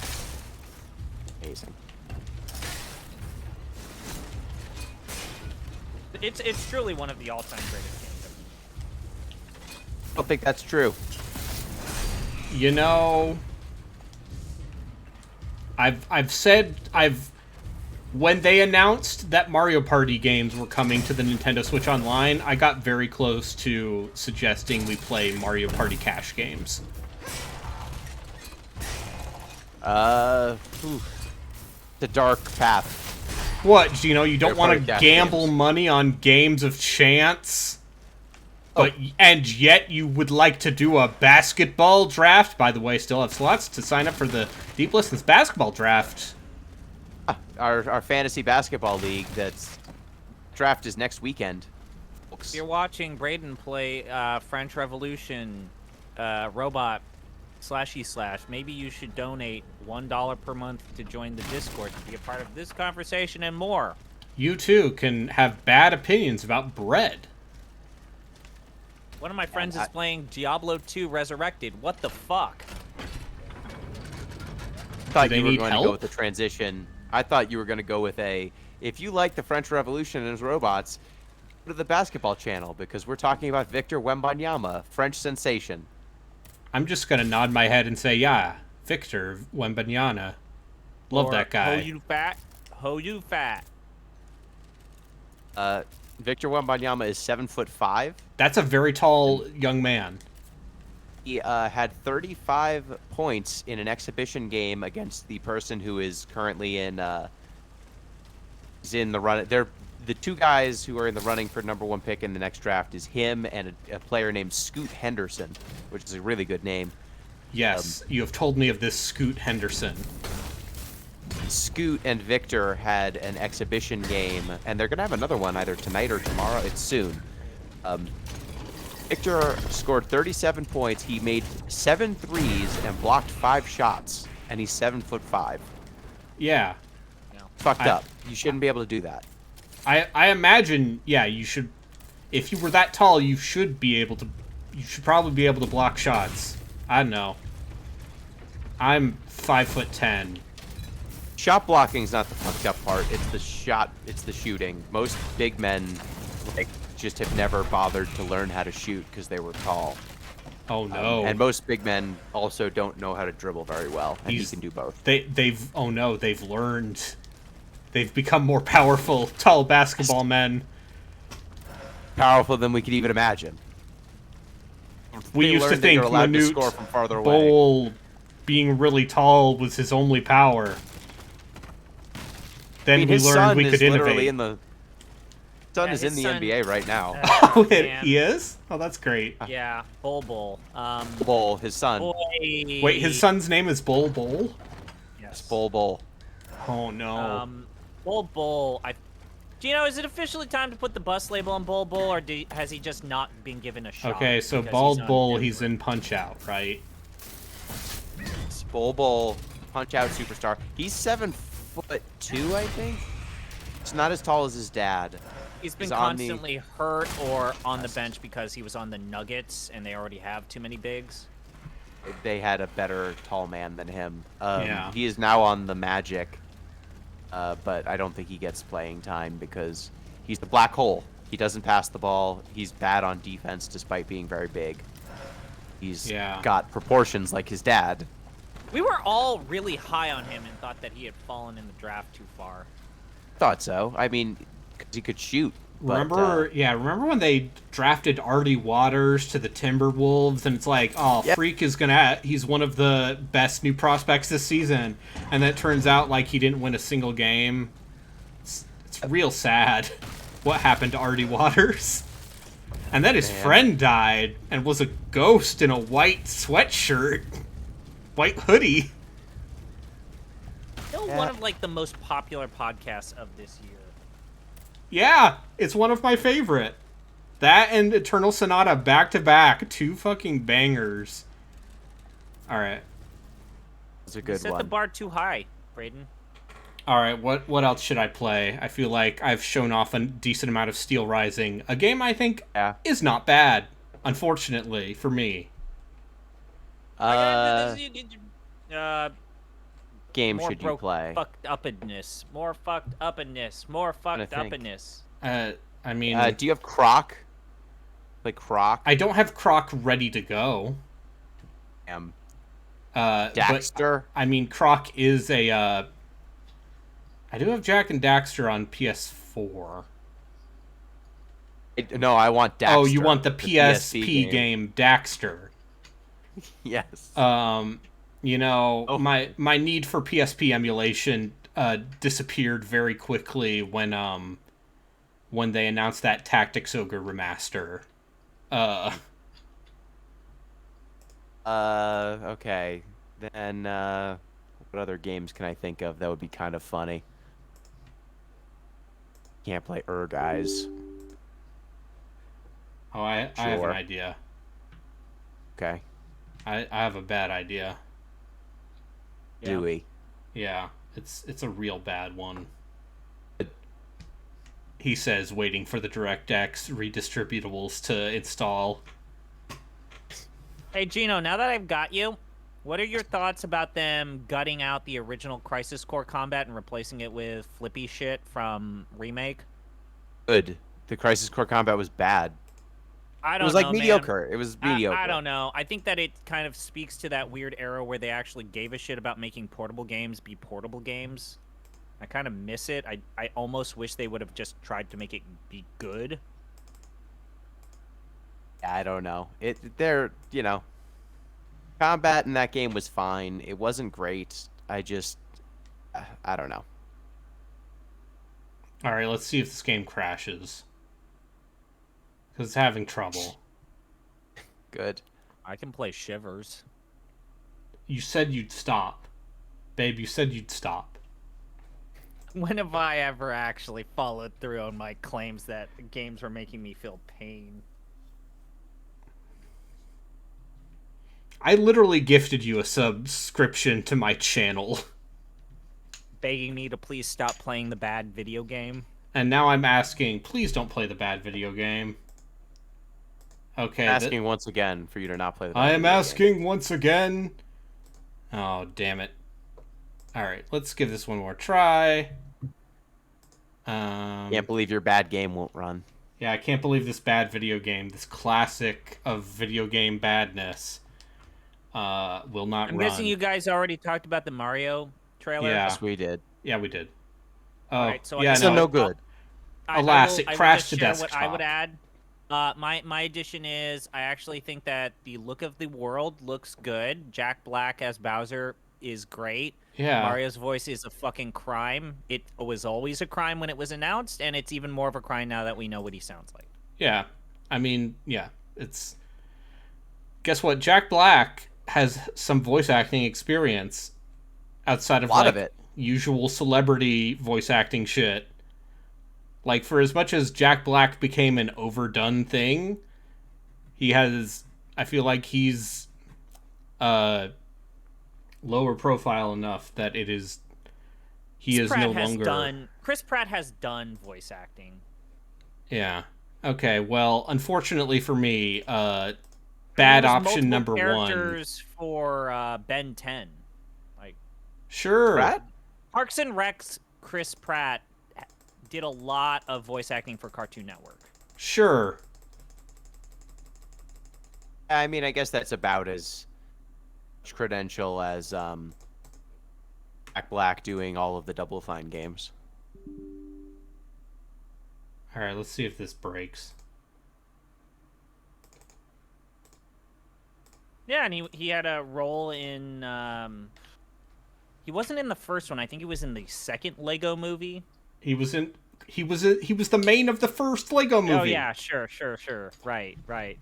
Amazing. It's truly one of the all-time greatest games. I don't think that's true. You know, when they announced that Mario Party games were coming to the Nintendo Switch Online, I got very close to suggesting we play Mario Party cash games. The dark path. What, you know, you don't want to gamble games. money on games of chance? And yet you would like to do a basketball draft? By the way, still have slots to sign up for the Deep Listens basketball draft. Our fantasy basketball league, that's draft is next weekend. If you're watching Braden play French Revolution Robot //, maybe you should donate $1 per month to join the Discord to be a part of this conversation and more. You too can have bad opinions about bread. One of my friends is playing Diablo 2 Resurrected. What the fuck? I thought you were going to go with the transition. I thought you were going to go with if you like the French Revolution and his robots, go to the basketball channel, because we're talking about Victor Wembanyama, French sensation. I'm just going to nod my head and say, yeah, Victor Wembanyama. Love that guy. Ho you fat. Victor Wembanyama is 7'5". That's a very tall young man. He had 35 points in an exhibition game against the person who is currently in the run. They're the two guys who are in the running for #1 pick in the next draft is him and a player named Scoot Henderson, which is a really good name. Yes, you have told me of this Scoot Henderson. Scoot and Victor had an exhibition game, and they're going to have another one either tonight or tomorrow. It's soon. Victor scored 37 points. He made 7 threes and blocked 5 shots, and he's 7'5". Yeah. Fucked up. You shouldn't be able to do that. I imagine, yeah, you should. If you were that tall, you should be able to. You should probably be able to block shots. I don't know. I'm 5'10". Shot blocking is not the fucked up part. It's the shot. It's the shooting. Most big men, like, just have never bothered to learn how to shoot because they were tall. Oh no! And most big men also don't know how to dribble very well, and he can do both. They've learned. They've become more powerful, tall basketball men. Powerful than we could even imagine. We used to think Manute Bol being really tall was his only power. Then we learned we could innovate. His son is in the NBA right now. He is? Oh, that's great. Yeah, Bol. Bol, his son. Wait, his son's name is Bol? Yes. Bol. Oh no. Bol. Do you know, is it officially time to put the bus label on Bol, or has he just not been given a shot? Okay, so Bald Bull, he's in Punch-Out, right? It's Bol, Punch-Out superstar. He's 7'2", I think. He's not as tall as his dad. He's been constantly hurt or on the bench because he was on the Nuggets, and they already have too many bigs. They had a better tall man than him. Yeah. He is now on the Magic, but I don't think he gets playing time because he's the black hole. He doesn't pass the ball. He's bad on defense despite being very big. He's got proportions like his dad. We were all really high on him and thought that he had fallen in the draft too far. Thought so. I mean, 'cause he could shoot. Remember when they drafted Artie Waters to the Timberwolves, and it's like, oh, Freak is he's one of the best new prospects this season, and then it turns out like he didn't win a single game. It's real sad what happened to Artie Waters. And then his friend died and was a ghost in a white sweatshirt, white hoodie. Still one of like the most popular podcasts of this year. Yeah, it's one of my favorite. That and Eternal Sonata back to back, 2 fucking bangers. All right. It's a good Set one. the bar too high, Braden. All right, what else should I play? I feel like I've shown off a decent amount of Steel Rising, a game I think is not bad, unfortunately for me. Game should you play? Fucked upness, more fucked upness, more fucked upness. I mean, do you have Croc? Like Croc? I don't have Croc ready to go. Daxter? But, I mean, Croc is a. I do have Jack and Daxter on PS4. No, I want Daxter. Oh, you want the PSP game Daxter? Yes. You know, my need for PSP emulation disappeared very quickly when they announced that Tactics Ogre remaster. Okay. Then, what other games can I think of that would be kind of funny? Can't play guys. Oh, I have an idea. Okay. I have a bad idea. Dewey. Yeah, it's a real bad one. He says, waiting for the DirectX redistributables to install. Hey, Gino, now that I've got you, what are your thoughts about them gutting out the original Crisis Core combat and replacing it with flippy shit from Remake? Good. The Crisis Core combat was bad. I don't know, It was like mediocre. Man. It was mediocre. I don't know. I think that it kind of speaks to that weird era where they actually gave a shit about making portable games be portable games. I kind of miss it. I almost wish they would have just tried to make it be good. I don't know. Combat in that game was fine. It wasn't great. I don't know. All right, let's see if this game crashes. Because it's having trouble. Good. I can play Shivers. You said you'd stop. Babe, you said you'd stop. When have I ever actually followed through on my claims that games were making me feel pain? I literally gifted you a subscription to my channel. Begging me to please stop playing the bad video game. And now I'm asking, please don't play the bad video game. Okay. Asking once again for you to not play the bad I am video asking game. once again. Oh, damn it. Alright, let's give this one more try. Can't believe your bad game won't run. Yeah, I can't believe this bad video game, this classic of video game badness, will not run. I'm guessing you guys already talked about the Mario trailer? Yeah. Yes, we did. Yeah, we did. Oh, Alright, so yeah, no good. Alas, it crashed to desktop. desktop. What I would add, my addition is I actually think that the look of the world looks good. Jack Black as Bowser is great. Yeah. Mario's voice is a fucking crime. It was always a crime when it was announced, and it's even more of a crime now that we know what he sounds like. Yeah. I mean, yeah. It's... Guess what? Jack Black has some voice acting experience outside of, a lot like, of it. Usual celebrity voice acting shit. Like, for as much as Jack Black became an overdone thing, he has... I feel like he's... lower profile enough that it is Chris Pratt has done voice acting. Yeah. Okay, well, unfortunately for me, bad option number one. Characters for Ben 10. Like Sure. Pratt? Parks and Rec's Chris Pratt did a lot of voice acting for Cartoon Network. Sure. I mean, I guess that's about as credential as Jack Black doing all of the Double Fine games. Alright, let's see if this breaks. Yeah, and he had a role in he wasn't in the first one. I think he was in the second Lego movie. He was the main of the first Lego movie. Oh yeah, sure. Right.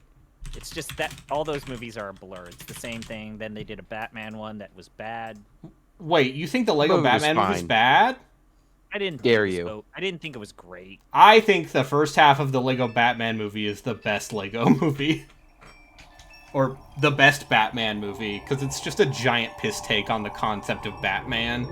It's just that all those movies are a blur. It's the same thing. Then they did a Batman one that was bad. Wait, you think the Lego Movie was Batman movie's fine. bad? I didn't. Dare think it was you. I didn't think it was great. I think the first half of the Lego Batman movie is the best Lego movie. Or the best Batman movie, because it's just a giant piss take on the concept of Batman.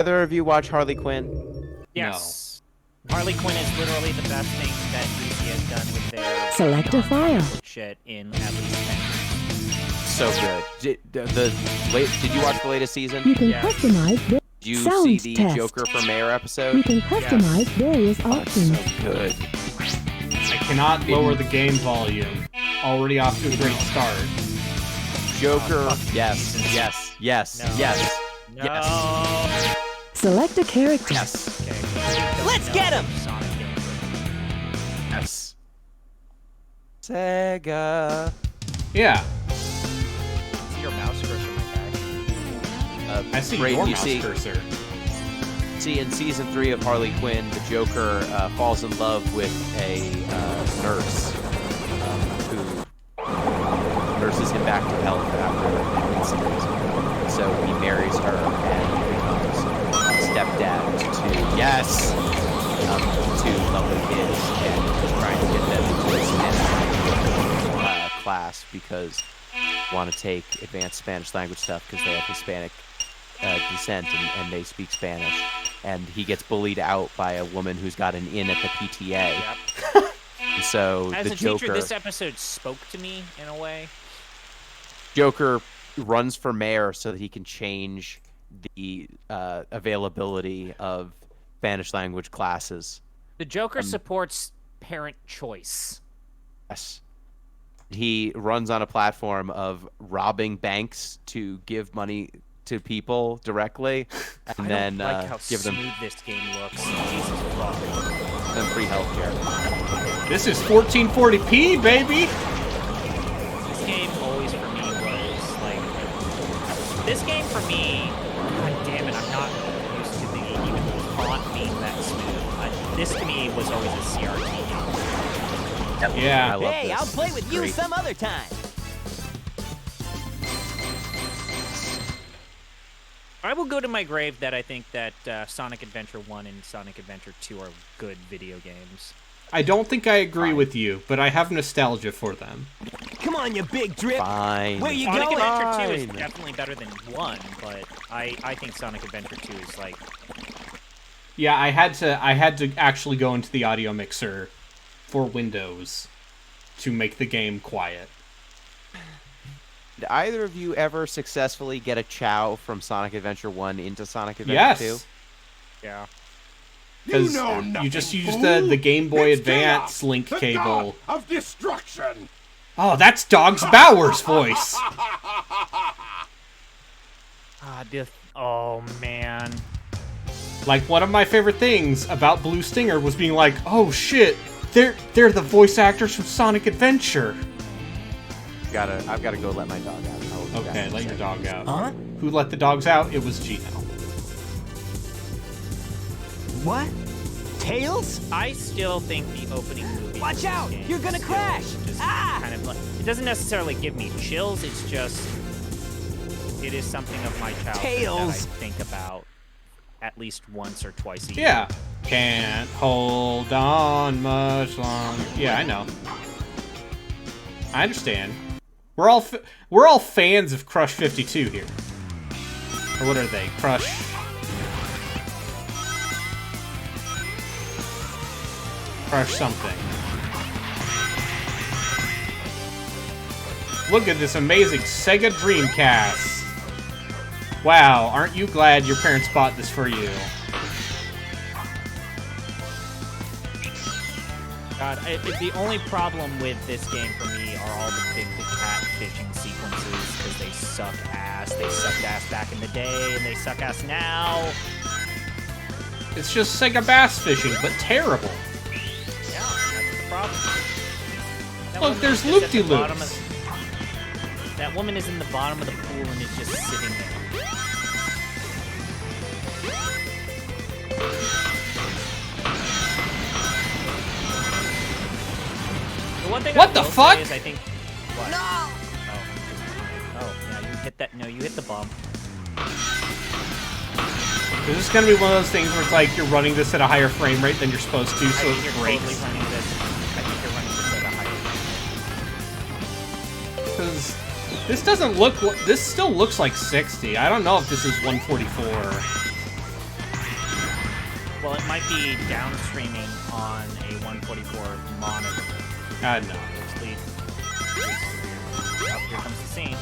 Either of you watch Harley Quinn? Yes. Harley Quinn is literally the best thing that DC has done with their Select a file. shit in at least 10 years. So good. Did you watch the latest season? You can customize the Did you sound see the test. Joker for Mayor episode? You can customize various options. So good. I cannot lower the game volume. Already off to a great start. Joker, yes, yes, yes, No. yes, No. yes. Select a character. Yes. Okay. Let's get him! Sonic game. Yes. Sega. Yeah. See your mouse cursor, my guy. I see great, your you mouse see- cursor. See, in season 3 of Harley Quinn, the Joker falls in love with a nurse who nurses him back to health after an incident. So he marries her and becomes stepdad to two lovely kids, and is trying to get them into a Spanish class because they want to take advanced Spanish language stuff because they have Hispanic descent and they speak Spanish. And he gets bullied out by a woman who's got an in at the PTA. Yep. And so As the a Joker, teacher, this episode spoke to me in a way. Joker runs for mayor so that he can change the availability of Spanish language classes. The Joker supports parent choice. Yes. He runs on a platform of robbing banks to give money to people directly, and I then don't like how give them smooth this game looks. Jesus fuck. free healthcare. This is 1440p, baby! This game always for me was like... This game for me... God damn it, I'm not used to the even font being that smooth. This to me was always a CRT game. Yeah. I love Hey, this. I'll play This with is you great. some other time. I will go to my grave that I think that Sonic Adventure 1 and Sonic Adventure 2 are good video games. I don't think I agree with you, but I have nostalgia for them. Come on, you big drip. Fine. Where you Sonic going? Adventure 2 is Fine. definitely better than 1, but I think Sonic Adventure 2 is like... Yeah, I had to actually go into the audio mixer for Windows to make the game quiet. Did either of you ever successfully get a chow from Sonic Adventure 1 into Sonic Adventure 2? Yes. Yeah. Because you just use the Game Boy Advance link cable. Of destruction. Oh, that's Dogs Bauer's voice. Oh, man. Like, one of my favorite things about Blue Stinger was being like, oh shit, they're the voice actors from Sonic Adventure. I've gotta go let my dog out. I'll be back Okay, in a let your second. dog out. Huh? Who let the dogs out? It was Gino. What? Tails? I still think the opening movie... Watch for this out! game You're gonna is crash! just Ah! Kind of like, it doesn't necessarily give me chills, it's just... It is something of my childhood Tails! that I think about at least once or twice a year. Yeah. Can't hold on much longer. Yeah, I know. I understand. We're all fans of Crush 52 here. Or what are they? Crush something. Look at this amazing Sega Dreamcast. Wow, aren't you glad your parents bought this for you? God, the only problem with this game for me are all the cat fishing sequences, because they suck ass. They sucked ass back in the day, and they suck ass now. It's just Sega bass fishing, but terrible. Yeah, that's the problem. That Look, woman there's is just at the bottom loop-de-loops. That woman is in the bottom of the pool and is just sitting there. The one thing What I the will fuck? say is I think... What? No! Oh, yeah, you hit that. No, you hit the bump. This is gonna be one of those things where it's like you're running this at a higher frame rate than you're supposed to, so it breaks. Totally running this. I think you're running this at a higher rate. Because this doesn't look. This still looks like 60. I don't know if this is 144. Well, it might be downstreaming on a 144 monitor. No. Which leads oh, here comes the scene.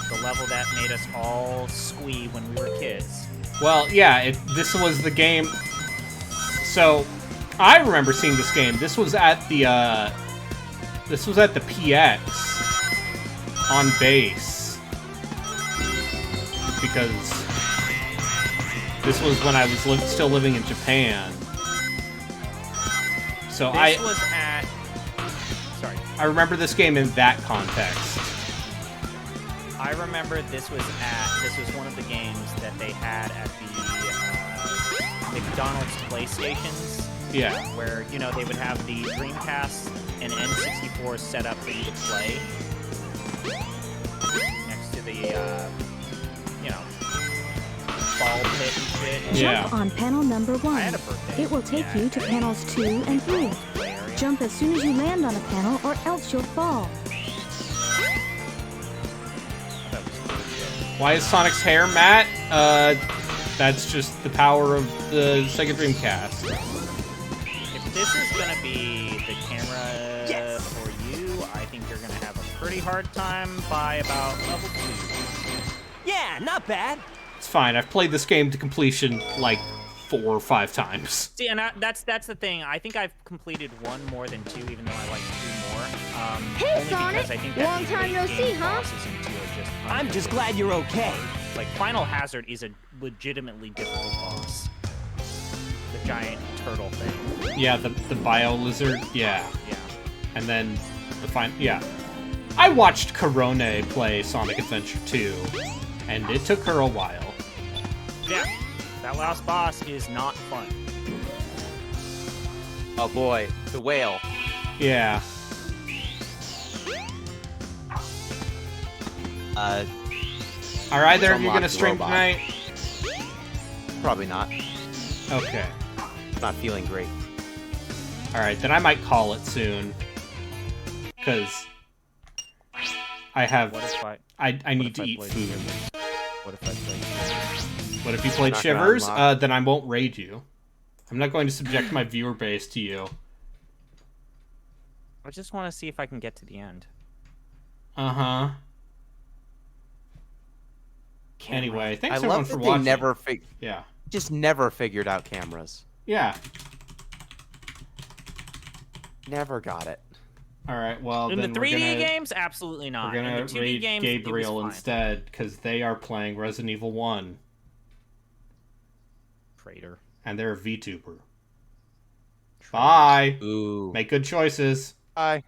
The level that made us all squee when we were kids. Well, yeah, this was the game. So, I remember seeing this game. This was at the PX on base. Because this was when I was still living in Japan. So this was at... Sorry. I remember this game in that context. I remember this was one of the games that they had at the McDonald's PlayStations. Yeah. Where, you know, they would have the Dreamcast and N64 set up for you to play. Next to the, you know, ball pit and shit. Jump on panel number 1. I had a birthday. It will take you to panels 2 and 3. Jump as soon as you land on a panel or else you'll fall. Why is Sonic's hair matte? That's just the power of the Sega Dreamcast. If this is gonna be the camera for you, I think you're gonna have a pretty hard time by about level 2. Yeah, not bad. It's fine. I've played this game to completion like 4 or 5 times. See, and that's the thing. I think I've completed 1 more than 2, even though I like 2 more. Hey, only Sonic! because I think that Long time no see, huh? I'm just glad you're okay. Like, Final Hazard is a legitimately difficult boss. The giant turtle thing. Yeah, the bio lizard. Yeah. Yeah. And then yeah. I watched Korone play Sonic Adventure 2, and it took her a while. Yeah. That last boss is not fun. Oh boy, the whale. Yeah. Are either of you gonna stream tonight? Probably not. Okay. Not feeling great. Alright, then I might call it soon. Because I have... What if I need to eat food. What if I played Shivers? What if you played Shivers? Then I won't raid you. I'm not going to subject my viewer base to you. I just want to see if I can get to the end. Uh-huh. Anyway, thanks I everyone love for that watching. they never yeah. Just never figured out cameras. Yeah. Never got it. Alright, well, in then the 3D games, absolutely not. We're gonna in the 2D raid games, Gabriel instead, because they are playing Resident Evil 1. Traitor. And they're a VTuber. Bye! Ooh. Make good choices. Bye.